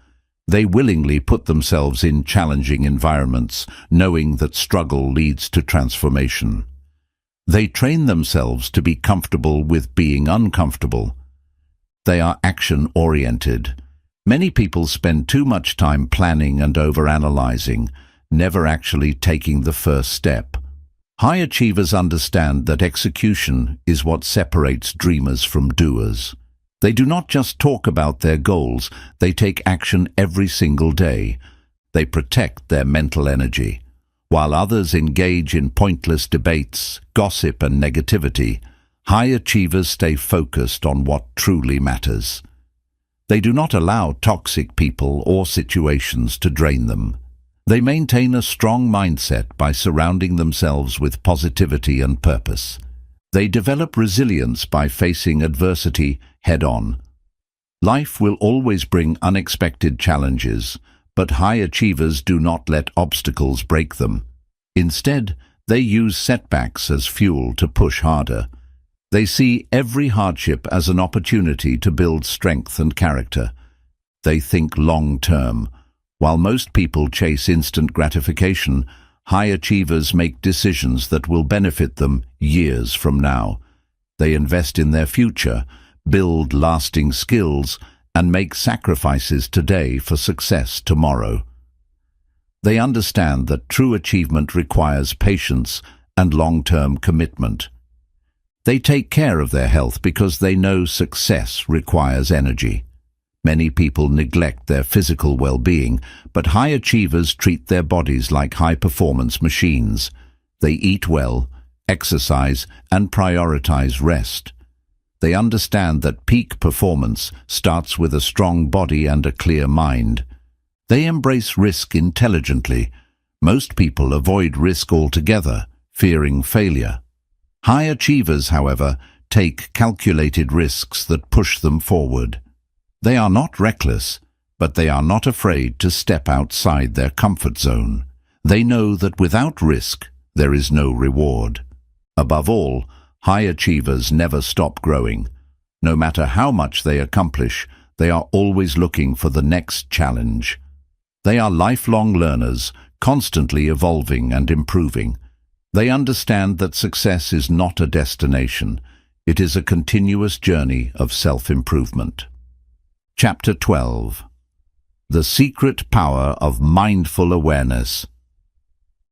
They willingly put themselves in challenging environments, knowing that struggle leads to transformation. They train themselves to be comfortable with being uncomfortable. They are action-oriented. Many people spend too much time planning and overanalyzing, never actually taking the first step. High achievers understand that execution is what separates dreamers from doers. They do not just talk about their goals, they take action every single day. They protect their mental energy. While others engage in pointless debates, gossip, and negativity, high achievers stay focused on what truly matters. They do not allow toxic people or situations to drain them. They maintain a strong mindset by surrounding themselves with positivity and purpose. They develop resilience by facing adversity head-on. Life will always bring unexpected challenges, but high achievers do not let obstacles break them. Instead, they use setbacks as fuel to push harder. They see every hardship as an opportunity to build strength and character. They think long-term. While most people chase instant gratification, high achievers make decisions that will benefit them years from now. They invest in their future, build lasting skills, and make sacrifices today for success tomorrow. They understand that true achievement requires patience and long-term commitment. They take care of their health because they know success requires energy. Many people neglect their physical well-being, but high achievers treat their bodies like high-performance machines. They eat well, exercise, and prioritize rest. They understand that peak performance starts with a strong body and a clear mind. They embrace risk intelligently. Most people avoid risk altogether, fearing failure. High achievers, however, take calculated risks that push them forward. They are not reckless, but they are not afraid to step outside their comfort zone. They know that without risk, there is no reward. Above all, high achievers never stop growing. No matter how much they accomplish, they are always looking for the next challenge. They are lifelong learners, constantly evolving and improving. They understand that success is not a destination. It is a continuous journey of self-improvement. Chapter 12. The Secret Power of Mindful Awareness.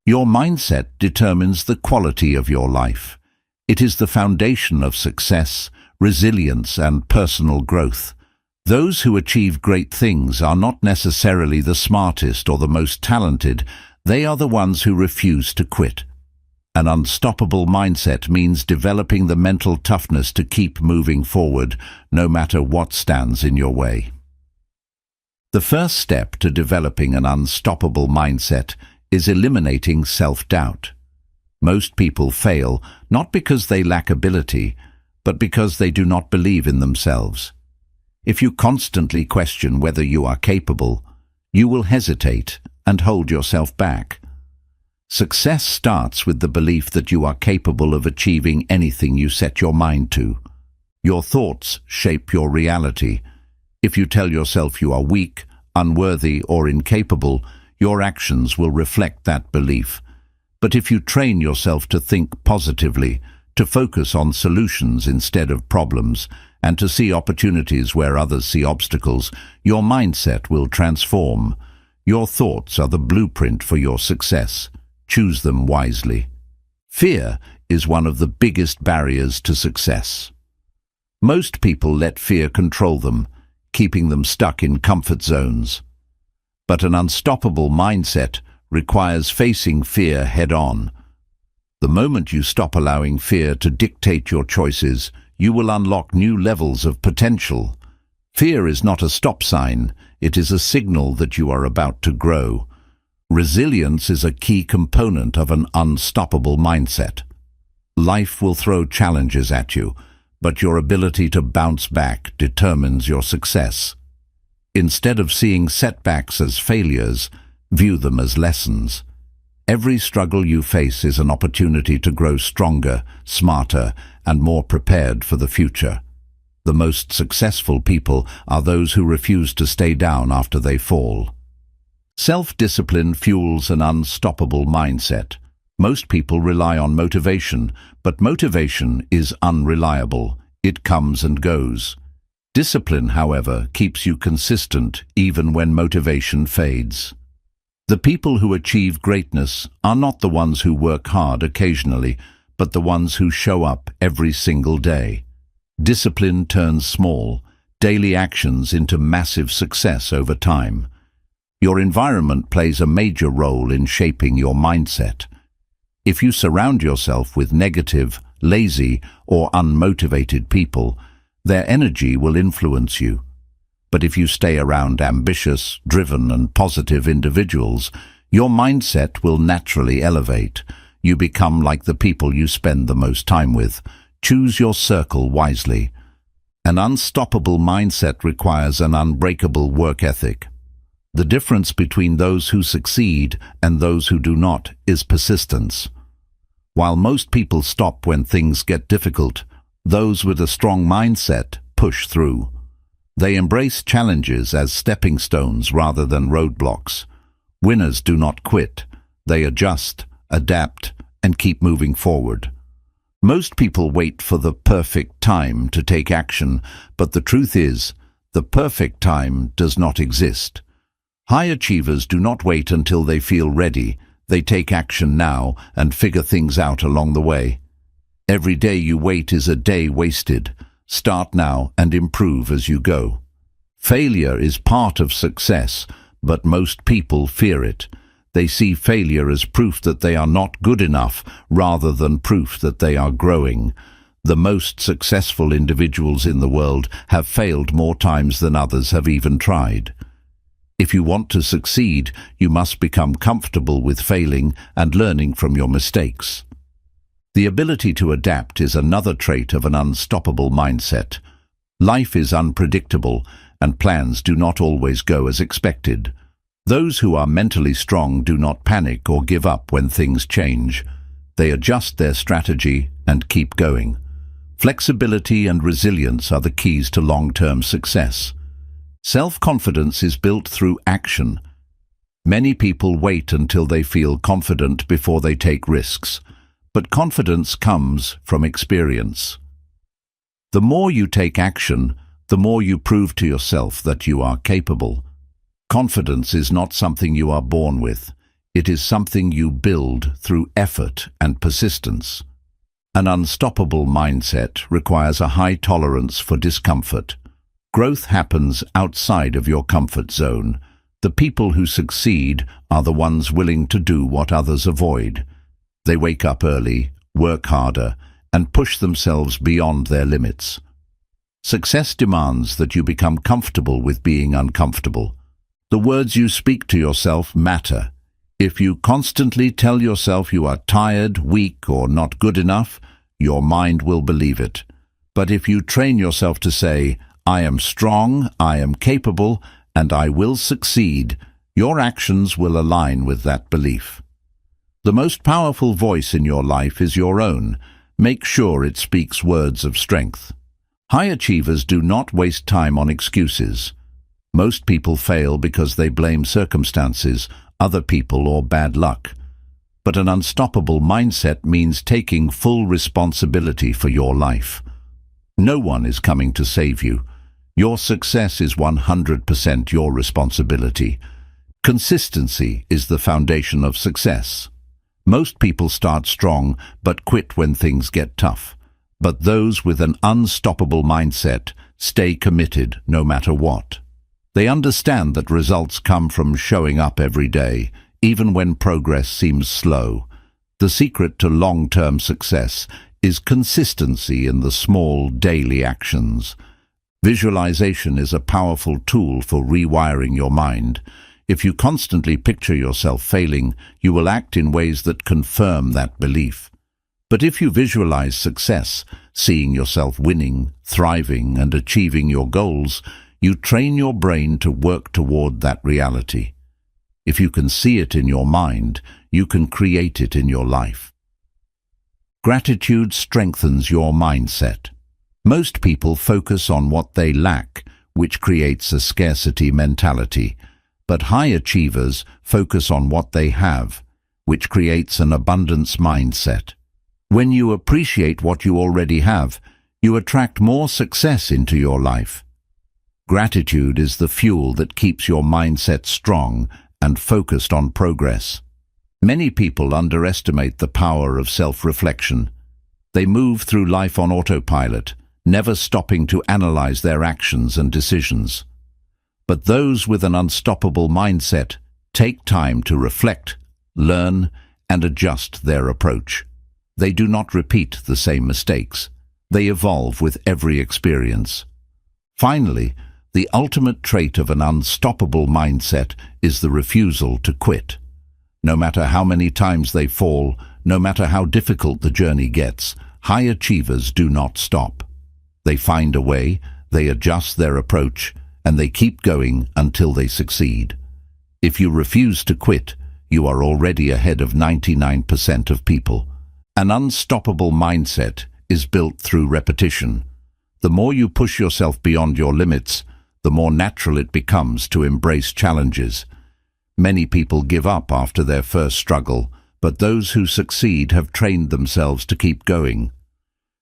Your mindset determines the quality of your life. It is the foundation of success, resilience, and personal growth. Those who achieve great things are not necessarily the smartest or the most talented. They are the ones who refuse to quit. An unstoppable mindset means developing the mental toughness to keep moving forward, no matter what stands in your way. The first step to developing an unstoppable mindset is eliminating self-doubt. Most people fail not because they lack ability, but because they do not believe in themselves. If you constantly question whether you are capable, you will hesitate and hold yourself back. Success starts with the belief that you are capable of achieving anything you set your mind to. Your thoughts shape your reality. If you tell yourself you are weak, unworthy, or incapable, your actions will reflect that belief. But if you train yourself to think positively, to focus on solutions instead of problems, and to see opportunities where others see obstacles, your mindset will transform. Your thoughts are the blueprint for your success. Choose them wisely. Fear is one of the biggest barriers to success. Most people let fear control them, keeping them stuck in comfort zones. But an unstoppable mindset requires facing fear head-on. The moment you stop allowing fear to dictate your choices, you will unlock new levels of potential. Fear is not a stop sign, it is a signal that you are about to grow. Resilience is a key component of an unstoppable mindset. Life will throw challenges at you, but your ability to bounce back determines your success. Instead of seeing setbacks as failures, view them as lessons. Every struggle you face is an opportunity to grow stronger, smarter, and more prepared for the future. The most successful people are those who refuse to stay down after they fall. Self-discipline fuels an unstoppable mindset. Most people rely on motivation, but motivation is unreliable. It comes and goes. Discipline, however, keeps you consistent even when motivation fades. The people who achieve greatness are not the ones who work hard occasionally, but the ones who show up every single day. Discipline turns small, daily actions into massive success over time. Your environment plays a major role in shaping your mindset. If you surround yourself with negative, lazy, or unmotivated people, their energy will influence you. But if you stay around ambitious, driven, and positive individuals, your mindset will naturally elevate. You become like the people you spend the most time with. Choose your circle wisely. An unstoppable mindset requires an unbreakable work ethic. The difference between those who succeed and those who do not is persistence. While most people stop when things get difficult, those with a strong mindset push through. They embrace challenges as stepping stones rather than roadblocks. Winners do not quit. They adjust, adapt, and keep moving forward. Most people wait for the perfect time to take action, but the truth is, the perfect time does not exist. High achievers do not wait until they feel ready. They take action now and figure things out along the way. Every day you wait is a day wasted. Start now and improve as you go. Failure is part of success, but most people fear it. They see failure as proof that they are not good enough rather than proof that they are growing. The most successful individuals in the world have failed more times than others have even tried. If you want to succeed, you must become comfortable with failing and learning from your mistakes. The ability to adapt is another trait of an unstoppable mindset. Life is unpredictable, and plans do not always go as expected. Those who are mentally strong do not panic or give up when things change. They adjust their strategy and keep going. Flexibility and resilience are the keys to long-term success. Self-confidence is built through action. Many people wait until they feel confident before they take risks, but confidence comes from experience. The more you take action, the more you prove to yourself that you are capable. Confidence is not something you are born with. It is something you build through effort and persistence. An unstoppable mindset requires a high tolerance for discomfort. Growth happens outside of your comfort zone. The people who succeed are the ones willing to do what others avoid. They wake up early, work harder, and push themselves beyond their limits. Success demands that you become comfortable with being uncomfortable. The words you speak to yourself matter. If you constantly tell yourself you are tired, weak, or not good enough, your mind will believe it. But if you train yourself to say, "I am strong, I am capable, and I will succeed," your actions will align with that belief. The most powerful voice in your life is your own. Make sure it speaks words of strength. High achievers do not waste time on excuses. Most people fail because they blame circumstances, other people, or bad luck. But an unstoppable mindset means taking full responsibility for your life. No one is coming to save you. Your success is 100% your responsibility. Consistency is the foundation of success. Most people start strong but quit when things get tough. But those with an unstoppable mindset stay committed no matter what. They understand that results come from showing up every day, even when progress seems slow. The secret to long-term success is consistency in the small daily actions. Visualization is a powerful tool for rewiring your mind. If you constantly picture yourself failing, you will act in ways that confirm that belief. But if you visualize success, seeing yourself winning, thriving, and achieving your goals, you train your brain to work toward that reality. If you can see it in your mind, you can create it in your life. Gratitude strengthens your mindset. Most people focus on what they lack, which creates a scarcity mentality. But high achievers focus on what they have, which creates an abundance mindset. When you appreciate what you already have, you attract more success into your life. Gratitude is the fuel that keeps your mindset strong and focused on progress. Many people underestimate the power of self-reflection. They move through life on autopilot, never stopping to analyze their actions and decisions. But those with an unstoppable mindset take time to reflect, learn, and adjust their approach. They do not repeat the same mistakes. They evolve with every experience. Finally, the ultimate trait of an unstoppable mindset is the refusal to quit. No matter how many times they fall, no matter how difficult the journey gets, high achievers do not stop. They find a way, they adjust their approach, and they keep going until they succeed. If you refuse to quit, you are already ahead of 99% of people. An unstoppable mindset is built through repetition. The more you push yourself beyond your limits, the more natural it becomes to embrace challenges. Many people give up after their first struggle, but those who succeed have trained themselves to keep going.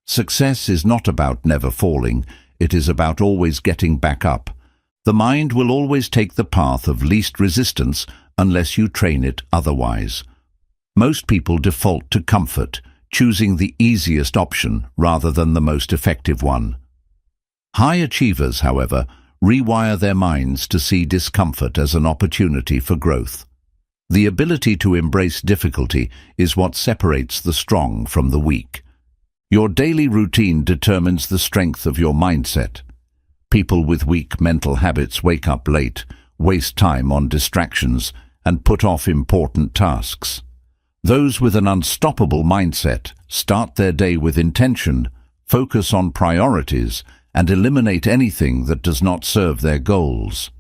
Success is not about never falling, it is about always getting back up. The mind will always take the path of least resistance unless you train it otherwise. Most people default to comfort, choosing the easiest option rather than the most effective one. High achievers, however, rewire their minds to see discomfort as an opportunity for growth. The ability to embrace difficulty is what separates the strong from the weak. Your daily routine determines the strength of your mindset. People with weak mental habits wake up late, waste time on distractions, and put off important tasks. Those with an unstoppable mindset start their day with intention, focus on priorities, and eliminate anything that does not serve their goals.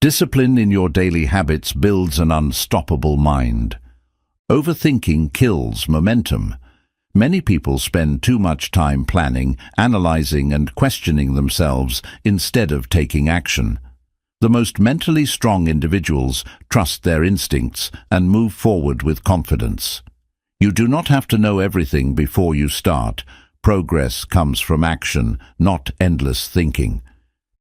Discipline in your daily habits builds an unstoppable mind. Overthinking kills momentum. Many people spend too much time planning, analyzing, and questioning themselves instead of taking action. The most mentally strong individuals trust their instincts and move forward with confidence. You do not have to know everything before you start. Progress comes from action, not endless thinking.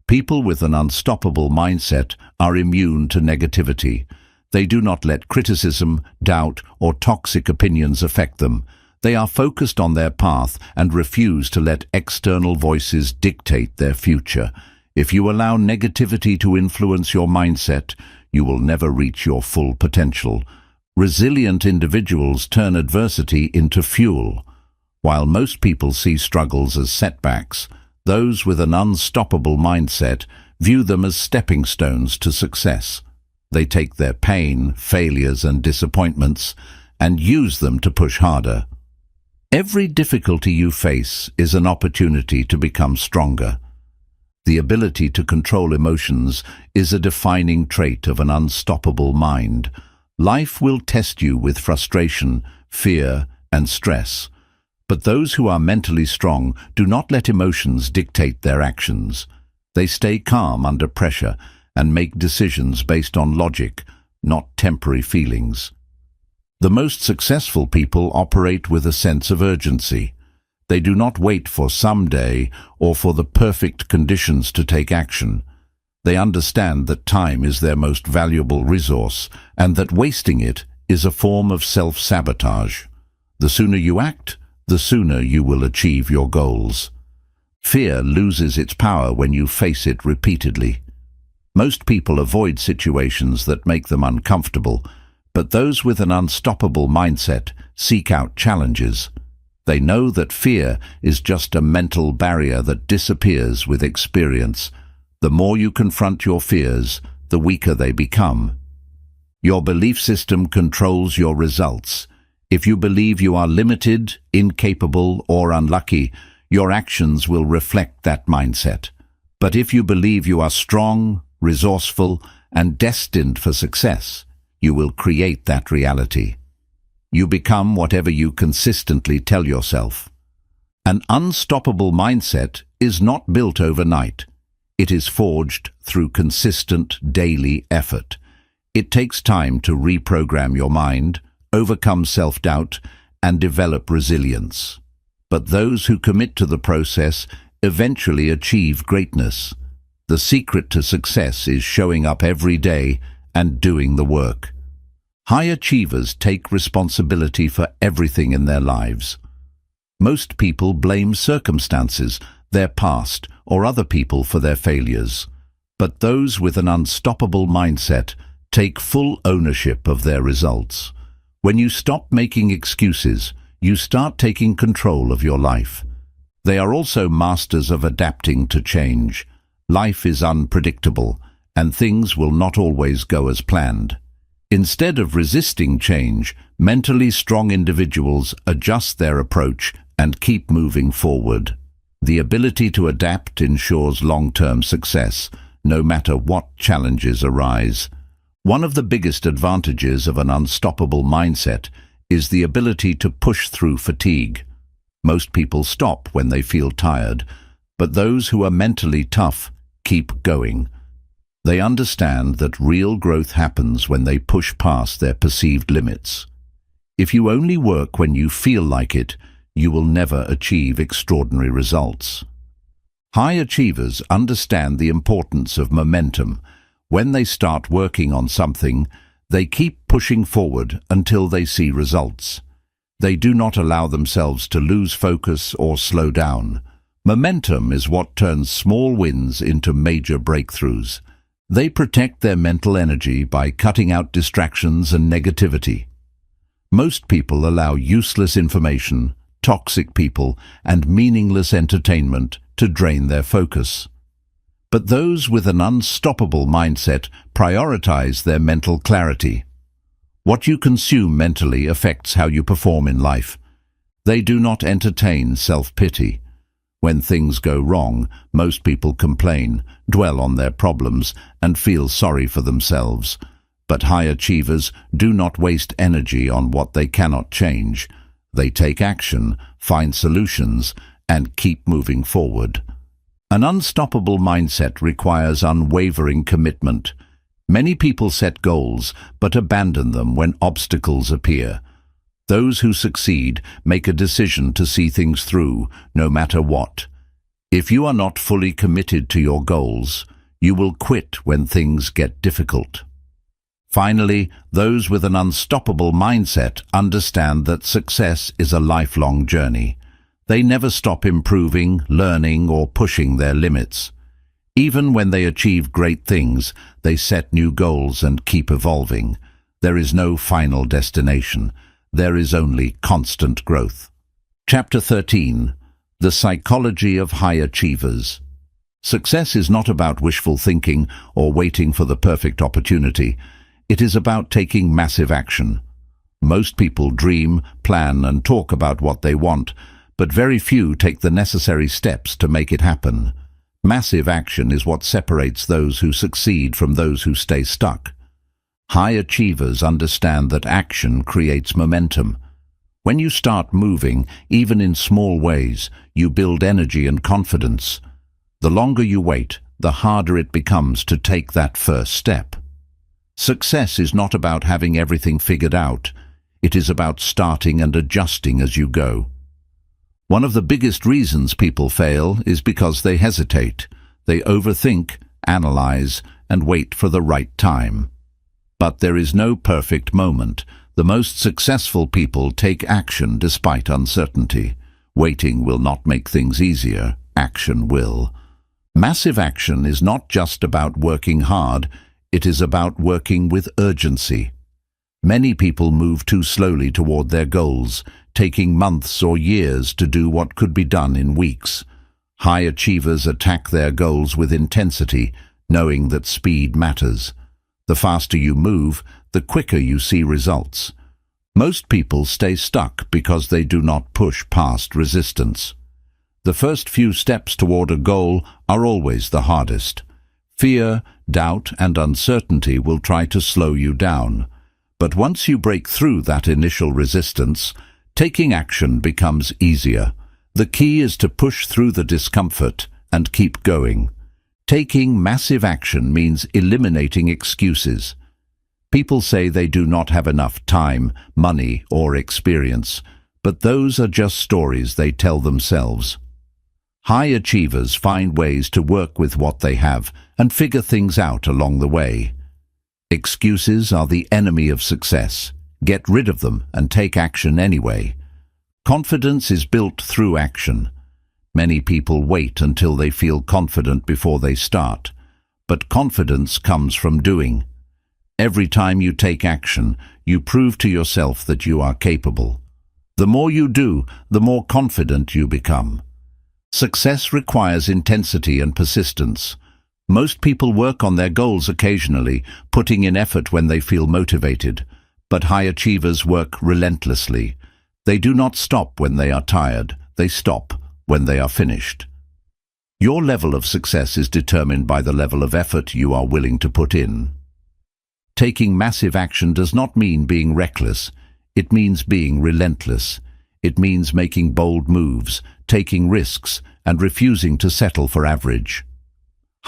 People with an unstoppable mindset are immune to negativity. They do not let criticism, doubt, or toxic opinions affect them. They are focused on their path and refuse to let external voices dictate their future. If you allow negativity to influence your mindset, you will never reach your full potential. Resilient individuals turn adversity into fuel. While most people see struggles as setbacks, those with an unstoppable mindset view them as stepping stones to success. They take their pain, failures, and disappointments and use them to push harder. Every difficulty you face is an opportunity to become stronger. The ability to control emotions is a defining trait of an unstoppable mind. Life will test you with frustration, fear, and stress. But those who are mentally strong do not let emotions dictate their actions. They stay calm under pressure and make decisions based on logic, not temporary feelings. The most successful people operate with a sense of urgency. They do not wait for someday or for the perfect conditions to take action. They understand that time is their most valuable resource and that wasting it is a form of self-sabotage. The sooner you act, the sooner you will achieve your goals. Fear loses its power when you face it repeatedly. Most people avoid situations that make them uncomfortable, but those with an unstoppable mindset seek out challenges. They know that fear is just a mental barrier that disappears with experience. The more you confront your fears, the weaker they become. Your belief system controls your results. If you believe you are limited, incapable, or unlucky, your actions will reflect that mindset. But if you believe you are strong, resourceful, and destined for success, you will create that reality. You become whatever you consistently tell yourself. An unstoppable mindset is not built overnight. It is forged through consistent daily effort. It takes time to reprogram your mind, overcome self-doubt, and develop resilience. But those who commit to the process eventually achieve greatness. The secret to success is showing up every day and doing the work. High achievers take responsibility for everything in their lives. Most people blame circumstances, their past, or other people for their failures. But those with an unstoppable mindset take full ownership of their results. When you stop making excuses, you start taking control of your life. They are also masters of adapting to change. Life is unpredictable, and things will not always go as planned. Instead of resisting change, mentally strong individuals adjust their approach and keep moving forward. The ability to adapt ensures long-term success, no matter what challenges arise. One of the biggest advantages of an unstoppable mindset is the ability to push through fatigue. Most people stop when they feel tired, but those who are mentally tough keep going. They understand that real growth happens when they push past their perceived limits. If you only work when you feel like it, you will never achieve extraordinary results. High achievers understand the importance of momentum. When they start working on something, they keep pushing forward until they see results. They do not allow themselves to lose focus or slow down. Momentum is what turns small wins into major breakthroughs. They protect their mental energy by cutting out distractions and negativity. Most people allow useless information, toxic people, and meaningless entertainment to drain their focus. But those with an unstoppable mindset prioritize their mental clarity. What you consume mentally affects how you perform in life. They do not entertain self-pity. When things go wrong, most people complain, dwell on their problems, and feel sorry for themselves. But high achievers do not waste energy on what they cannot change. They take action, find solutions, and keep moving forward. An unstoppable mindset requires unwavering commitment. Many people set goals, but abandon them when obstacles appear. Those who succeed make a decision to see things through, no matter what. If you are not fully committed to your goals, you will quit when things get difficult. Finally, those with an unstoppable mindset understand that success is a lifelong journey. They never stop improving, learning, or pushing their limits. Even when they achieve great things, they set new goals and keep evolving. There is no final destination. There is only constant growth. Chapter 13. The Psychology of High Achievers. Success is not about wishful thinking or waiting for the perfect opportunity. It is about taking massive action. Most people dream, plan, and talk about what they want, but very few take the necessary steps to make it happen. Massive action is what separates those who succeed from those who stay stuck. High achievers understand that action creates momentum. When you start moving, even in small ways, you build energy and confidence. The longer you wait, the harder it becomes to take that first step. Success is not about having everything figured out. It is about starting and adjusting as you go. One of the biggest reasons people fail is because they hesitate. They overthink, analyze, and wait for the right time. But there is no perfect moment. The most successful people take action despite uncertainty. Waiting will not make things easier. Action will. Massive action is not just about working hard. It is about working with urgency. Many people move too slowly toward their goals, taking months or years to do what could be done in weeks. High achievers attack their goals with intensity, knowing that speed matters. The faster you move, the quicker you see results. Most people stay stuck because they do not push past resistance. The first few steps toward a goal are always the hardest. Fear, doubt, and uncertainty will try to slow you down. But once you break through that initial resistance, taking action becomes easier. The key is to push through the discomfort and keep going. Taking massive action means eliminating excuses. People say they do not have enough time, money, or experience, but those are just stories they tell themselves. High achievers find ways to work with what they have and figure things out along the way. Excuses are the enemy of success. Get rid of them and take action anyway. Confidence is built through action. Many people wait until they feel confident before they start, but confidence comes from doing. Every time you take action, you prove to yourself that you are capable. The more you do, the more confident you become. Success requires intensity and persistence. Most people work on their goals occasionally, putting in effort when they feel motivated, but high achievers work relentlessly. They do not stop when they are tired. They stop when they are finished. Your level of success is determined by the level of effort you are willing to put in. Taking massive action does not mean being reckless. It means being relentless. It means making bold moves, taking risks, and refusing to settle for average.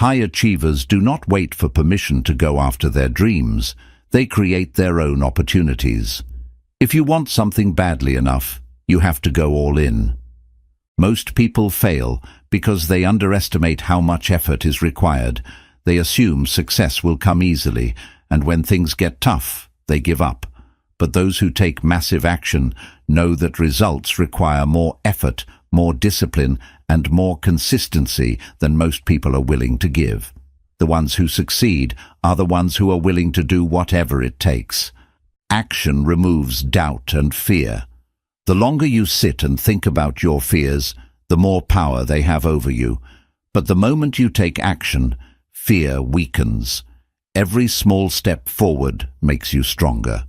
High achievers do not wait for permission to go after their dreams. They create their own opportunities. If you want something badly enough, you have to go all in. Most people fail because they underestimate how much effort is required. They assume success will come easily, and when things get tough, they give up. But those who take massive action know that results require more effort, more discipline, and more consistency than most people are willing to give. The ones who succeed are the ones who are willing to do whatever it takes. Action removes doubt and fear. The longer you sit and think about your fears, the more power they have over you. But the moment you take action, fear weakens. Every small step forward makes you stronger.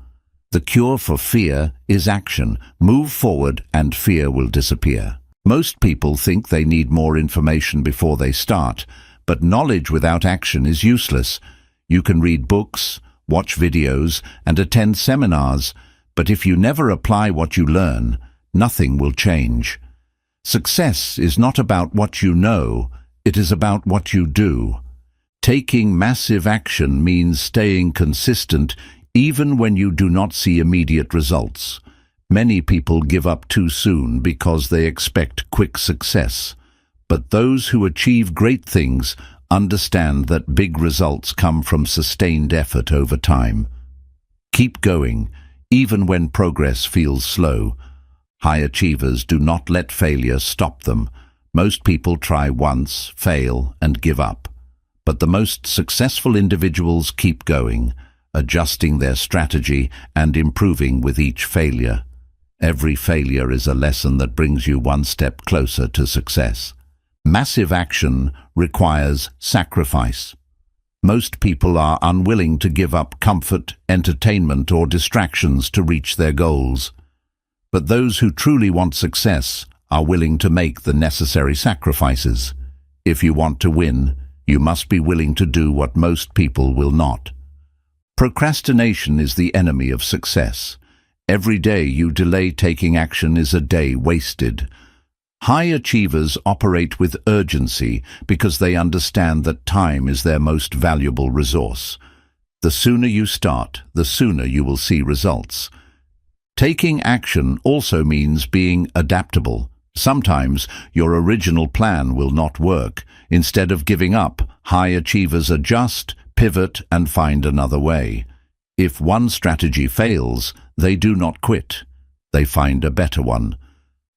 The cure for fear is action. Move forward and fear will disappear. Most people think they need more information before they start, but knowledge without action is useless. You can read books, watch videos, and attend seminars, but if you never apply what you learn, nothing will change. Success is not about what you know, it is about what you do. Taking massive action means staying consistent even when you do not see immediate results. Many people give up too soon because they expect quick success. But those who achieve great things understand that big results come from sustained effort over time. Keep going, even when progress feels slow. High achievers do not let failure stop them. Most people try once, fail, and give up. But the most successful individuals keep going, adjusting their strategy and improving with each failure. Every failure is a lesson that brings you one step closer to success. Massive action requires sacrifice. Most people are unwilling to give up comfort, entertainment, or distractions to reach their goals. But those who truly want success are willing to make the necessary sacrifices. If you want to win, you must be willing to do what most people will not. Procrastination is the enemy of success. Every day you delay taking action is a day wasted. High achievers operate with urgency because they understand that time is their most valuable resource. The sooner you start, the sooner you will see results. Taking action also means being adaptable. Sometimes your original plan will not work. Instead of giving up, high achievers adjust, pivot, and find another way. If one strategy fails, they do not quit. They find a better one.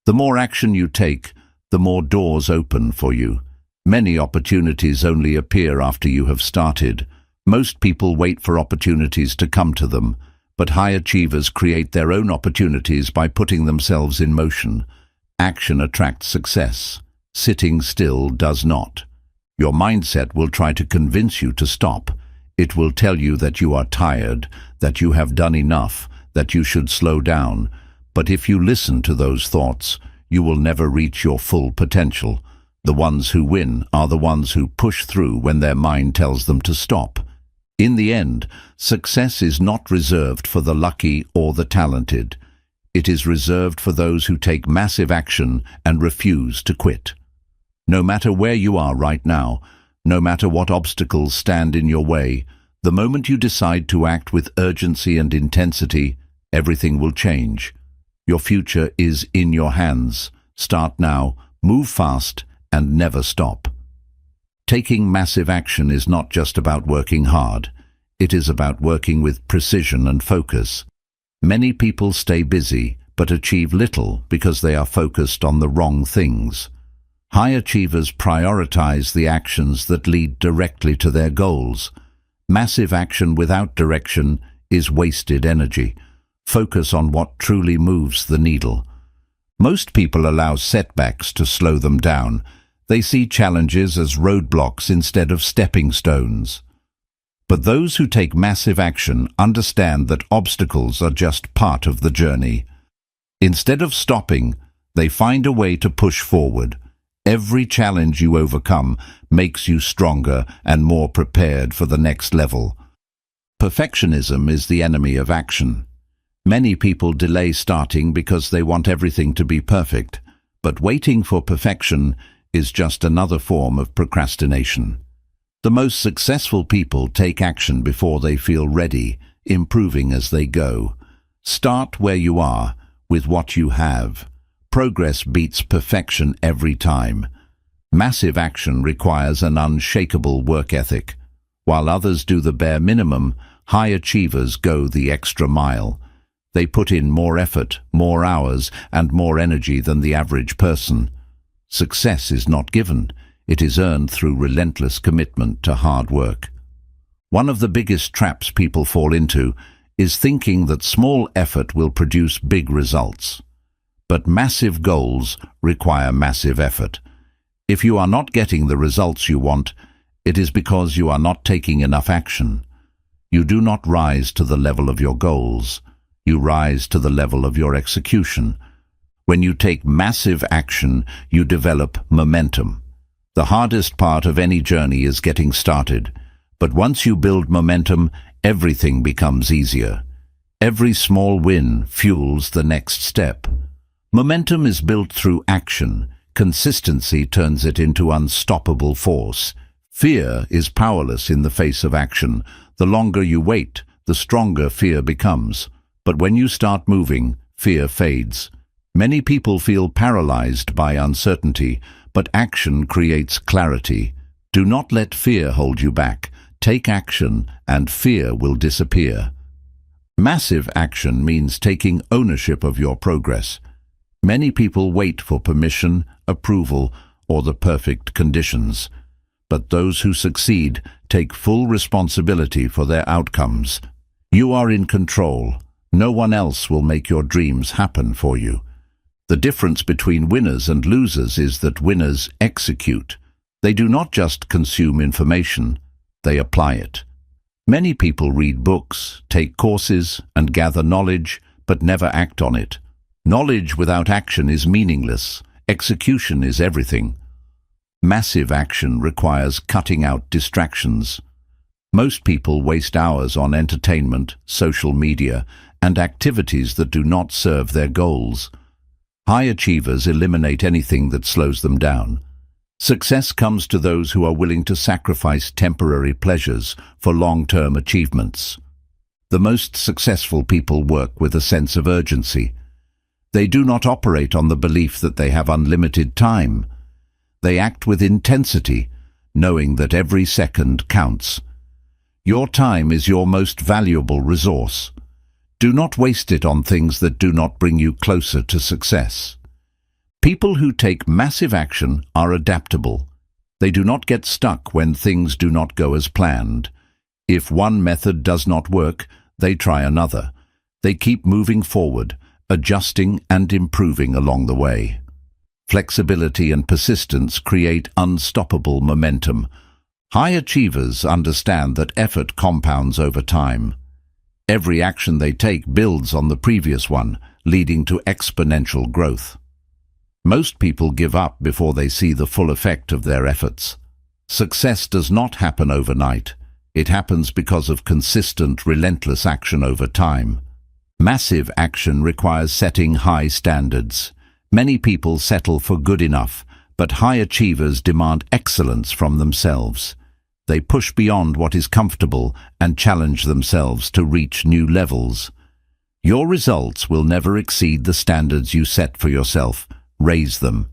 The more action you take, the more doors open for you. Many opportunities only appear after you have started. Most people wait for opportunities to come to them, but high achievers create their own opportunities by putting themselves in motion. Action attracts success. Sitting still does not. Your mindset will try to convince you to stop. It will tell you that you are tired, that you have done enough, that you should slow down. But if you listen to those thoughts, you will never reach your full potential. The ones who win are the ones who push through when their mind tells them to stop. In the end, success is not reserved for the lucky or the talented. It is reserved for those who take massive action and refuse to quit. No matter where you are right now, no matter what obstacles stand in your way, the moment you decide to act with urgency and intensity, everything will change. Your future is in your hands. Start now, move fast, and never stop. Taking massive action is not just about working hard. It is about working with precision and focus. Many people stay busy but achieve little because they are focused on the wrong things. High achievers prioritize the actions that lead directly to their goals. Massive action without direction is wasted energy. Focus on what truly moves the needle. Most people allow setbacks to slow them down. They see challenges as roadblocks instead of stepping stones. But those who take massive action understand that obstacles are just part of the journey. Instead of stopping, they find a way to push forward. Every challenge you overcome makes you stronger and more prepared for the next level. Perfectionism is the enemy of action. Many people delay starting because they want everything to be perfect, but waiting for perfection is just another form of procrastination. The most successful people take action before they feel ready, improving as they go. Start where you are, with what you have. Progress beats perfection every time. Massive action requires an unshakable work ethic. While others do the bare minimum, high achievers go the extra mile. They put in more effort, more hours, and more energy than the average person. Success is not given. It is earned through relentless commitment to hard work. One of the biggest traps people fall into is thinking that small effort will produce big results. But massive goals require massive effort. If you are not getting the results you want, it is because you are not taking enough action. You do not rise to the level of your goals. You rise to the level of your execution. When you take massive action, you develop momentum. The hardest part of any journey is getting started, but once you build momentum, everything becomes easier. Every small win fuels the next step. Momentum is built through action. Consistency turns it into unstoppable force. Fear is powerless in the face of action. The longer you wait, the stronger fear becomes. But when you start moving, fear fades. Many people feel paralyzed by uncertainty, but action creates clarity. Do not let fear hold you back. Take action, and fear will disappear. Massive action means taking ownership of your progress. Many people wait for permission, approval, or the perfect conditions. But those who succeed take full responsibility for their outcomes. You are in control. No one else will make your dreams happen for you. The difference between winners and losers is that winners execute. They do not just consume information, they apply it. Many people read books, take courses, and gather knowledge, but never act on it. Knowledge without action is meaningless. Execution is everything. Massive action requires cutting out distractions. Most people waste hours on entertainment, social media, and activities that do not serve their goals. High achievers eliminate anything that slows them down. Success comes to those who are willing to sacrifice temporary pleasures for long-term achievements. The most successful people work with a sense of urgency. They do not operate on the belief that they have unlimited time. They act with intensity, knowing that every second counts. Your time is your most valuable resource. Do not waste it on things that do not bring you closer to success. People who take massive action are adaptable. They do not get stuck when things do not go as planned. If one method does not work, they try another. They keep moving forward, adjusting and improving along the way. Flexibility and persistence create unstoppable momentum. High achievers understand that effort compounds over time. Every action they take builds on the previous one, leading to exponential growth. Most people give up before they see the full effect of their efforts. Success does not happen overnight. It happens because of consistent, relentless action over time. Massive action requires setting high standards. Many people settle for good enough, but high achievers demand excellence from themselves. They push beyond what is comfortable and challenge themselves to reach new levels. Your results will never exceed the standards you set for yourself. Raise them.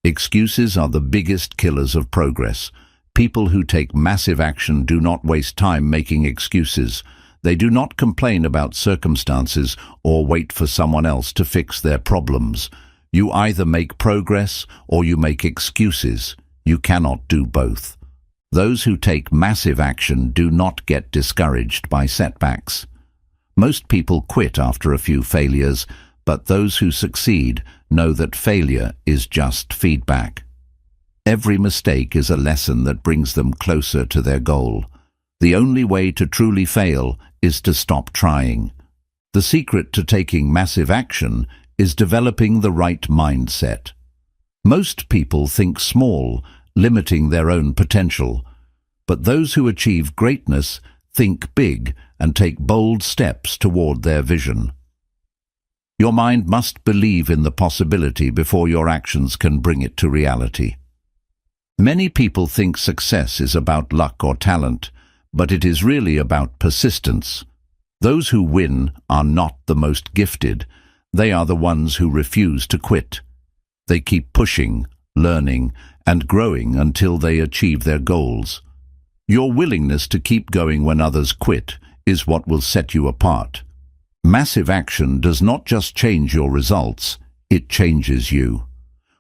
Excuses are the biggest killers of progress. People who take massive action do not waste time making excuses. They do not complain about circumstances or wait for someone else to fix their problems. You either make progress or you make excuses. You cannot do both. Those who take massive action do not get discouraged by setbacks. Most people quit after a few failures, but those who succeed know that failure is just feedback. Every mistake is a lesson that brings them closer to their goal. The only way to truly fail is to stop trying. The secret to taking massive action is developing the right mindset. Most people think small, limiting their own potential. But those who achieve greatness think big and take bold steps toward their vision. Your mind must believe in the possibility before your actions can bring it to reality. Many people think success is about luck or talent, but it is really about persistence. Those who win are not the most gifted. They are the ones who refuse to quit. They keep pushing, learning, and growing until they achieve their goals. Your willingness to keep going when others quit is what will set you apart. Massive action does not just change your results, it changes you.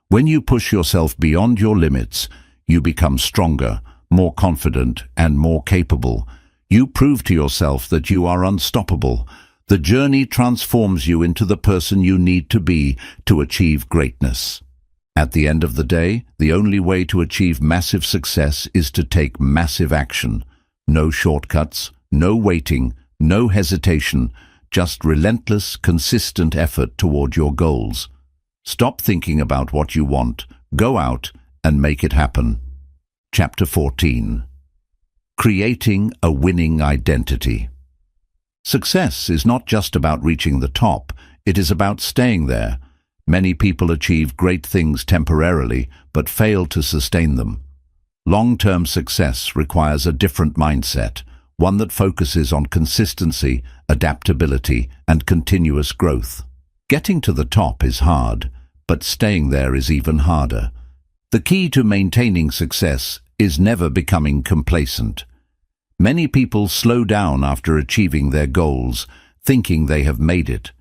When you push yourself beyond your limits, you become stronger, more confident, and more capable. You prove to yourself that you are unstoppable. The journey transforms you into the person you need to be to achieve greatness. At the end of the day, the only way to achieve massive success is to take massive action. No shortcuts, no waiting, no hesitation, just relentless, consistent effort toward your goals. Stop thinking about what you want. Go out and make it happen. Chapter 14. Creating a winning identity. Success is not just about reaching the top, it is about staying there. Many people achieve great things temporarily, but fail to sustain them. Long-term success requires a different mindset, one that focuses on consistency, adaptability, and continuous growth. Getting to the top is hard, but staying there is even harder. The key to maintaining success is never becoming complacent. Many people slow down after achieving their goals, thinking they have made it.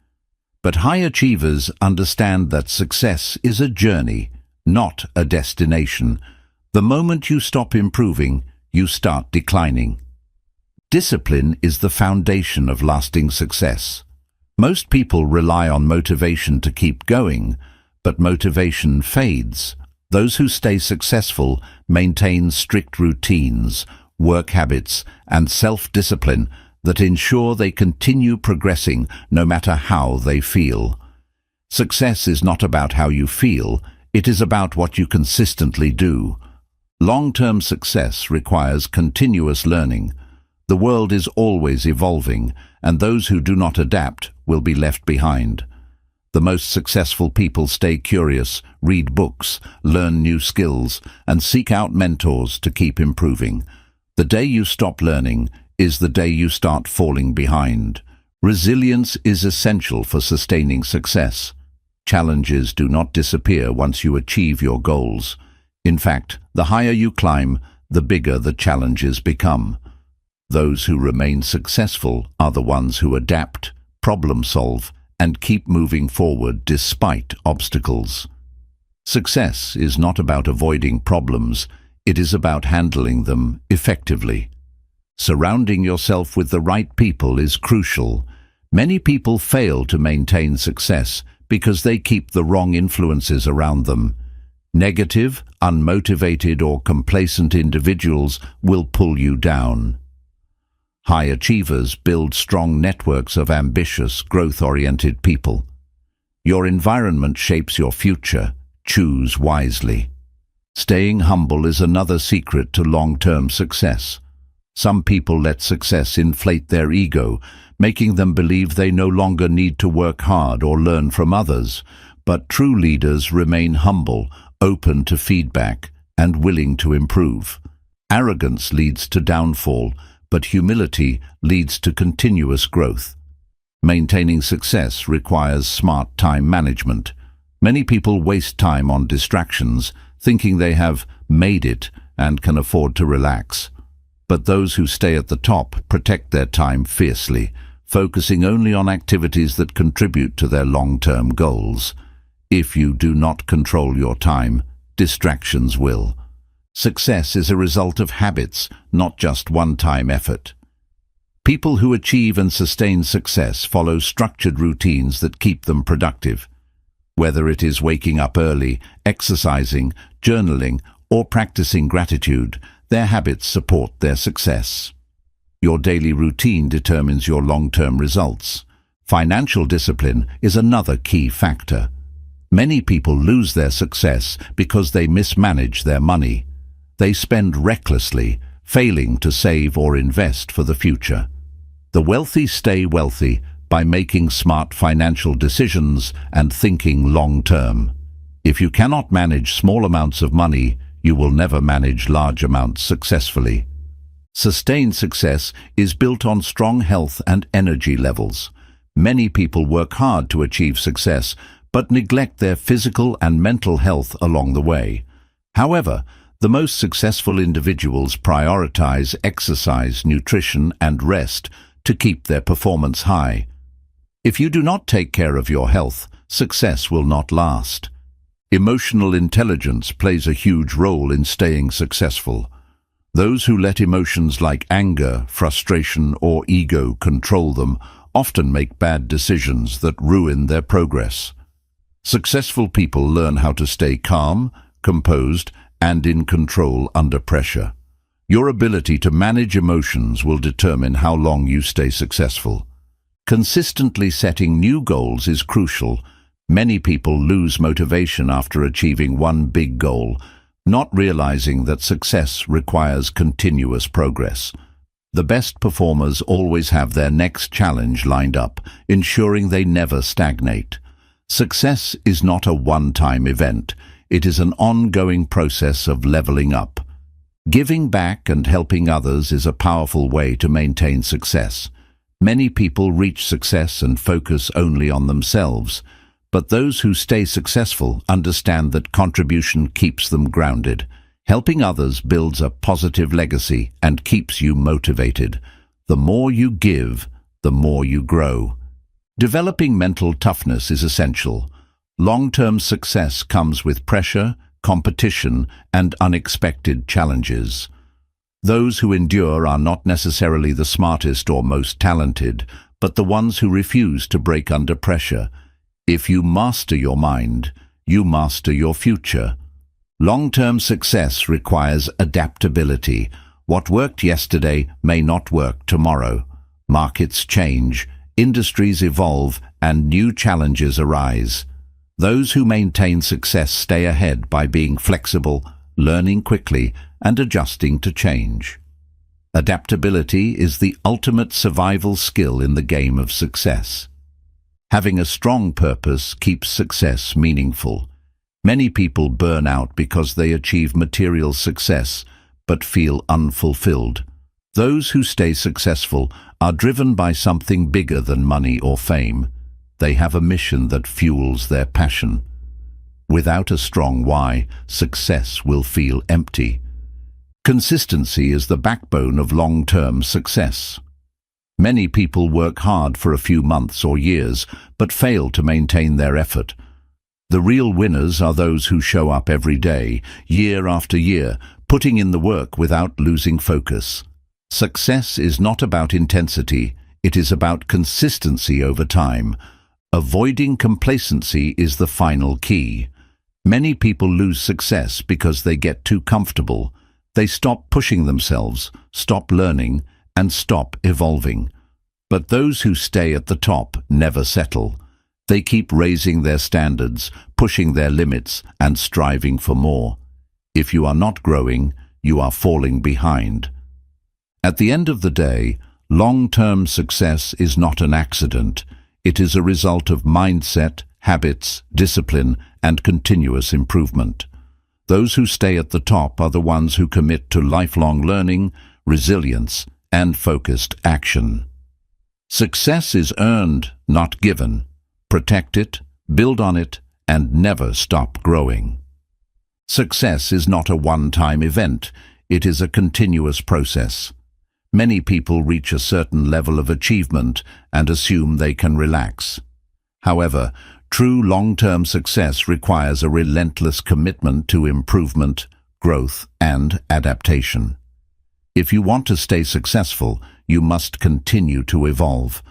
But high achievers understand that success is a journey, not a destination. The moment you stop improving, you start declining. Discipline is the foundation of lasting success. Most people rely on motivation to keep going, but motivation fades. Those who stay successful maintain strict routines, work habits, and self-discipline that ensure they continue progressing no matter how they feel. Success is not about how you feel, it is about what you consistently do. Long-term success requires continuous learning. The world is always evolving, and those who do not adapt will be left behind. The most successful people stay curious, read books, learn new skills, and seek out mentors to keep improving. The day you stop learning is the day you start falling behind. Resilience is essential for sustaining success. Challenges do not disappear once you achieve your goals. In fact, the higher you climb, the bigger the challenges become. Those who remain successful are the ones who adapt, problem solve, and keep moving forward despite obstacles. Success is not about avoiding problems, it is about handling them effectively. Surrounding yourself with the right people is crucial. Many people fail to maintain success because they keep the wrong influences around them. Negative, unmotivated, or complacent individuals will pull you down. High achievers build strong networks of ambitious, growth-oriented people. Your environment shapes your future. Choose wisely. Staying humble is another secret to long-term success. Some people let success inflate their ego, making them believe they no longer need to work hard or learn from others. But true leaders remain humble, open to feedback, and willing to improve. Arrogance leads to downfall, but humility leads to continuous growth. Maintaining success requires smart time management. Many people waste time on distractions, thinking they have made it and can afford to relax. But those who stay at the top protect their time fiercely, focusing only on activities that contribute to their long-term goals. If you do not control your time, distractions will. Success is a result of habits, not just one-time effort. People who achieve and sustain success follow structured routines that keep them productive. Whether it is waking up early, exercising, journaling, or practicing gratitude, their habits support their success. Your daily routine determines your long-term results. Financial discipline is another key factor. Many people lose their success because they mismanage their money. They spend recklessly, failing to save or invest for the future. The wealthy stay wealthy by making smart financial decisions and thinking long-term. If you cannot manage small amounts of money, you will never manage large amounts successfully. Sustained success is built on strong health and energy levels. Many people work hard to achieve success, but neglect their physical and mental health along the way. However, the most successful individuals prioritize exercise, nutrition, and rest to keep their performance high. If you do not take care of your health, success will not last. Emotional intelligence plays a huge role in staying successful. Those who let emotions like anger, frustration, or ego control them often make bad decisions that ruin their progress. Successful people learn how to stay calm, composed, and in control under pressure. Your ability to manage emotions will determine how long you stay successful. Consistently setting new goals is crucial. Many people lose motivation after achieving one big goal, not realizing that success requires continuous progress. The best performers always have their next challenge lined up, ensuring they never stagnate. Success is not a one-time event. It is an ongoing process of leveling up. Giving back and helping others is a powerful way to maintain success. Many people reach success and focus only on themselves, but those who stay successful understand that contribution keeps them grounded. Helping others builds a positive legacy and keeps you motivated. The more you give, the more you grow. Developing mental toughness is essential. Long-term success comes with pressure, competition, and unexpected challenges. Those who endure are not necessarily the smartest or most talented, but the ones who refuse to break under pressure. If you master your mind, you master your future. Long-term success requires adaptability. What worked yesterday may not work tomorrow. Markets change, industries evolve, and new challenges arise. Those who maintain success stay ahead by being flexible, learning quickly, and adjusting to change. Adaptability is the ultimate survival skill in the game of success. Having a strong purpose keeps success meaningful. Many people burn out because they achieve material success but feel unfulfilled. Those who stay successful are driven by something bigger than money or fame. They have a mission that fuels their passion. Without a strong why, success will feel empty. Consistency is the backbone of long-term success. Many people work hard for a few months or years, but fail to maintain their effort. The real winners are those who show up every day, year after year, putting in the work without losing focus. Success is not about intensity, it is about consistency over time. Avoiding complacency is the final key. Many people lose success because they get too comfortable. They stop pushing themselves, stop learning, and stop evolving. But those who stay at the top never settle. They keep raising their standards, pushing their limits, and striving for more. If you are not growing, you are falling behind. At the end of the day, long-term success is not an accident. It is a result of mindset, habits, discipline, and continuous improvement. Those who stay at the top are the ones who commit to lifelong learning, resilience, and focused action. Success is earned, not given. Protect it, build on it, and never stop growing. Success is not a one-time event. It is a continuous process. Many people reach a certain level of achievement and assume they can relax. However, true long-term success requires a relentless commitment to improvement, growth, and adaptation. If you want to stay successful, you must continue to evolve.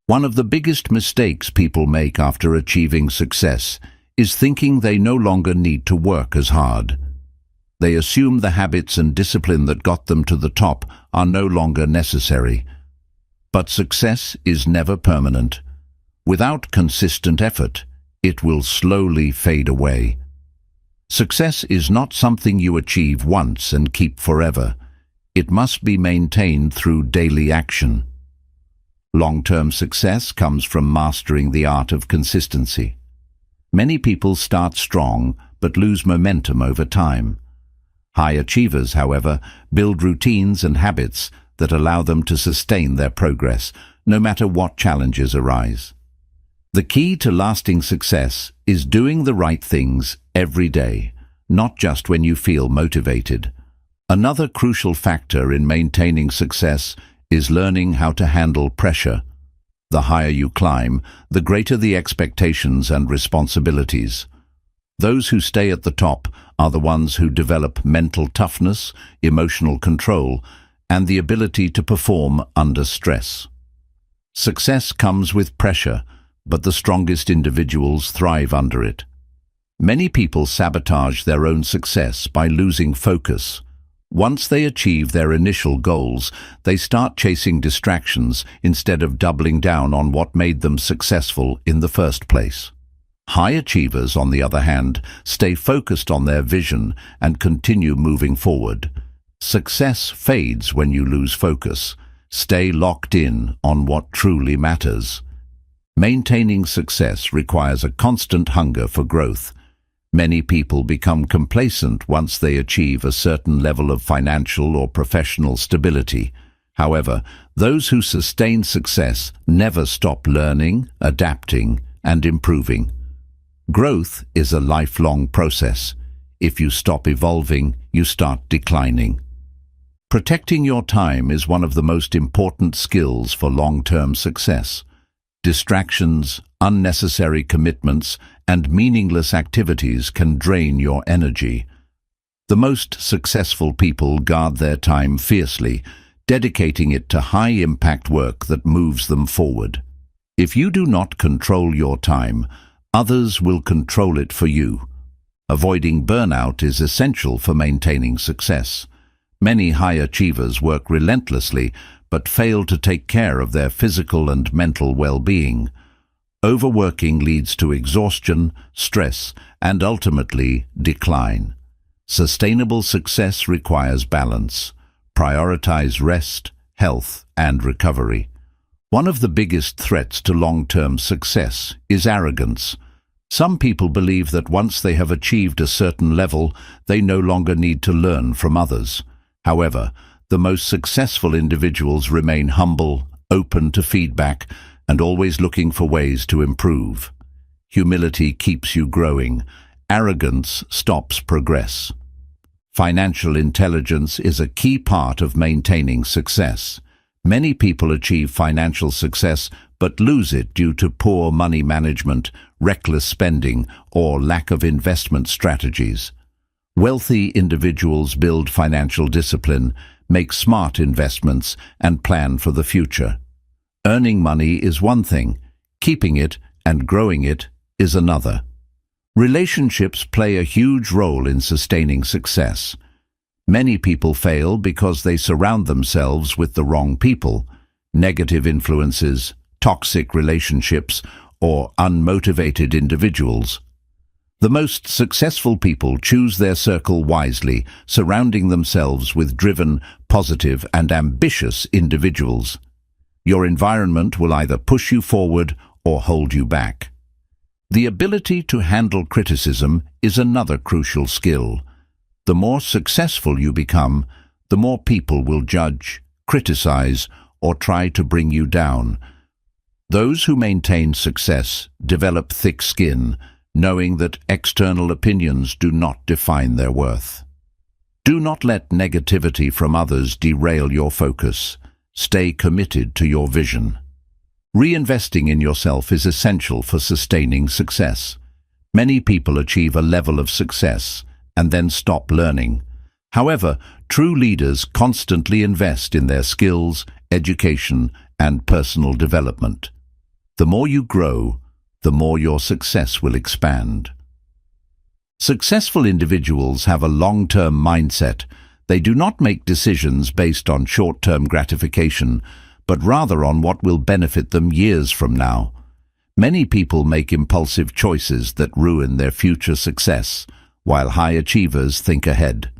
One of the biggest mistakes people make after achieving success is thinking they no longer need to work as hard. They assume the habits and discipline that got them to the top are no longer necessary. But success is never permanent. Without consistent effort, it will slowly fade away. Success is not something you achieve once and keep forever. It must be maintained through daily action. Long-term success comes from mastering the art of consistency. Many people start strong but lose momentum over time. High achievers, however, build routines and habits that allow them to sustain their progress, no matter what challenges arise. The key to lasting success is doing the right things every day, not just when you feel motivated. Another crucial factor in maintaining success is learning how to handle pressure. The higher you climb, the greater the expectations and responsibilities. Those who stay at the top are the ones who develop mental toughness, emotional control, and the ability to perform under stress. Success comes with pressure, but the strongest individuals thrive under it. Many people sabotage their own success by losing focus. Once they achieve their initial goals, they start chasing distractions instead of doubling down on what made them successful in the first place. High achievers, on the other hand, stay focused on their vision and continue moving forward. Success fades when you lose focus. Stay locked in on what truly matters. Maintaining success requires a constant hunger for growth. Many people become complacent once they achieve a certain level of financial or professional stability. However, those who sustain success never stop learning, adapting, and improving. Growth is a lifelong process. If you stop evolving, you start declining. Protecting your time is one of the most important skills for long-term success. Distractions, unnecessary commitments, and meaningless activities can drain your energy. The most successful people guard their time fiercely, dedicating it to high-impact work that moves them forward. If you do not control your time, others will control it for you. Avoiding burnout is essential for maintaining success. Many high achievers work relentlessly but fail to take care of their physical and mental well-being. Overworking leads to exhaustion, stress, and ultimately decline. Sustainable success requires balance. Prioritize rest, health, and recovery. One of the biggest threats to long-term success is arrogance. Some people believe that once they have achieved a certain level, they no longer need to learn from others. However, the most successful individuals remain humble, open to feedback, and always looking for ways to improve. Humility keeps you growing. Arrogance stops progress. Financial intelligence is a key part of maintaining success. Many people achieve financial success but lose it due to poor money management, reckless spending, or lack of investment strategies. Wealthy individuals build financial discipline, make smart investments, and plan for the future. Earning money is one thing, keeping it and growing it is another. Relationships play a huge role in sustaining success. Many people fail because they surround themselves with the wrong people, negative influences, toxic relationships, or unmotivated individuals. The most successful people choose their circle wisely, surrounding themselves with driven, positive, and ambitious individuals. Your environment will either push you forward or hold you back. The ability to handle criticism is another crucial skill. The more successful you become, the more people will judge, criticize, or try to bring you down. Those who maintain success develop thick skin, knowing that external opinions do not define their worth. Do not let negativity from others derail your focus. Stay committed to your vision. Reinvesting in yourself is essential for sustaining success. Many people achieve a level of success and then stop learning. However, true leaders constantly invest in their skills, education, and personal development. The more you grow, the more your success will expand. Successful individuals have a long-term mindset. They do not make decisions based on short-term gratification, but rather on what will benefit them years from now. Many people make impulsive choices that ruin their future success, while high achievers think ahead.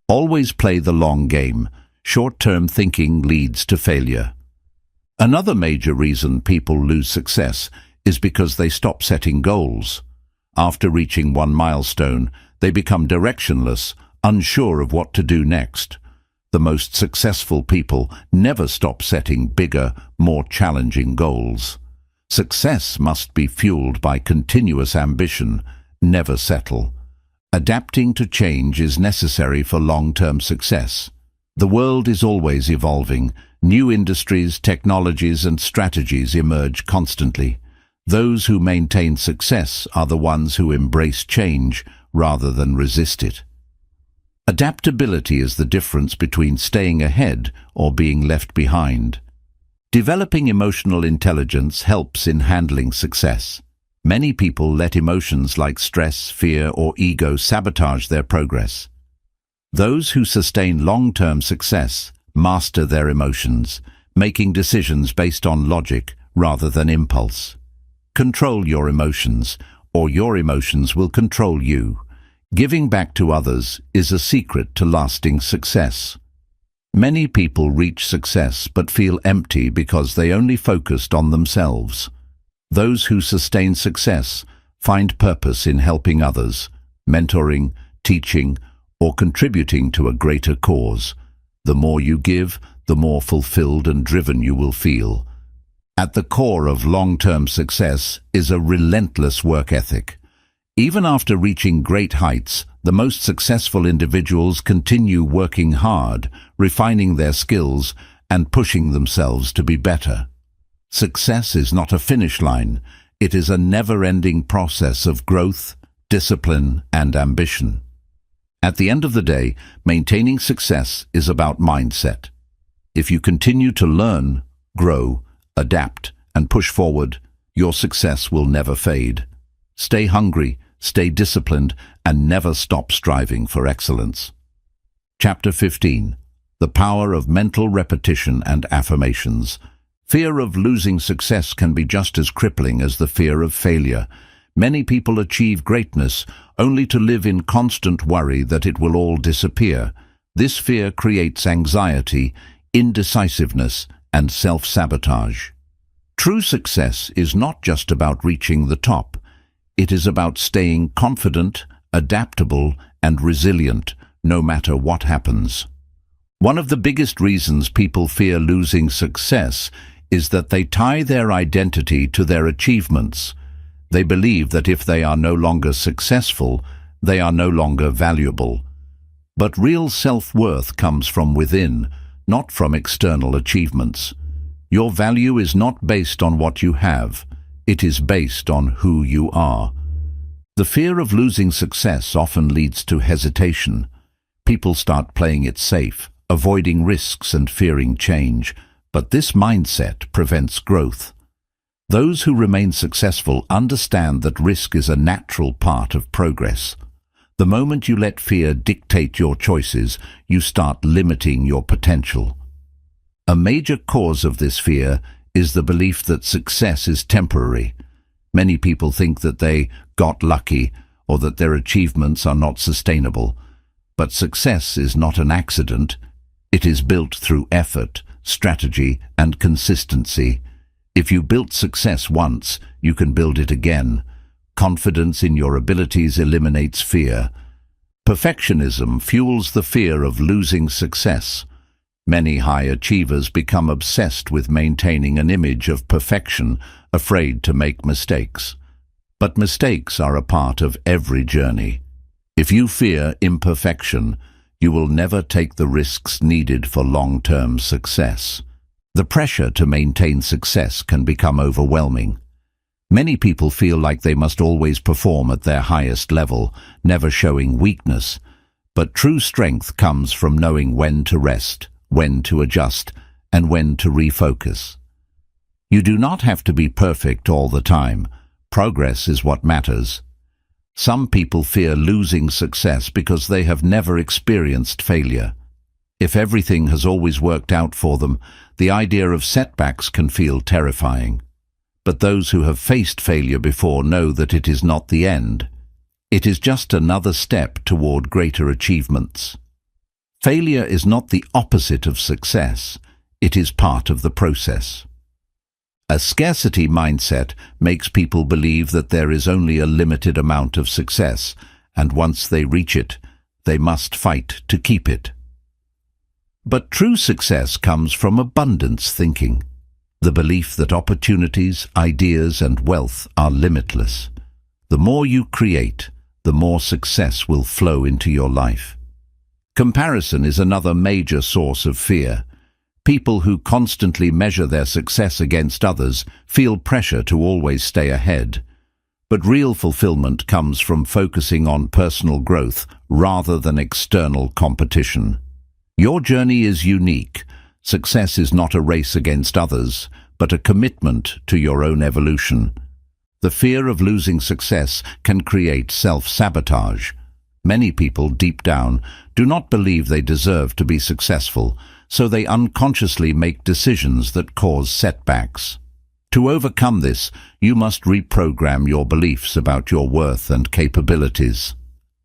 Always play the long game. Short-term thinking leads to failure. Another major reason people lose success is because they stop setting goals. After reaching one milestone, they become directionless, unsure of what to do next. The most successful people never stop setting bigger, more challenging goals. Success must be fueled by continuous ambition, never settle. Adapting to change is necessary for long-term success. The world is always evolving. New industries, technologies, and strategies emerge constantly. Those who maintain success are the ones who embrace change rather than resist it. Adaptability is the difference between staying ahead or being left behind. Developing emotional intelligence helps in handling success. Many people let emotions like stress, fear, or ego sabotage their progress. Those who sustain long-term success master their emotions, making decisions based on logic rather than impulse. Control your emotions, or your emotions will control you. Giving back to others is a secret to lasting success. Many people reach success but feel empty because they only focused on themselves. Those who sustain success find purpose in helping others, mentoring, teaching, or contributing to a greater cause. The more you give, the more fulfilled and driven you will feel. At the core of long-term success is a relentless work ethic. Even after reaching great heights, the most successful individuals continue working hard, refining their skills, and pushing themselves to be better. Success is not a finish line. It is a never-ending process of growth, discipline, and ambition. At the end of the day, maintaining success is about mindset. If you continue to learn, grow, adapt, and push forward, your success will never fade. Stay hungry, stay disciplined, and never stop striving for excellence. Chapter 15. The Power of Mental Repetition and Affirmations. Fear of losing success can be just as crippling as the fear of failure. Many people achieve greatness only to live in constant worry that it will all disappear. This fear creates anxiety, indecisiveness, and self-sabotage. True success is not just about reaching the top. It is about staying confident, adaptable, and resilient, no matter what happens. One of the biggest reasons people fear losing success is that they tie their identity to their achievements. They believe that if they are no longer successful, they are no longer valuable. But real self-worth comes from within, not from external achievements. Your value is not based on what you have. It is based on who you are. The fear of losing success often leads to hesitation. People start playing it safe, avoiding risks and fearing change. But this mindset prevents growth. Those who remain successful understand that risk is a natural part of progress. The moment you let fear dictate your choices, you start limiting your potential. A major cause of this fear is the belief that success is temporary. Many people think that they got lucky or that their achievements are not sustainable. But success is not an accident. It is built through effort, strategy, and consistency. If you built success once, you can build it again. Confidence in your abilities eliminates fear. Perfectionism fuels the fear of losing success. Many high achievers become obsessed with maintaining an image of perfection, afraid to make mistakes. But mistakes are a part of every journey. If you fear imperfection, you will never take the risks needed for long-term success. The pressure to maintain success can become overwhelming. Many people feel like they must always perform at their highest level, never showing weakness. But true strength comes from knowing when to rest, when to adjust, and when to refocus. You do not have to be perfect all the time. Progress is what matters. Some people fear losing success because they have never experienced failure. If everything has always worked out for them, the idea of setbacks can feel terrifying. But those who have faced failure before know that it is not the end. It is just another step toward greater achievements. Failure is not the opposite of success. It is part of the process. A scarcity mindset makes people believe that there is only a limited amount of success, and once they reach it, they must fight to keep it. But true success comes from abundance thinking, the belief that opportunities, ideas, and wealth are limitless. The more you create, the more success will flow into your life. Comparison is another major source of fear. People who constantly measure their success against others feel pressure to always stay ahead. But real fulfillment comes from focusing on personal growth rather than external competition. Your journey is unique. Success is not a race against others, but a commitment to your own evolution. The fear of losing success can create self-sabotage. Many people, deep down, do not believe they deserve to be successful, so they unconsciously make decisions that cause setbacks. To overcome this, you must reprogram your beliefs about your worth and capabilities.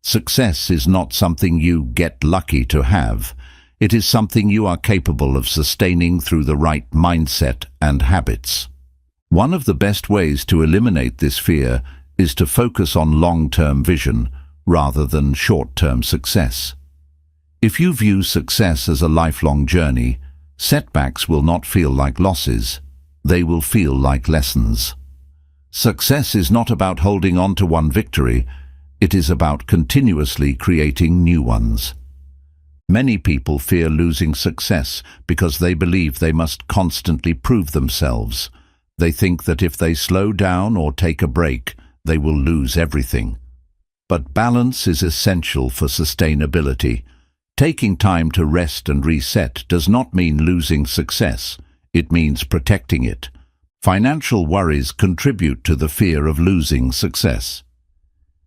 Success is not something you get lucky to have. It is something you are capable of sustaining through the right mindset and habits. One of the best ways to eliminate this fear is to focus on long-term vision rather than short-term success. If you view success as a lifelong journey, setbacks will not feel like losses. They will feel like lessons. Success is not about holding on to one victory. It is about continuously creating new ones. Many people fear losing success because they believe they must constantly prove themselves. They think that if they slow down or take a break, they will lose everything. But balance is essential for sustainability. Taking time to rest and reset does not mean losing success. It means protecting it. Financial worries contribute to the fear of losing success.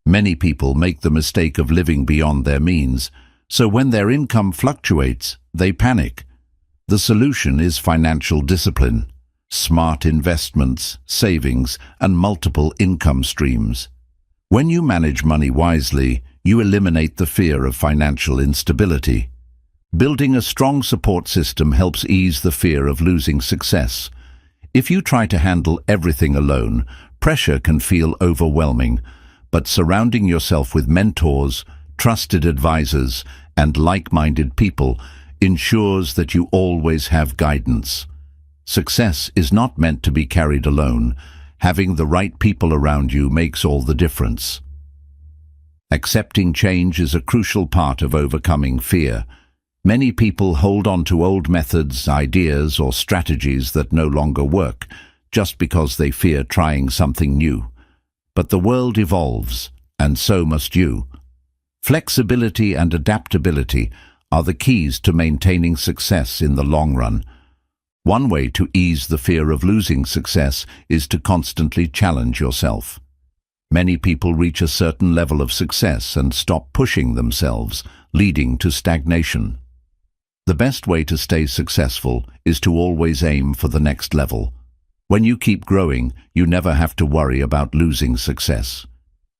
Many people make the mistake of living beyond their means, so when their income fluctuates, they panic. The solution is financial discipline, smart investments, savings, and multiple income streams. When you manage money wisely, you eliminate the fear of financial instability. Building a strong support system helps ease the fear of losing success. If you try to handle everything alone, pressure can feel overwhelming, but surrounding yourself with mentors, trusted advisors, and like-minded people ensures that you always have guidance. Success is not meant to be carried alone. Having the right people around you makes all the difference. Accepting change is a crucial part of overcoming fear. Many people hold on to old methods, ideas, or strategies that no longer work, just because they fear trying something new. But the world evolves, and so must you. Flexibility and adaptability are the keys to maintaining success in the long run. One way to ease the fear of losing success is to constantly challenge yourself. Many people reach a certain level of success and stop pushing themselves, leading to stagnation. The best way to stay successful is to always aim for the next level. When you keep growing, you never have to worry about losing success.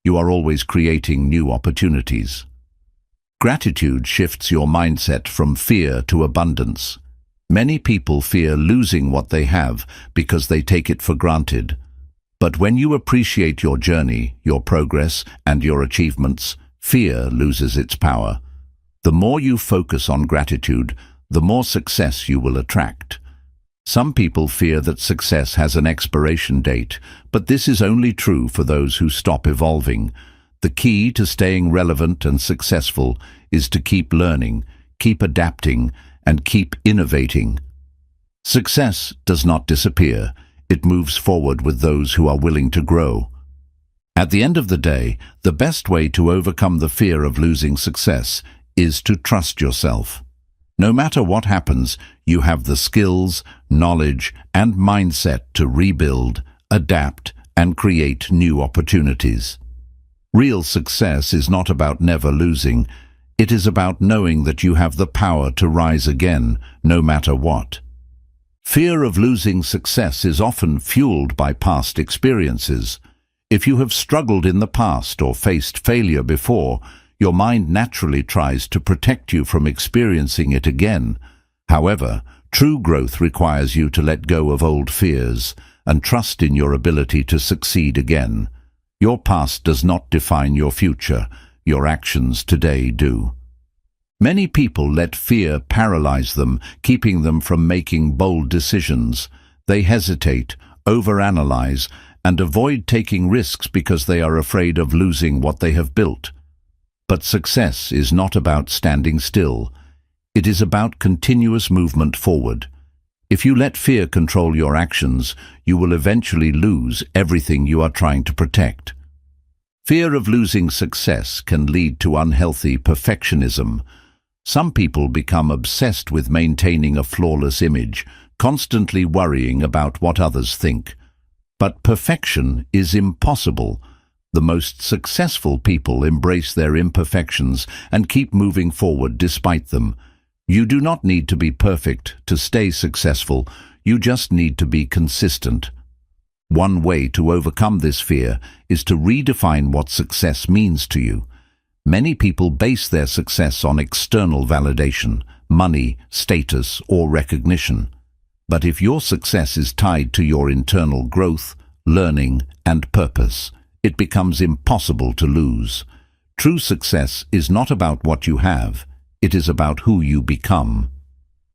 You are always creating new opportunities. Gratitude shifts your mindset from fear to abundance. Many people fear losing what they have because they take it for granted. But when you appreciate your journey, your progress, and your achievements, fear loses its power. The more you focus on gratitude, the more success you will attract. Some people fear that success has an expiration date, but this is only true for those who stop evolving. The key to staying relevant and successful is to keep learning, keep adapting, and keep innovating. Success does not disappear. It moves forward with those who are willing to grow. At the end of the day, the best way to overcome the fear of losing success is to trust yourself. No matter what happens, you have the skills, knowledge, and mindset to rebuild, adapt, and create new opportunities. Real success is not about never losing. It is about knowing that you have the power to rise again, no matter what. Fear of losing success is often fueled by past experiences. If you have struggled in the past or faced failure before, your mind naturally tries to protect you from experiencing it again. However, true growth requires you to let go of old fears and trust in your ability to succeed again. Your past does not define your future. Your actions today do. Many people let fear paralyze them, keeping them from making bold decisions. They hesitate, overanalyze, and avoid taking risks because they are afraid of losing what they have built. But success is not about standing still. It is about continuous movement forward. If you let fear control your actions, you will eventually lose everything you are trying to protect. Fear of losing success can lead to unhealthy perfectionism. Some people become obsessed with maintaining a flawless image, constantly worrying about what others think. But perfection is impossible. The most successful people embrace their imperfections and keep moving forward despite them. You do not need to be perfect to stay successful. You just need to be consistent. One way to overcome this fear is to redefine what success means to you. Many people base their success on external validation, money, status, or recognition. But if your success is tied to your internal growth, learning, and purpose, it becomes impossible to lose. True success is not about what you have. It is about who you become.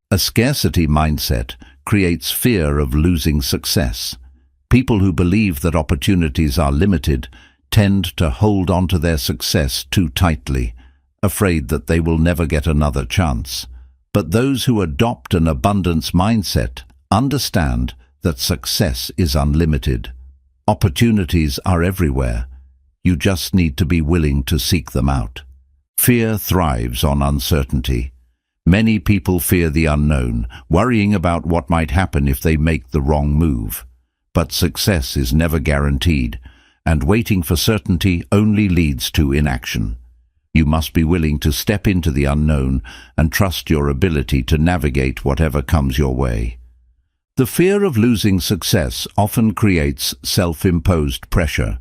A scarcity mindset creates fear of losing success. People who believe that opportunities are limited tend to hold on to their success too tightly, afraid that they will never get another chance. But those who adopt an abundance mindset understand that success is unlimited. Opportunities are everywhere. You just need to be willing to seek them out. Fear thrives on uncertainty. Many people fear the unknown, worrying about what might happen if they make the wrong move. But success is never guaranteed, and waiting for certainty only leads to inaction. You must be willing to step into the unknown and trust your ability to navigate whatever comes your way. The fear of losing success often creates self-imposed pressure.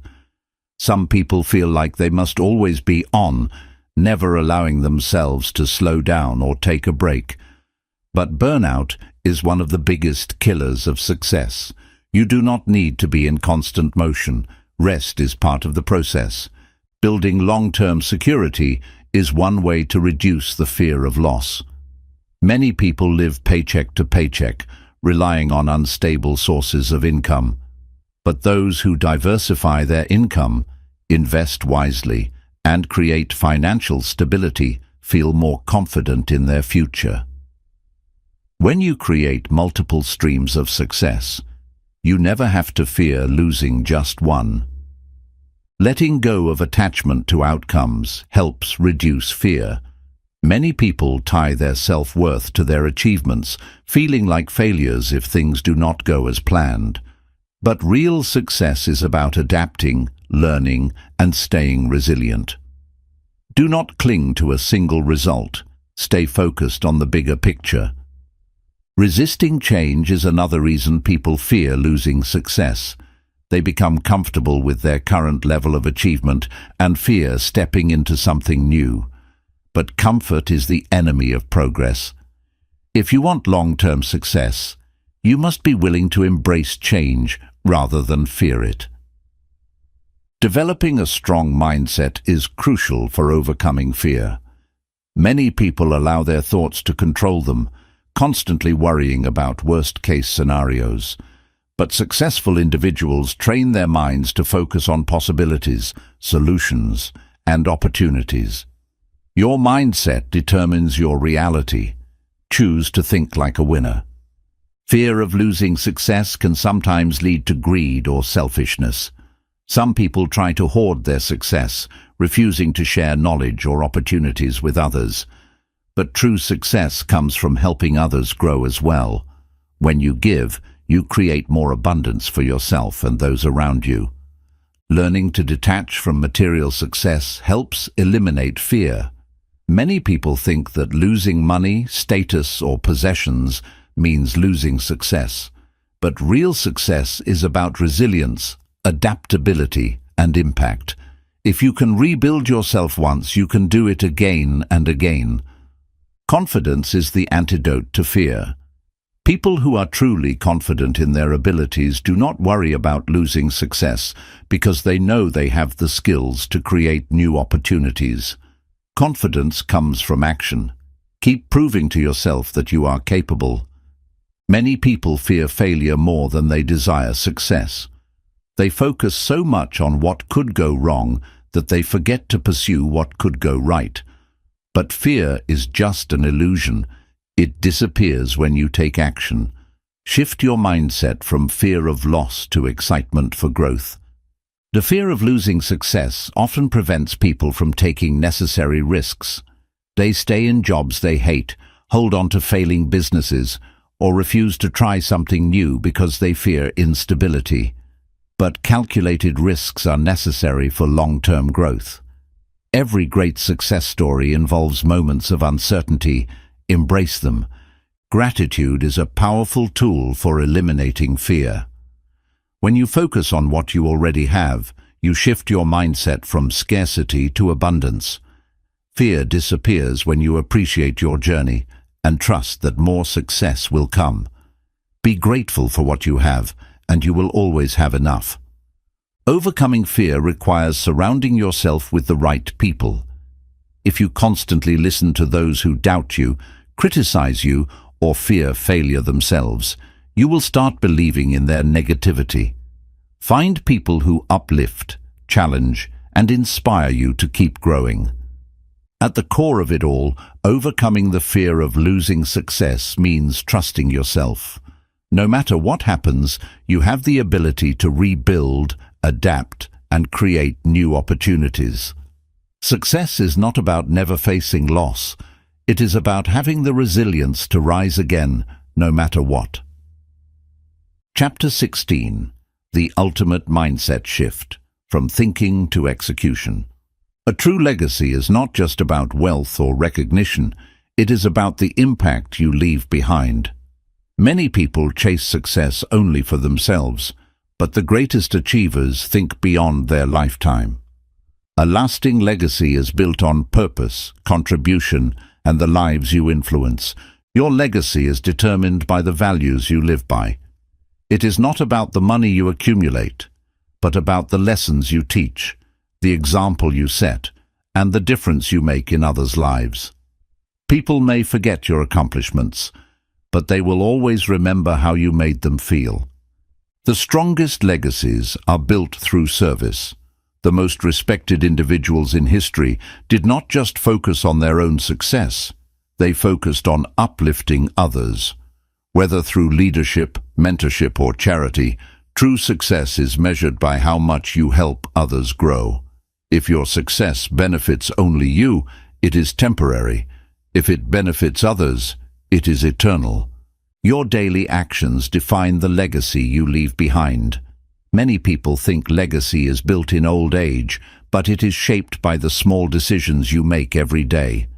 Some people feel like they must always be on, never allowing themselves to slow down or take a break. But burnout is one of the biggest killers of success. You do not need to be in constant motion. Rest is part of the process. Building long-term security is one way to reduce the fear of loss. Many people live paycheck to paycheck, relying on unstable sources of income. But those who diversify their income, invest wisely, and create financial stability feel more confident in their future. When you create multiple streams of success, you never have to fear losing just one. Letting go of attachment to outcomes helps reduce fear. Many people tie their self-worth to their achievements, feeling like failures if things do not go as planned. But real success is about adapting, learning, and staying resilient. Do not cling to a single result. Stay focused on the bigger picture. Resisting change is another reason people fear losing success. They become comfortable with their current level of achievement and fear stepping into something new. But comfort is the enemy of progress. If you want long-term success, you must be willing to embrace change rather than fear it. Developing a strong mindset is crucial for overcoming fear. Many people allow their thoughts to control them, constantly worrying about worst-case scenarios. But successful individuals train their minds to focus on possibilities, solutions, and opportunities. Your mindset determines your reality. Choose to think like a winner. Fear of losing success can sometimes lead to greed or selfishness. Some people try to hoard their success, refusing to share knowledge or opportunities with others. But true success comes from helping others grow as well. When you give, you create more abundance for yourself and those around you. Learning to detach from material success helps eliminate fear. Many people think that losing money, status, or possessions means losing success. But real success is about resilience, adaptability, and impact. If you can rebuild yourself once, you can do it again and again. Confidence is the antidote to fear. People who are truly confident in their abilities do not worry about losing success because they know they have the skills to create new opportunities. Confidence comes from action, Keep proving to yourself that you are capable. Many people fear failure more than they desire success. They focus so much on what could go wrong that they forget to pursue what could go right. But fear is just an illusion. It disappears when you take action. Shift your mindset from fear of loss to excitement for growth. The fear of losing success often prevents people from taking necessary risks. They stay in jobs they hate, hold on to failing businesses, or refuse to try something new because they fear instability. But calculated risks are necessary for long-term growth. Every great success story involves moments of uncertainty. Embrace them. Gratitude is a powerful tool for eliminating fear. When you focus on what you already have, you shift your mindset from scarcity to abundance. Fear disappears when you appreciate your journey and trust that more success will come. Be grateful for what you have, and you will always have enough. Overcoming fear requires surrounding yourself with the right people. If you constantly listen to those who doubt you, criticize you, or fear failure themselves, you will start believing in their negativity. Find people who uplift, challenge, and inspire you to keep growing. At the core of it all, overcoming the fear of losing success means trusting yourself. No matter what happens, you have the ability to rebuild, adapt, and create new opportunities. Success is not about never facing loss. It is about having the resilience to rise again, no matter what. Chapter 16. The Ultimate Mindset Shift, From Thinking to Execution. A true legacy is not just about wealth or recognition. It is about the impact you leave behind. Many people chase success only for themselves, but the greatest achievers think beyond their lifetime. A lasting legacy is built on purpose, contribution, and the lives you influence. Your legacy is determined by the values you live by. It is not about the money you accumulate, but about the lessons you teach, the example you set, and the difference you make in others' lives. People may forget your accomplishments, but they will always remember how you made them feel. The strongest legacies are built through service. The most respected individuals in history did not just focus on their own success. They focused on uplifting others. Whether through leadership, mentorship, or charity, true success is measured by how much you help others grow. If your success benefits only you, it is temporary. If it benefits others, it is eternal. Your daily actions define the legacy you leave behind. Many people think legacy is built in old age, but it is shaped by the small decisions you make every day.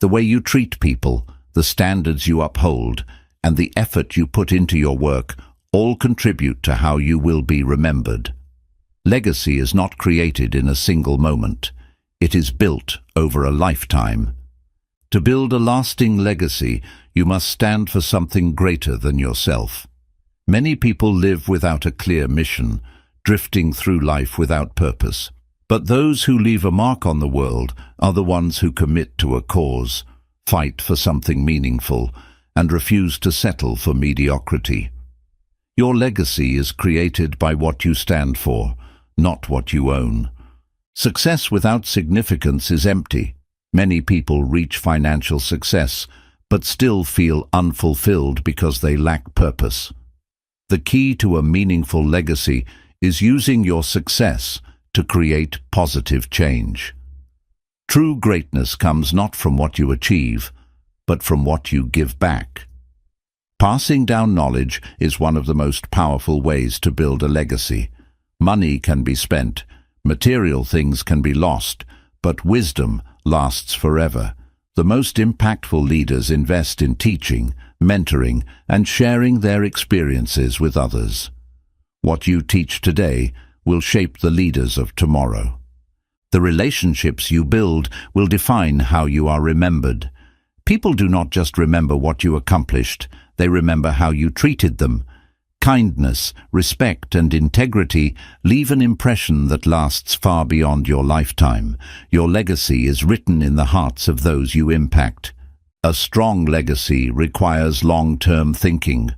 The way you treat people, the standards you uphold, and the effort you put into your work all contribute to how you will be remembered. Legacy is not created in a single moment. It is built over a lifetime. To build a lasting legacy, you must stand for something greater than yourself. Many people live without a clear mission, drifting through life without purpose. But those who leave a mark on the world are the ones who commit to a cause, fight for something meaningful, and refuse to settle for mediocrity. Your legacy is created by what you stand for, not what you own. Success without significance is empty. Many people reach financial success, but still feel unfulfilled because they lack purpose. The key to a meaningful legacy is using your success to create positive change. True greatness comes not from what you achieve, but from what you give back. Passing down knowledge is one of the most powerful ways to build a legacy. Money can be spent, material things can be lost, but wisdom lasts forever. The most impactful leaders invest in teaching, mentoring, and sharing their experiences with others. What you teach today will shape the leaders of tomorrow. The relationships you build will define how you are remembered. People do not just remember what you accomplished, they remember how you treated them. Kindness, respect, and integrity leave an impression that lasts far beyond your lifetime. Your legacy is written in the hearts of those you impact. A strong legacy requires long-term thinking.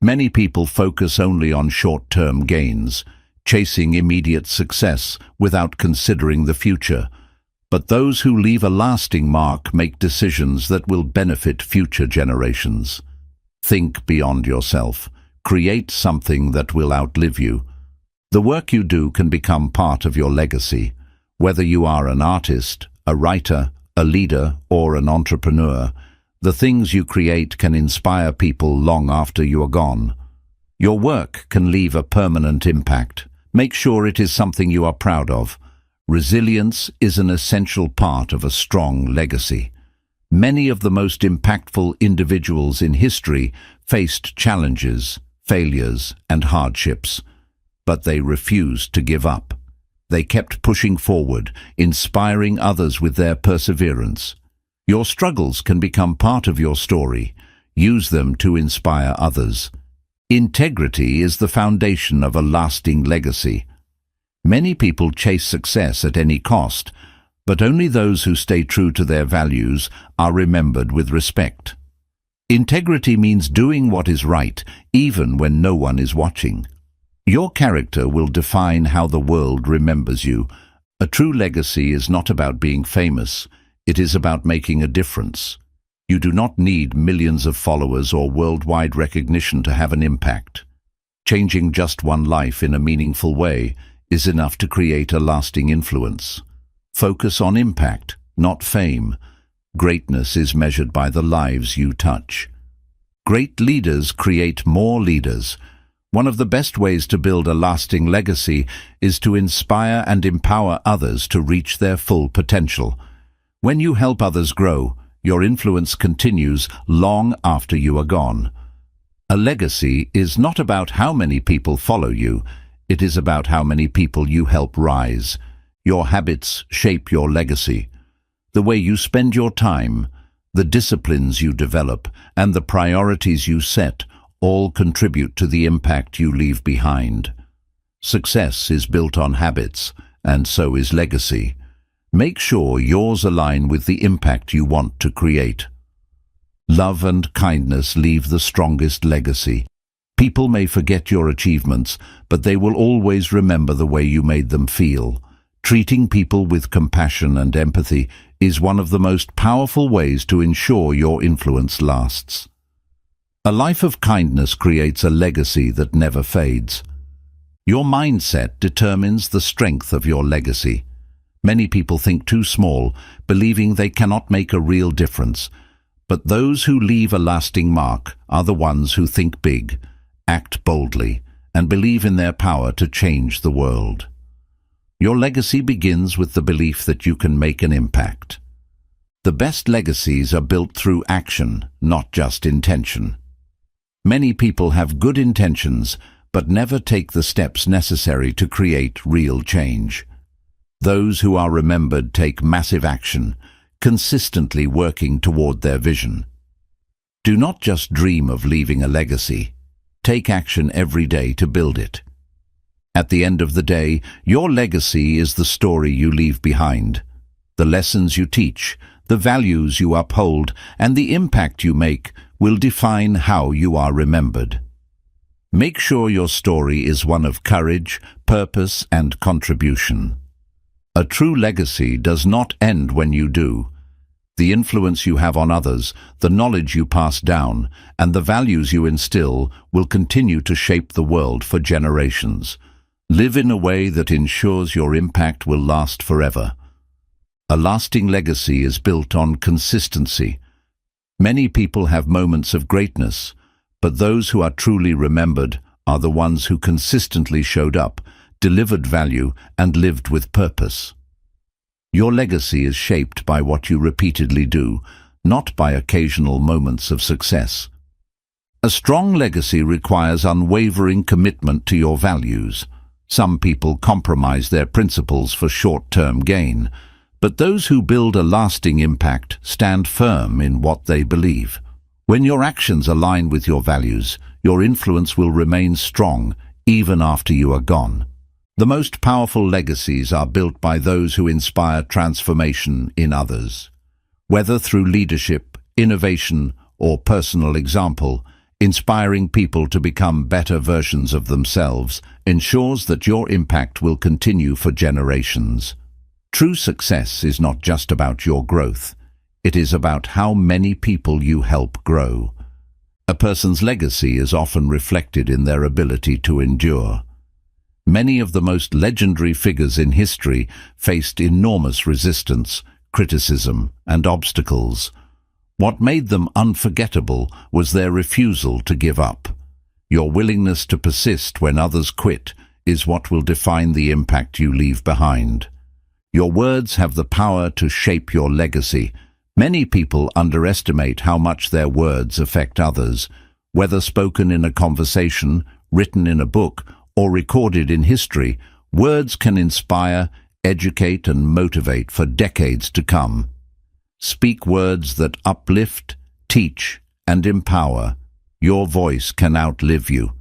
Many people focus only on short-term gains, chasing immediate success without considering the future. But those who leave a lasting mark make decisions that will benefit future generations. Think beyond yourself. Create something that will outlive you. The work you do can become part of your legacy. Whether you are an artist, a writer, a leader, or an entrepreneur, the things you create can inspire people long after you are gone. Your work can leave a permanent impact. Make sure it is something you are proud of. Resilience is an essential part of a strong legacy. Many of the most impactful individuals in history faced challenges, failures, and hardships, but they refused to give up. They kept pushing forward, inspiring others with their perseverance. Your struggles can become part of your story. Use them to inspire others. Integrity is the foundation of a lasting legacy. Many people chase success at any cost, but only those who stay true to their values are remembered with respect. Integrity means doing what is right, even when no one is watching. Your character will define how the world remembers you. A true legacy is not about being famous. It is about making a difference. You do not need millions of followers or worldwide recognition to have an impact. Changing just one life in a meaningful way is enough to create a lasting influence. Focus on impact, not fame. Greatness is measured by the lives you touch. Great leaders create more leaders. One of the best ways to build a lasting legacy is to inspire and empower others to reach their full potential. When you help others grow, your influence continues long after you are gone. A legacy is not about how many people follow you. It is about how many people you help rise. Your habits shape your legacy. The way you spend your time, the disciplines you develop, and the priorities you set all contribute to the impact you leave behind. Success is built on habits, and so is legacy. Make sure yours align with the impact you want to create. Love and kindness leave the strongest legacy. People may forget your achievements, but they will always remember the way you made them feel. Treating people with compassion and empathy is one of the most powerful ways to ensure your influence lasts. A life of kindness creates a legacy that never fades. Your mindset determines the strength of your legacy. Many people think too small, believing they cannot make a real difference. But those who leave a lasting mark are the ones who think big, act boldly, and believe in their power to change the world. Your legacy begins with the belief that you can make an impact. The best legacies are built through action, not just intention. Many people have good intentions, but never take the steps necessary to create real change. Those who are remembered take massive action, consistently working toward their vision. Do not just dream of leaving a legacy. Take action every day to build it. At the end of the day, your legacy is the story you leave behind. The lessons you teach, the values you uphold, and the impact you make will define how you are remembered. Make sure your story is one of courage, purpose, and contribution. A true legacy does not end when you do. The influence you have on others, the knowledge you pass down, and the values you instill will continue to shape the world for generations. Live in a way that ensures your impact will last forever. A lasting legacy is built on consistency. Many people have moments of greatness, but those who are truly remembered are the ones who consistently showed up, delivered value, and lived with purpose. Your legacy is shaped by what you repeatedly do, not by occasional moments of success. A strong legacy requires unwavering commitment to your values. Some people compromise their principles for short-term gain, but those who build a lasting impact stand firm in what they believe. When your actions align with your values, your influence will remain strong even after you are gone. The most powerful legacies are built by those who inspire transformation in others. Whether through leadership, innovation, or personal example, inspiring people to become better versions of themselves ensures that your impact will continue for generations. True success is not just about your growth. It is about how many people you help grow. A person's legacy is often reflected in their ability to endure. Many of the most legendary figures in history faced enormous resistance, criticism, and obstacles. What made them unforgettable was their refusal to give up. Your willingness to persist when others quit is what will define the impact you leave behind. Your words have the power to shape your legacy. Many people underestimate how much their words affect others. Whether spoken in a conversation, written in a book, or recorded in history, words can inspire, educate, and motivate for decades to come. Speak words that uplift, teach, and empower. Your voice can outlive you.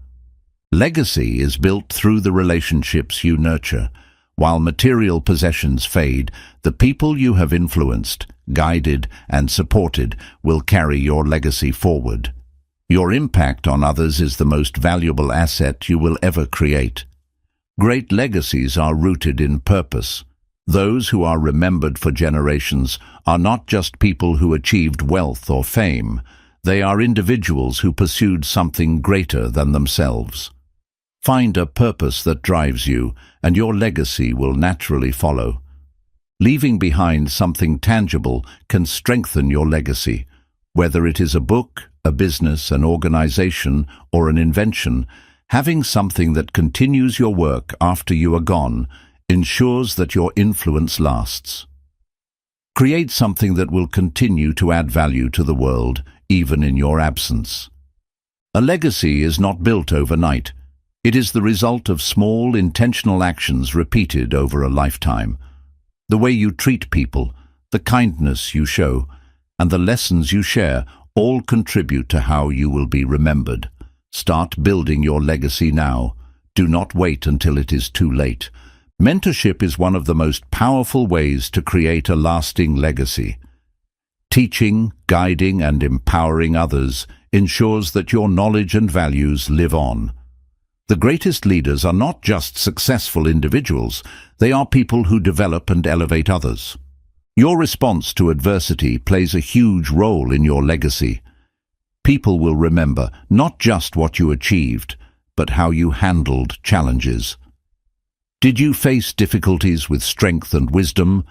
Legacy is built through the relationships you nurture. While material possessions fade, the people you have influenced, guided, and supported will carry your legacy forward. Your impact on others is the most valuable asset you will ever create. Great legacies are rooted in purpose. Those who are remembered for generations are not just people who achieved wealth or fame. They are individuals who pursued something greater than themselves. Find a purpose that drives you, and your legacy will naturally follow. Leaving behind something tangible can strengthen your legacy. Whether it is a book, a business, an organization, or an invention, having something that continues your work after you are gone ensures that your influence lasts. Create something that will continue to add value to the world, even in your absence. A legacy is not built overnight. It is the result of small, intentional actions repeated over a lifetime. The way you treat people, the kindness you show, and the lessons you share all contribute to how you will be remembered. Start building your legacy now. Do not wait until it is too late. Mentorship is one of the most powerful ways to create a lasting legacy. Teaching, guiding, and empowering others ensures that your knowledge and values live on. The greatest leaders are not just successful individuals, they are people who develop and elevate others. Your response to adversity plays a huge role in your legacy. People will remember not just what you achieved, but how you handled challenges. Did you face difficulties with strength and wisdom,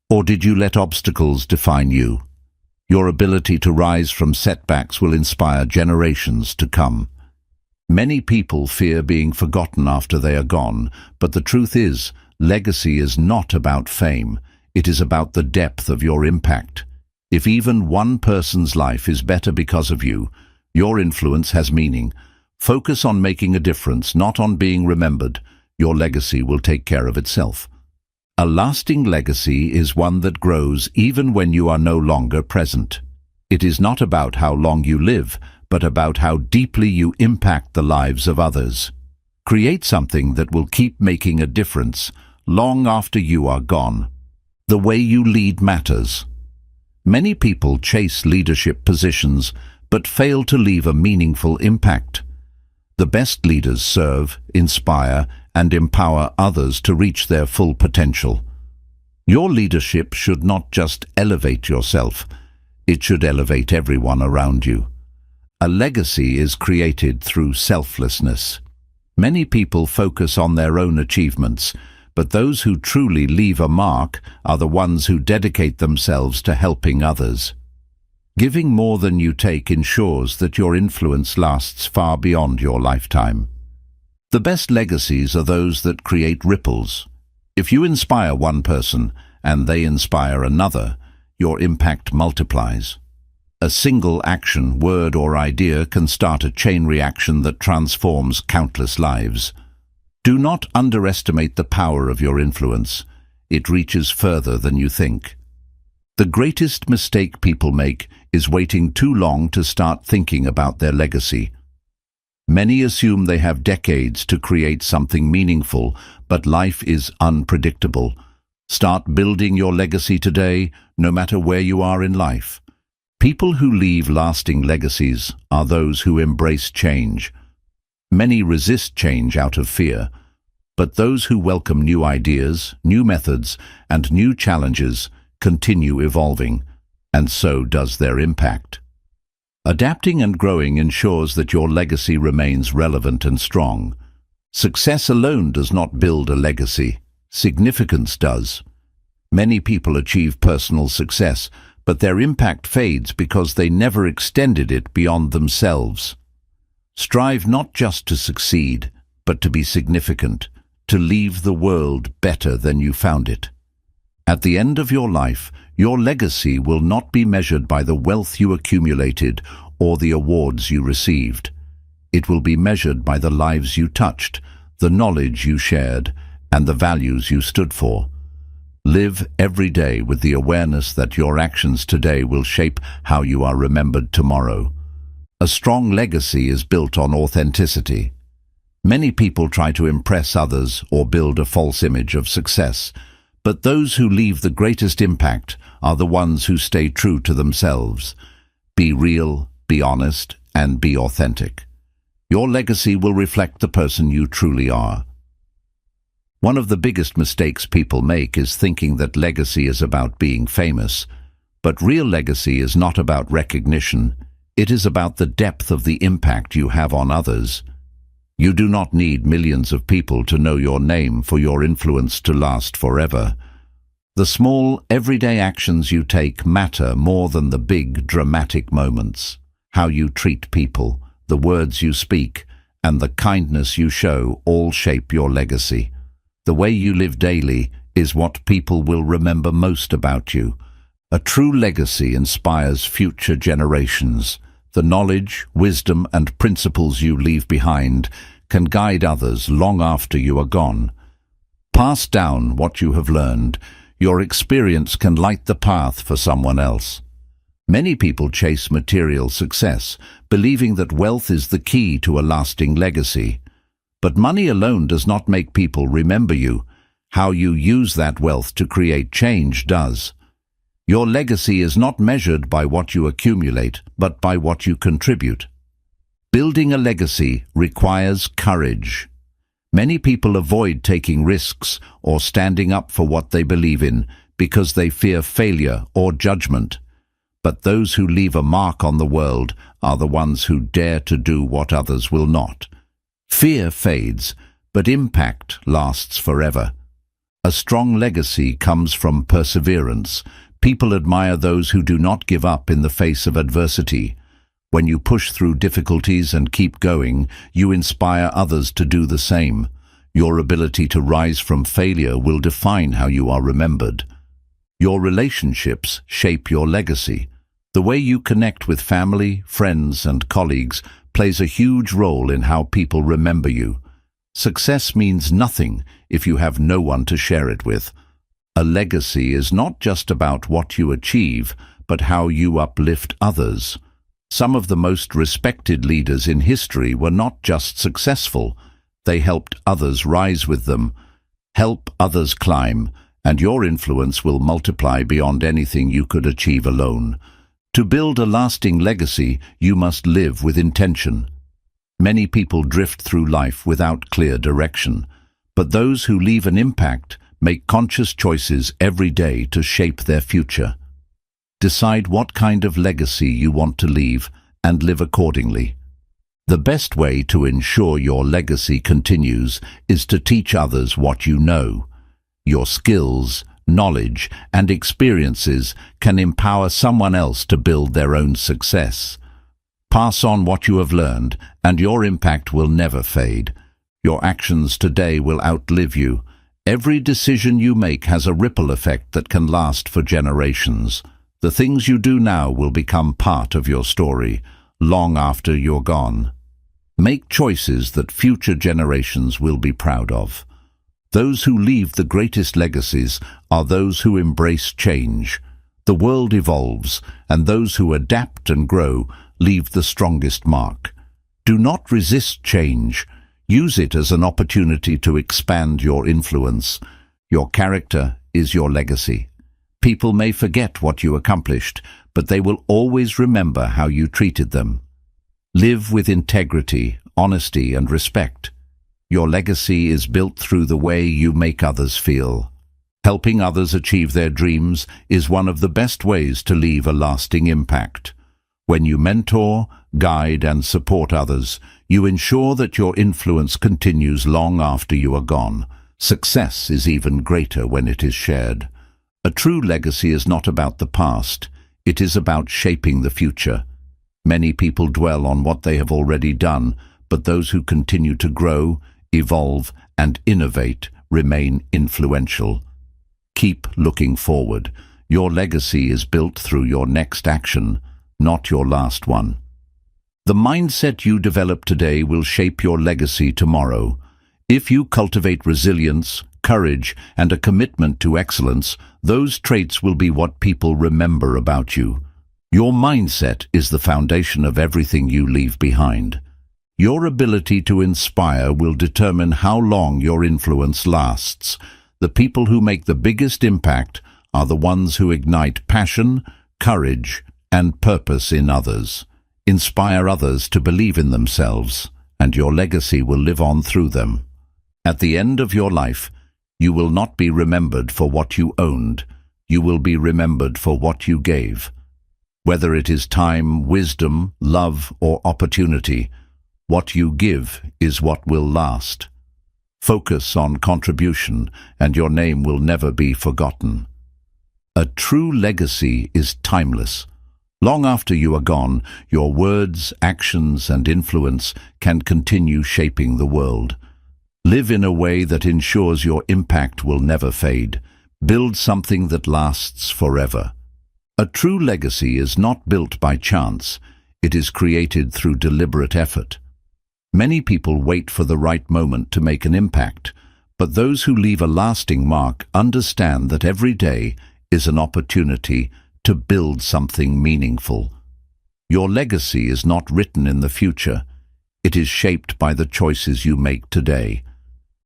or did you let obstacles define you? Your ability to rise from setbacks will inspire generations to come. Many people fear being forgotten after they are gone, but the truth is, legacy is not about fame. It is about the depth of your impact. If even one person's life is better because of you, your influence has meaning. Focus on making a difference, not on being remembered. Your legacy will take care of itself. A lasting legacy is one that grows even when you are no longer present. It is not about how long you live, but about how deeply you impact the lives of others. Create something that will keep making a difference long after you are gone. The way you lead matters. Many people chase leadership positions, but fail to leave a meaningful impact. The best leaders serve, inspire, and empower others to reach their full potential. Your leadership should not just elevate yourself, it should elevate everyone around you. A legacy is created through selflessness. Many people focus on their own achievements, but those who truly leave a mark are the ones who dedicate themselves to helping others. Giving more than you take ensures that your influence lasts far beyond your lifetime. The best legacies are those that create ripples. If you inspire one person and they inspire another, your impact multiplies. A single action, word, or idea can start a chain reaction that transforms countless lives. Do not underestimate the power of your influence. It reaches further than you think. The greatest mistake people make is waiting too long to start thinking about their legacy. Many assume they have decades to create something meaningful, but life is unpredictable. Start building your legacy today, no matter where you are in life. People who leave lasting legacies are those who embrace change. Many resist change out of fear, but those who welcome new ideas, new methods, and new challenges continue evolving, and so does their impact. Adapting and growing ensures that your legacy remains relevant and strong. Success alone does not build a legacy. Significance does. Many people achieve personal success, but their impact fades because they never extended it beyond themselves. Strive not just to succeed, but to be significant, to leave the world better than you found it. At the end of your life, your legacy will not be measured by the wealth you accumulated or the awards you received. It will be measured by the lives you touched, the knowledge you shared, and the values you stood for. Live every day with the awareness that your actions today will shape how you are remembered tomorrow. A strong legacy is built on authenticity. Many people try to impress others or build a false image of success, but those who leave the greatest impact are the ones who stay true to themselves. Be real, be honest, and be authentic. Your legacy will reflect the person you truly are. One of the biggest mistakes people make is thinking that legacy is about being famous. But real legacy is not about recognition. It is about the depth of the impact you have on others. You do not need millions of people to know your name for your influence to last forever. The small, everyday actions you take matter more than the big, dramatic moments. How you treat people, the words you speak, and the kindness you show all shape your legacy. The way you live daily is what people will remember most about you. A true legacy inspires future generations. The knowledge, wisdom, and principles you leave behind can guide others long after you are gone. Pass down what you have learned. Your experience can light the path for someone else. Many people chase material success, believing that wealth is the key to a lasting legacy. But money alone does not make people remember you. How you use that wealth to create change does. Your legacy is not measured by what you accumulate, but by what you contribute. Building a legacy requires courage. Many people avoid taking risks or standing up for what they believe in because they fear failure or judgment. But those who leave a mark on the world are the ones who dare to do what others will not. Fear fades, but impact lasts forever. A strong legacy comes from perseverance. People admire those who do not give up in the face of adversity. When you push through difficulties and keep going, you inspire others to do the same. Your ability to rise from failure will define how you are remembered. Your relationships shape your legacy. The way you connect with family, friends, and colleagues plays a huge role in how people remember you. Success means nothing if you have no one to share it with. A legacy is not just about what you achieve, but how you uplift others. Some of the most respected leaders in history were not just successful. They helped others rise with them. Help others climb, and your influence will multiply beyond anything you could achieve alone. To build a lasting legacy, you must live with intention. Many people drift through life without clear direction, but those who leave an impact make conscious choices every day to shape their future. Decide what kind of legacy you want to leave and live accordingly. The best way to ensure your legacy continues is to teach others what you know. Your skills, knowledge, and experiences can empower someone else to build their own success. Pass on what you have learned, and your impact will never fade. Your actions today will outlive you. Every decision you make has a ripple effect that can last for generations. The things you do now will become part of your story, long after you're gone. Make choices that future generations will be proud of. Those who leave the greatest legacies are those who embrace change. The world evolves, and those who adapt and grow leave the strongest mark. Do not resist change. Use it as an opportunity to expand your influence. Your character is your legacy. People may forget what you accomplished, but they will always remember how you treated them. Live with integrity, honesty, and respect. Your legacy is built through the way you make others feel. Helping others achieve their dreams is one of the best ways to leave a lasting impact. When you mentor, guide, and support others, you ensure that your influence continues long after you are gone. Success is even greater when it is shared. A true legacy is not about the past. It is about shaping the future. Many people dwell on what they have already done, but those who continue to grow, evolve, and innovate remain influential. Keep looking forward. Your legacy is built through your next action, not your last one. The mindset you develop today will shape your legacy tomorrow. If you cultivate resilience, courage, and a commitment to excellence, those traits will be what people remember about you. Your mindset is the foundation of everything you leave behind. Your ability to inspire will determine how long your influence lasts. The people who make the biggest impact are the ones who ignite passion, courage, and purpose in others. Inspire others to believe in themselves, and your legacy will live on through them. At the end of your life, you will not be remembered for what you owned. You will be remembered for what you gave. Whether it is time, wisdom, love, or opportunity, what you give is what will last. Focus on contribution, and your name will never be forgotten. A true legacy is timeless. Long after you are gone, your words, actions, and influence can continue shaping the world. Live in a way that ensures your impact will never fade. Build something that lasts forever. A true legacy is not built by chance. It is created through deliberate effort. Many people wait for the right moment to make an impact, but those who leave a lasting mark understand that every day is an opportunity to build something meaningful. Your legacy is not written in the future. It is shaped by the choices you make today.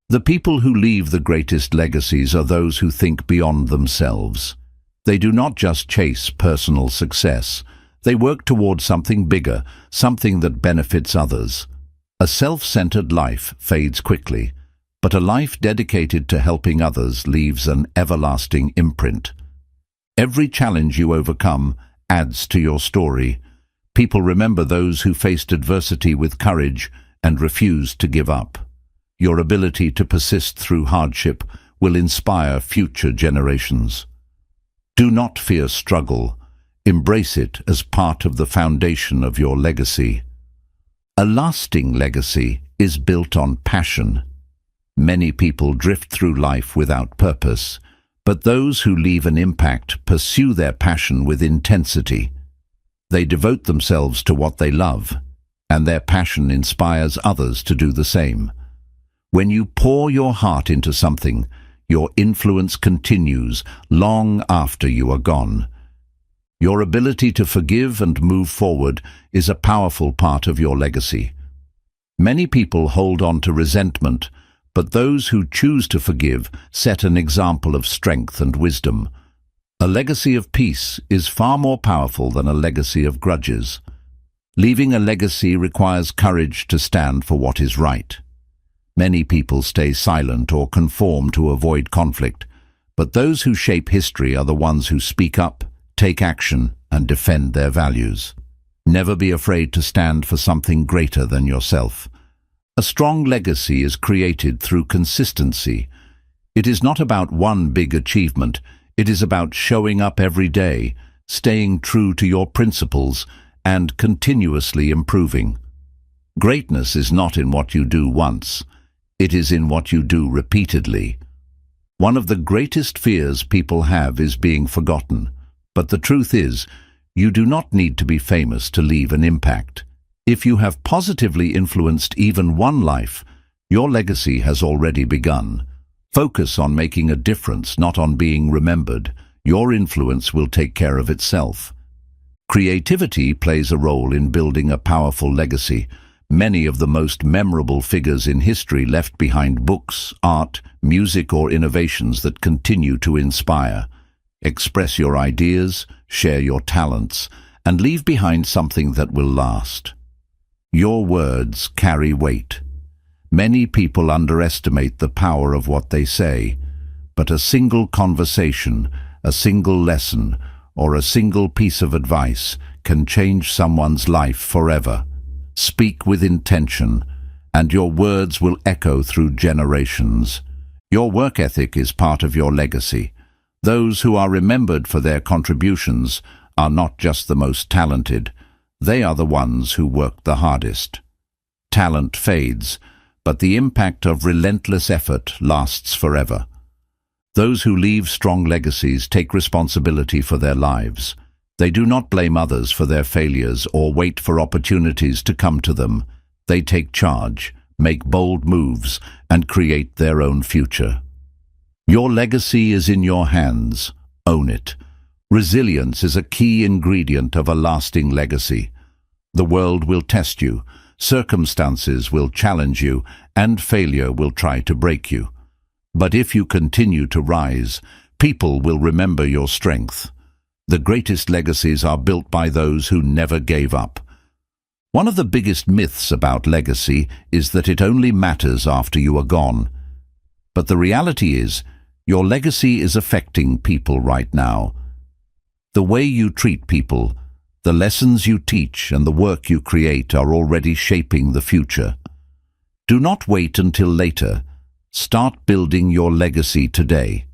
The people who leave the greatest legacies are those who think beyond themselves. They do not just chase personal success. They work towards something bigger, something that benefits others. A self-centered life fades quickly, but a life dedicated to helping others leaves an everlasting imprint. Every challenge you overcome adds to your story. People remember those who faced adversity with courage and refused to give up. Your ability to persist through hardship will inspire future generations. Do not fear struggle. Embrace it as part of the foundation of your legacy. A lasting legacy is built on passion. Many people drift through life without purpose, but those who leave an impact pursue their passion with intensity. They devote themselves to what they love, and their passion inspires others to do the same. When you pour your heart into something, your influence continues long after you are gone. Your ability to forgive and move forward is a powerful part of your legacy. Many people hold on to resentment, but those who choose to forgive set an example of strength and wisdom. A legacy of peace is far more powerful than a legacy of grudges. Leaving a legacy requires courage to stand for what is right. Many people stay silent or conform to avoid conflict, but those who shape history are the ones who speak up, take action, and defend their values. Never be afraid to stand for something greater than yourself. A strong legacy is created through consistency. It is not about one big achievement. It is about showing up every day, staying true to your principles, and continuously improving. Greatness is not in what you do once. It is in what you do repeatedly. One of the greatest fears people have is being forgotten. But the truth is, you do not need to be famous to leave an impact. If you have positively influenced even one life, your legacy has already begun. Focus on making a difference, not on being remembered. Your influence will take care of itself. Creativity plays a role in building a powerful legacy. Many of the most memorable figures in history left behind books, art, music, or innovations that continue to inspire. express your ideas, share your talents, and leave behind something that will last. Your words carry weight. Many people underestimate the power of what they say, but a single conversation, a single lesson, or a single piece of advice can change someone's life forever. Speak with intention, and your words will echo through generations. Your work ethic is part of your legacy. Those who are remembered for their contributions are not just the most talented, they are the ones who work the hardest. Talent fades, but the impact of relentless effort lasts forever. Those who leave strong legacies take responsibility for their lives. They do not blame others for their failures or wait for opportunities to come to them. They take charge, make bold moves, and create their own future. Your legacy is in your hands. Own it. Resilience is a key ingredient of a lasting legacy. The world will test you, circumstances will challenge you, and failure will try to break you. But if you continue to rise, people will remember your strength. The greatest legacies are built by those who never gave up. One of the biggest myths about legacy is that it only matters after you are gone. But the reality is, your legacy is affecting people right now. The way you treat people, the lessons you teach, and the work you create are already shaping the future. Do not wait until later. Start building your legacy today.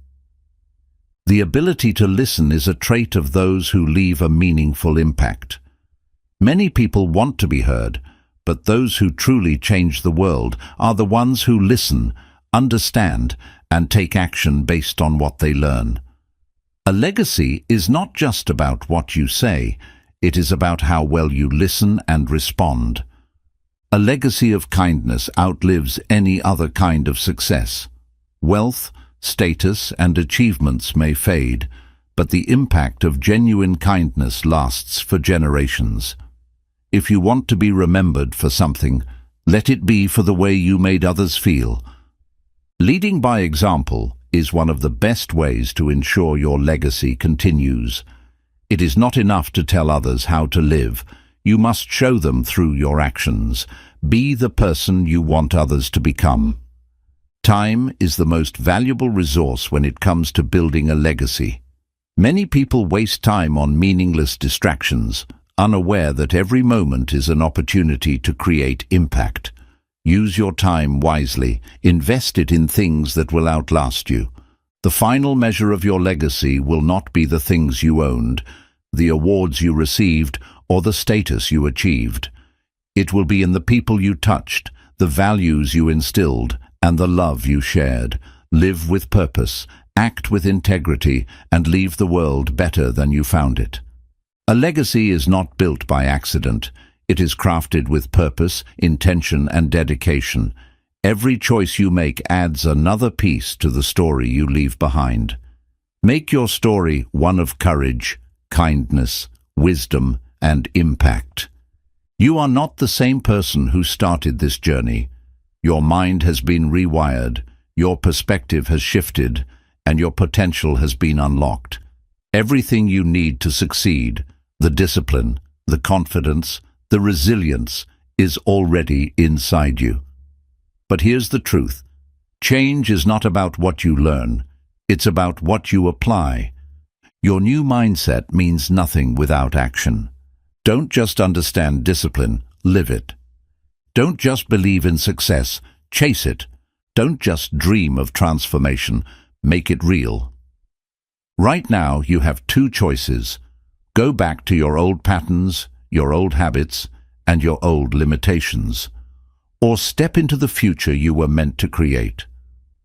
The ability to listen is a trait of those who leave a meaningful impact. Many people want to be heard, but those who truly change the world are the ones who listen, understand, and take action based on what they learn. A legacy is not just about what you say, it is about how well you listen and respond. A legacy of kindness outlives any other kind of success. Wealth, status, and achievements may fade, but the impact of genuine kindness lasts for generations. If you want to be remembered for something, let it be for the way you made others feel. Leading by example is one of the best ways to ensure your legacy continues. It is not enough to tell others how to live. You must show them through your actions. Be the person you want others to become. Time is the most valuable resource when it comes to building a legacy. Many people waste time on meaningless distractions, unaware that every moment is an opportunity to create impact. Use your time wisely. Invest it in things that will outlast you. The final measure of your legacy will not be the things you owned, the awards you received, or the status you achieved. It will be in the people you touched, the values you instilled, and the love you shared. Live with purpose, act with integrity, and leave the world better than you found it. A legacy is not built by accident. It is crafted with purpose, intention, and dedication. Every choice you make adds another piece to the story you leave behind. Make your story one of courage, kindness, wisdom, and impact. You are not the same person who started this journey. Your mind has been rewired, your perspective has shifted, and your potential has been unlocked. Everything you need to succeed, the discipline, the confidence, the resilience, is already inside you. But here's the truth. Change is not about what you learn. It's about what you apply. Your new mindset means nothing without action. Don't just understand discipline, live it. Don't just believe in success, chase it. Don't just dream of transformation, make it real. Right now, you have two choices. Go back to your old patterns, your old habits, and your old limitations. Or step into the future you were meant to create.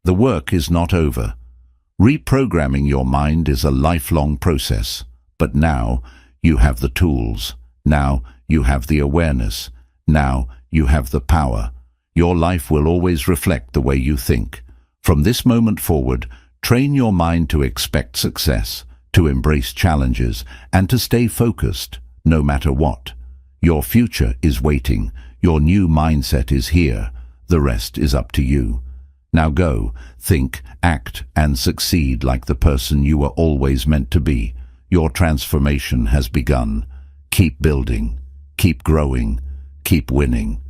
The work is not over. Reprogramming your mind is a lifelong process. But now, you have the tools. Now, you have the awareness. Now, you have the power. Your life will always reflect the way you think. From this moment forward, train your mind to expect success, to embrace challenges, and to stay focused, no matter what. Your future is waiting. Your new mindset is here. The rest is up to you. Now go, think, act, and succeed like the person you were always meant to be. Your transformation has begun. Keep building, keep growing, keep winning.